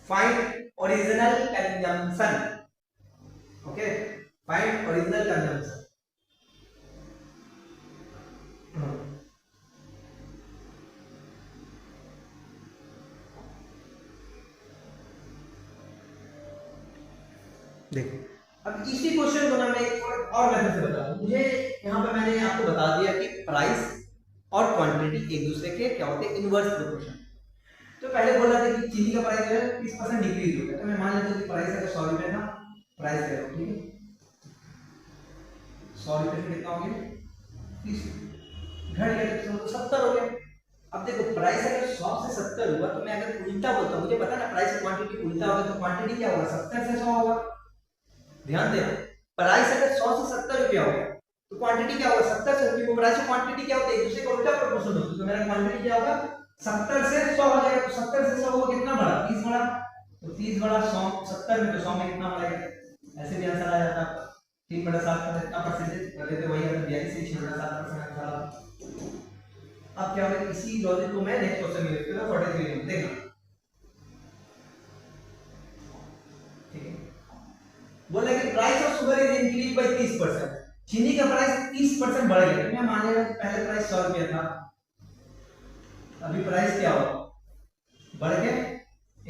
Find original consumption. Okay, find original consumption. देखो, अब इसी क्वेश्चन को ना मैं एक और मेथड से बताऊं। मुझे यहाँ पे मैंने आपको बता दिया कि प्राइस और क्वांटिटी एक दूसरे के क्या होते हैं, इनवर्स प्रोपोर्शन। तो पहले बोला था कि चीनी का प्राइस जो है 30% डिक्रीज हो गया, तो मैं मान लेता हूँ कि प्राइस अगर 100 रुपए था, प्राइस क्या हो, ठीक है 100 रुपए से कितना हो गया 30 घट गया, तो 70 हो गया। अब देखो प्राइस अगर 100 से 70 हुआ, तो मैं अगर उल्टा बोलता हूँ, मुझे पता ना प्राइस क्वांटिटी उल्टा होगा, तो क्वांटिटी क्या होगा 70 से 100 होगा। ध्यान देना, प्राइस अगर 100 से 70 रुपया हो गया, तो क्वांटिटी क्या होगा 70 से, क्योंकि प्राइस और क्वांटिटी क्या होता है एक दूसरे का उल्टा प्रोपोर्शन होता है। तो मेरा क्वांटिटी क्या होगा 70 से 100 हो जाएगा। तो 70 से 100 होगा कितना बड़ा, 30 बड़ा, तो 30 बड़ा 100 70 में, तो 100 में कितना बढ़ेगा, ऐसे भी आंसर आ जाता है। 3/7 का कितना परसेंटेज कर देते, वही अगर 42 से 6/7% आंसर आता। अब क्या होगा, इसी लॉजिक को मैं नेक्स्ट क्वेश्चन में लिखूंगा 43 में, देखना ठीक है। बोला कि price of sugar is increase by 30%, चीनी का प्राइस 30% बढ़ गया। मैं मान लेगा कि पहले प्राइस 100 रुपया था, अभी प्राइस क्या होगा, बढ़ के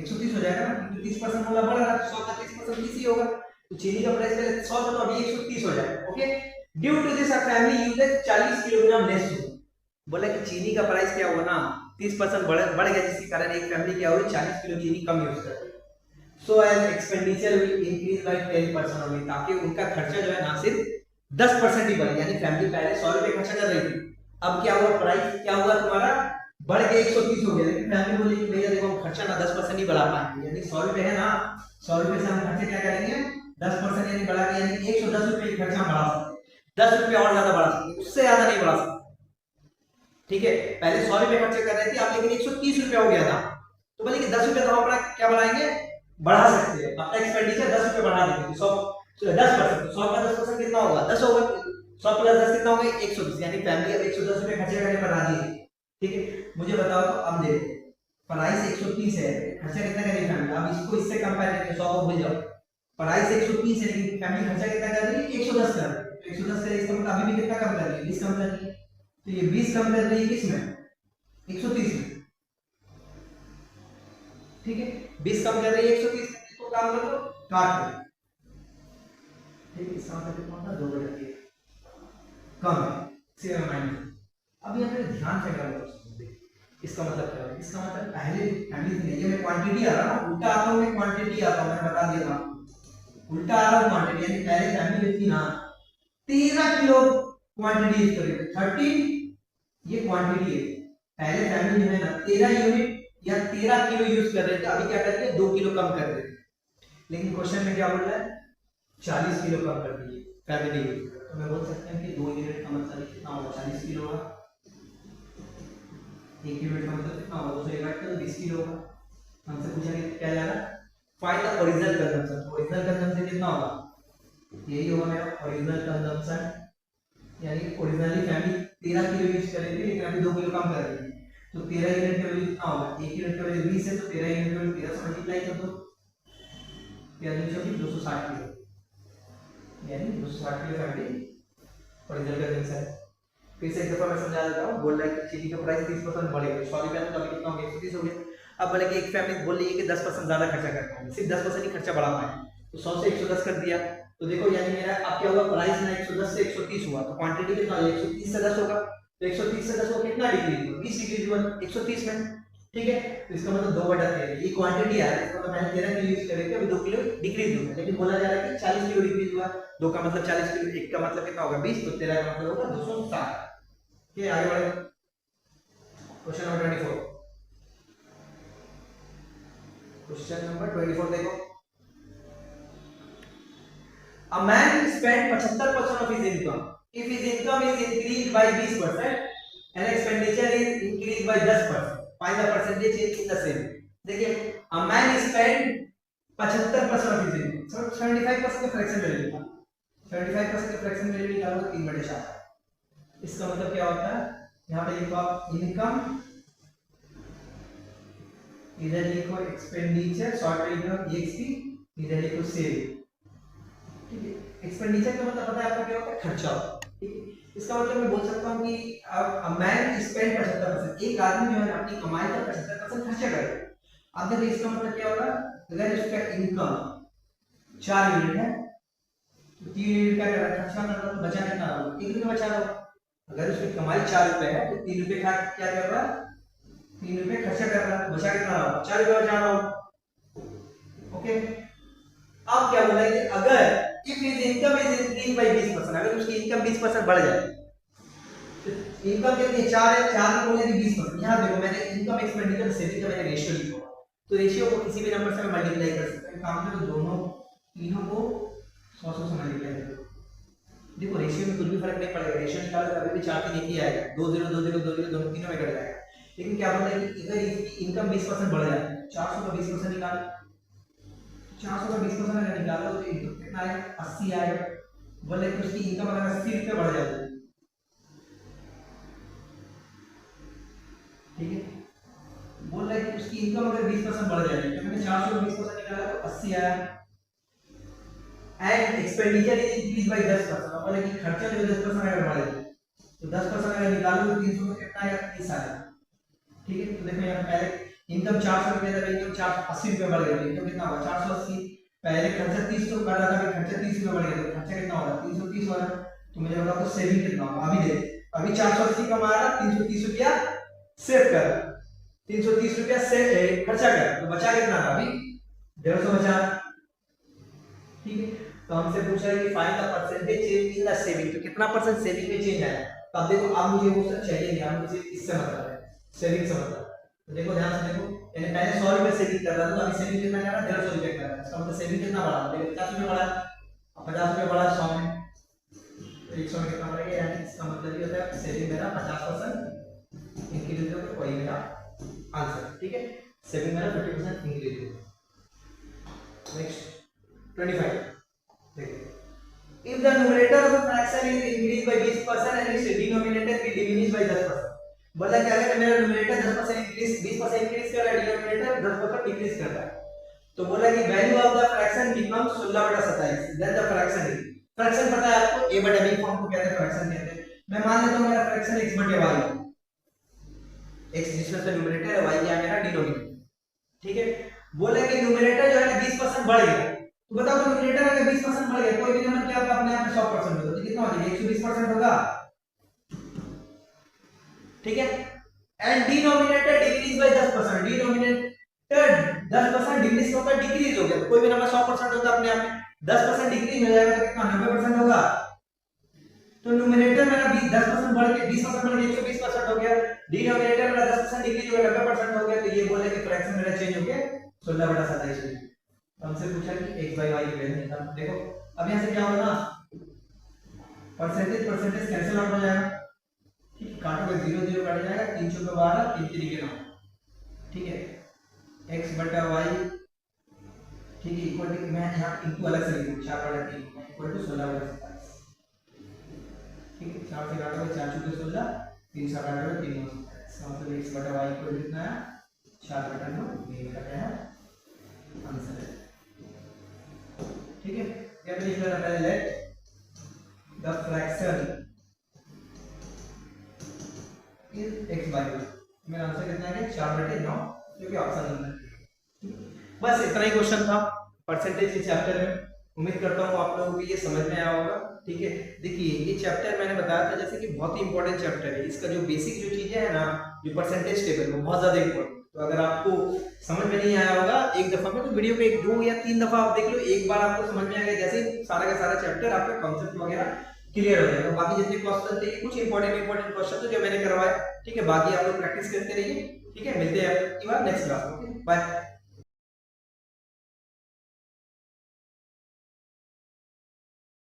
130 हो जाएगा ना, क्योंकि 30% वाला बढ़ रहा है, 100 का 30% 30 ही होगा। तो चीनी का प्राइस पहले 100 था, तो अभी 130 हो जाएगा। Okay, due to this a family uses 40 kilogram less sugar. बोला कि चीनी का प्राइस क्या हुआ ना 30% बढ़ गया, जिसके कारण एक फैमिली क्या हुई 40 किलो चीनी कम यूज कर रही है। So as expenditure will increase by 10% only, ताकि उनका खर्चा जो है ना सिर्फ 10% ही बढ़े। यानी फैमिली पहले 100 रुपए खर्चा कर रही थी, अब क्या हुआ प्राइस क्या हुआ तुम्हारा बढ़ के 130 हो गया। लेकिन फैमिली बोली कि भैया देखो हम खर्चा ना 10% ही बढ़ा पाएंगे, यानी 100 रुपए है ना, 100 रुपए से हम खर्चे क्या करेंगे 10% यानी बढ़ा के, यानी 110 रुपए खर्चा हम बढ़ा सकते हैं, 10 रुपए और ज्यादा बढ़ा सकते हैं, उससे ज्यादा नहीं बढ़ा सकते। ठीक है, पहले 100 रुपए खर्चे कर रहे थे, अब लेकिन 130 रुपए हो गया था, तो बोले कि 10 रुपए तो हम क्या बढ़ाएंगे, बढ़ा सकते हैं अपना एक्सपेंडिचर 10 रुपए बढ़ा देंगे। 10%, 100 का 10% कितना होगा 10 होगा, 100 प्लस 10 कितना होगा 120, यानी फैमिली अब 110 रुपए खर्चे करने पर राजी है। ठीक है, मुझे बताओ तो अब देखो प्राइस 130 है, खर्चा कितना करेगी फैमिली, अब इसको इससे कंपेयर करके 100 को भूल जाओ, प्राइस 130 है लेकिन फैमिली खर्चा कितना कर रही है 110 कर रही है, तो 110 से इसका मतलब अभी भी कितना कम कर रही है 20 कम कर रही है। तो ये 20 कम कर रही है किसमें 130 में, ठीक है 20 कम कर रही है 130 में, इसको काम कर लो काट लो, ठीक है इसका मतलब कितना होता है 2/3 कम है, सेम माइनस। अब यहाँ पे ध्यान से अगर इसका मतलब क्या है, इसका मतलब पहले फैमिली नहीं है, मैं क्वांटिटी आ रहा हूँ उल्टा आता हूँ, मैं क्वांटिटी आता हूँ, मैंने बता दिया था उल्टा आ रहा हूँ क्वांटिटी, यानी पहले फैमिली थी ना 13 किलो क्वांटिटी यूज करी 13, ये क्वांटिटी है, पहले फैमिली जो है ना 13 यूनिट या 13 किलो यूज कर रहे थे, अभी क्या कर रहे हैं 2 किलो कम कर रहे थे, लेकिन क्वेश्चन में क्या बोल रहा है 40 किलो कम कर दिए फैमिली यूज। तो मैं बोल सकता हूँ कि 2 यूनिट का मतलब कितना होगा 40 किलो होगा, 1 यूनिट का मतलब कितना होगा 200 डिवाइड कर 20 किलो होगा। हमसे पूछा कि क्या जा रहा है find the original consumption, original consumption कितना होगा, यही होगा मेरा ओरिजिनल कंजम्पशन, यानी ओरिजिनली फैमिली 13 किलो यूज कर रही थी लेकिन अभी 2 किलो कम कर रही है, तो 13 यूनिट का वैल्यू कितना होगा, 1 यूनिट का वैल्यू 20 है, तो 13 यूनिट का वैल्यू 13 से मल्टीप्लाई कर दो, 260 किलो, यानी 260 किलो फैमिली ओरिजिनल कंजम्पशन है। फिर से एक दफा मैं समझा देता हूँ, बोल रहा है कि चीनी का प्राइस 30% बढ़ेगा, 100 रुपया तो अभी कितना हो गया 130 हो गया। अब बोले कि एक फैमिली बोल रही है कि 10% ज्यादा खर्चा कर पाएंगे, सिर्फ 10% ही खर्चा बढ़ा पाए, तो 100 से 110 कर दिया, तो देखो यानी मेरा अब क्या हुआ प्राइस ना 110 से 130 हुआ, तो क्वांटिटी कितना होगा 130 से 10 होगा, तो 130 से 10 को कितना डिक्रीज हुआ 20 डिक्रीज हुआ 130 में, ठीक है। तो इसका मतलब 2/13 ये क्वांटिटी आ रही है, इसका मतलब मैंने 13 किलो यूज करेंगे, अभी 2 किलो डिक्रीज हुआ, लेकिन बोला जा रहा है कि 40 किलो डिक्रीज हुआ। 2 का मतलब 40 किलो, 1 का मतलब कितना होगा 20, तो 13 का मतलब होगा 260। ठीक है, आगे बढ़े। Question number 24। क्वेश्चन नंबर 24 देखो। A man spent 75% of his income. If his income is increased by 20% and expenditure is increased by 10%, find the percentage change in the same. देखिए, a man spent 75% of his income. So 75% का फ्रैक्शन वैल्यू निकालो। 75% का फ्रैक्शन वैल्यू निकालो तो 3/7। इसका मतलब क्या होता है? यहाँ पे लिखो आप इनकम, इधर लिखो एक्सपेंडिचर, शॉर्ट में लिखो EXP, इधर लिखो सेविंग। एक्सपेंडिचर का मतलब पता है आपको क्या होता है? खर्चा। ठीक है, इसका मतलब मैं बोल सकता हूं कि अब मैन स्पेंड 75%, एक आदमी जो है अपनी कमाई का 75% खर्चा करेगा। अब देखिए इसका मतलब क्या होगा? अगर इसका इनकम 4 यूनिट है तो 3 यूनिट का खर्चा कर रहा है, तो बचा कितना होगा? 1 रुपया बचा रहा होगा। अगर उसकी कमाई 4 रुपए है तो 3 रुपए का क्या कर रहा है? 3 रुपए खर्चा कर रहा है, बचा कितना होगा? 4 रुपया बचा रहा होगा। ओके, अब क्या बोला है कि अगर if his income is increased by 20%, अगर उसकी इनकम 20% बढ़ जाए, तो इनकम कितनी 4 है, 4 में बोले कि 20%। यहां देखो मैंने इनकम एक्सपेंडिचर सेविंग का मैंने रेशियो लिखा, तो रेशियो को किसी भी नंबर से मैं मल्टीप्लाई कर सकता हूं। काम करो दोनों तीनों को 100 से मल्टीप्लाई करो। देखो रेशियो में कुछ भी फर्क नहीं पड़ेगा, रेशियो निकालो तो अभी भी 4 3 एक ही आएगा, 2 0 2 0 2 0 दोनों तीनों में कट जाएगा। लेकिन क्या बोलता है कि अगर इसकी इनकम 20% बढ़ जाए, 400 का 20% निकालो, 400 का 20% अगर निकालो तो इनकम कितना आएगा? 80 आएगा। बोले कि उसकी इनकम अगर 80 रुपए बढ़ जाए, ठीक है, बोल रहा है कि उसकी इनकम अगर 20% बढ़ जाए, तो मैंने 400 का 20% निकाला तो 80 आया। And expenditure is increase by 10%, बोले कि खर्चा जो 10% अगर बढ़ जाए, तो 10% अगर निकालो तो 300 का कितना आएगा? 30 आएगा। ठीक है, तो देखो यहाँ पहले इनकम 400 रुपए था, इनकम 480 रुपए बढ़ गया, इनकम कितना होगा? 480। पहले खर्चा 30 रुपए बढ़ रहा था, खर्चा 30 रुपए बढ़ गया, तो खर्चा कितना होगा? 330 होगा। तो मुझे बताओ तो सेविंग कितना होगा? अभी देख, अभी 480 कमा रहा, 330 रुपया सेव कर, 330 रुपया से खर्चा कर, तो बचा कितना था? अभी 150 बचा। ठीक है, तो हमसे पूछा है कि find the percentage change in the saving, तो कितना परसेंट सेविंग में चेंज आया? तो अब देखो, अब मुझे वो सब चाहिए नहीं, अब मुझे इससे मतलब है, सेविंग से मतलब। तो देखो ध्यान से देखो, यानी पहले 100 रुपए सेविंग कर रहा था, तो अभी सेविंग कितना कर रहा है? 150 रुपए कर रहा है। इसका मतलब सेविंग कितना बढ़ा? देखो 50 रुपए बढ़ा, अब 50 रुपए बढ़ा 100 में, तो 100 में कितना बढ़ेगा? यानी इसका मतलब ये होता है सेविंग मेरा 50% इंक्रीज हो गया, वही मेरा आंसर। ठीक है, सेविंग मेरा 50% इंक्रीज हो गया। नेक्स्ट 25 देखो, if the numerator of a fraction is increased by 20% and its denominator be diminished by 10%, बोला क्या है? मेरा न्यूमरेटर 10% इंक्रीज 20% इंक्रीज कर रहा है, डिनोमिनेटर 10% डिक्रीज कर रहा है। तो बोला कि value of the fraction become 16/27, then the fraction is, fraction पता है आपको? a बटा b फॉर्म को कहते हैं फ्रैक्शन कहते हैं। मैं मान लेता हूं मेरा फ्रैक्शन x बटे y, x जिसमें से न्यूमरेटर है, y क्या मेरा डिनोमिनेटर। ठीक है, बोला कि न्यूमरेटर जो है ना 20% बढ़ गया, तो बताओ तो न्यूमरेटर अगर 20% बढ़ गया, कोई भी नंबर क्या होगा? अपने आप में 100% होगा, तो कितना हो जाएगा? 120% होगा। ठीक है, and denominator decrease by 10%, denominator 10% decrease होता है, डिक्रीज हो गया, तो कोई भी नंबर 100% होता है अपने आप में, 10% डिक्रीज हो जाएगा तो कितना? 90% होगा। तो न्यूमरेटर मेरा 10% बढ़ के 20% बढ़ के 120% हो गया, डिनोमिनेटर मेरा 10% डिक्रीज हो गया 90% हो गया, तो ये बोले कि फ्रैक्शन मेरा चेंज हो गया 16/27 में। हमसे पूछा कि x by y की वैल्यू निकाल। देखो अब यहां से क्या होगा ना, परसेंटेज कैंसिल आउट हो जाएगा। ठीक है, काटोगे 0 0 कट जाएगा, 3 4 12 3 3 के 9। ठीक है, x बटा y, ठीक है, इक्वल टू, मैं यहां इनटू अलग से लिखूं 4/3 इक्वल टू 16/27। ठीक है, 4 से काटोगे 4 4 16, 3 से काटोगे 3 9। इसका मतलब x बटा y इक्वल कितना है? 4/9। ये मेरा क्या है? आंसर है। ठीक है, क्या लिख लेना पहले? Let the fraction is x by y। मेरा आंसर कितना है? 4/9, जो कि ऑप्शन नंबर है। बस इतना ही क्वेश्चन था परसेंटेज के चैप्टर में। उम्मीद करता हूँ आप लोगों को ये समझ में आया होगा। ठीक है, देखिए ये चैप्टर मैंने बताया था जैसे कि बहुत ही इंपॉर्टेंट चैप्टर है। इसका जो बेसिक जो चीजें है ना, जो परसेंटेज टेबल, वो बहुत ज्यादा इंपॉर्टेंट। तो अगर आपको समझ में नहीं आया होगा एक दफा में, तो वीडियो पे 2 या 3 दफा आप देख लो, एक बार आपको समझ में आ गया जैसे सारा का सारा चैप्टर आपका कॉन्सेप्ट वगैरह क्लियर हो जाएगा। बाकी जितने क्वेश्चन थे कुछ इंपॉर्टेंट क्वेश्चन थे जो मैंने करवाए, ठीक है, बाकी आप लोग प्रैक्टिस करते रहिए, ठीक है। मिलते हैं अगली बार नेक्स्ट क्लास में, बाय।